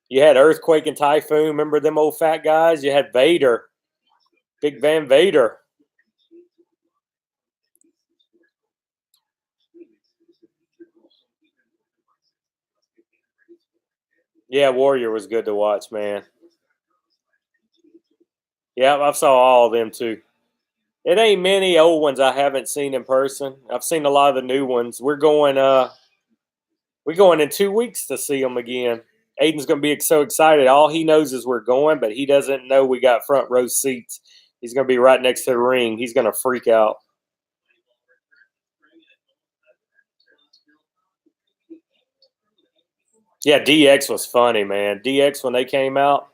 You had Earthquake and Typhoon. Remember them old fat guys? You had Vader, Big Van Vader. Yeah, Warrior was good to watch, man. Yeah, I saw all of them too. It ain't many old ones I haven't seen in person. I've seen a lot of the new ones. We're going in 2 weeks to see them again. Aiden's gonna be so excited. All he knows is we're going, but he doesn't know we got front row seats. He's gonna be right next to the ring. He's gonna freak out. Yeah, DX was funny, man. DX when they came out,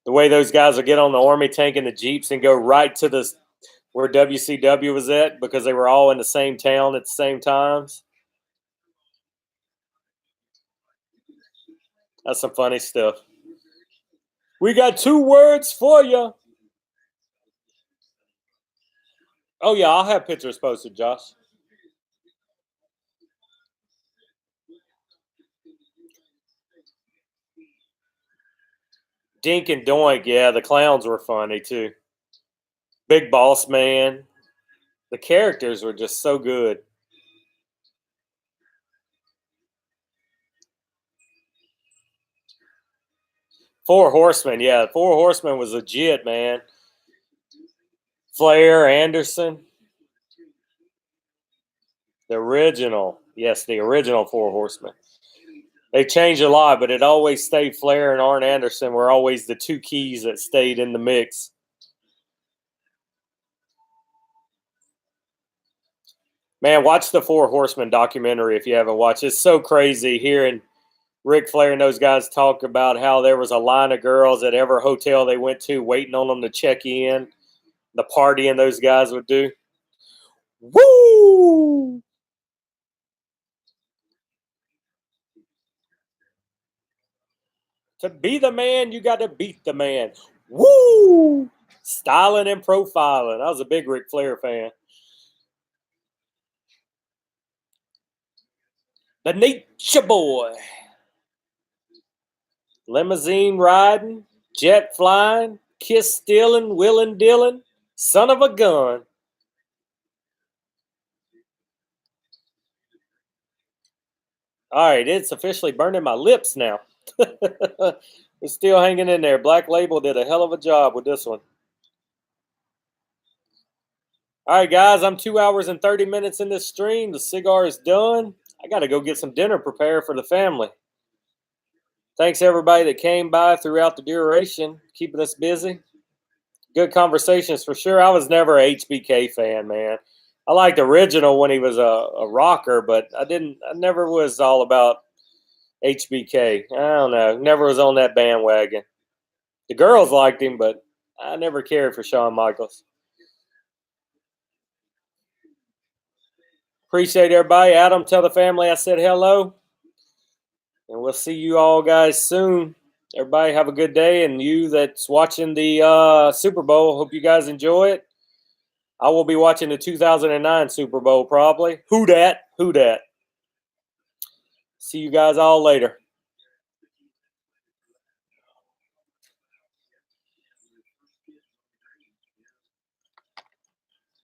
the way those guys would get on the army tank and the Jeeps and go right to the where WCW was at because they were all in the same town at the same times. That's some funny stuff. We got 2 words for you. Oh, yeah, I'll have pictures posted, Josh. Dink and Doink, yeah, the clowns were funny too. Big Boss Man. The characters were just so good. Four Horsemen, yeah. Four Horsemen was legit, man. Flair, Anderson. The original. Yes, the original Four Horsemen. They changed a lot, but it always stayed Flair and Arn Anderson were always the 2 keys that stayed in the mix. Man, watch the Four Horsemen documentary if you haven't watched. It's so crazy hearing Ric Flair and those guys talk about how there was a line of girls at every hotel they went to waiting on them to check in. The partying those guys would do. Woo! To be the man, you got to beat the man. Woo! Styling and profiling. I was a big Ric Flair fan. The Nature Boy. Limousine riding, jet flying, kiss stealing, willing dealing, son of a gun. All right, it's officially burning my lips now. It's still hanging in there. Black Label did a hell of a job with this one. All right, guys, I'm 2 hours and 30 minutes in this stream. The cigar is done. I got to go get some dinner prepared for the family. Thanks, everybody that came by throughout the duration, keeping us busy. Good conversations for sure. I was never a HBK fan, man. I liked the original when he was a rocker, but I never was all about HBK. I don't know. Never was on that bandwagon. The girls liked him, but I never cared for Shawn Michaels. Appreciate everybody. Adam, tell the family I said hello. And we'll see you all guys soon. Everybody have a good day. And you that's watching the Super Bowl, hope you guys enjoy it. I will be watching the 2009 Super Bowl probably. Who dat? Who dat? See you guys all later.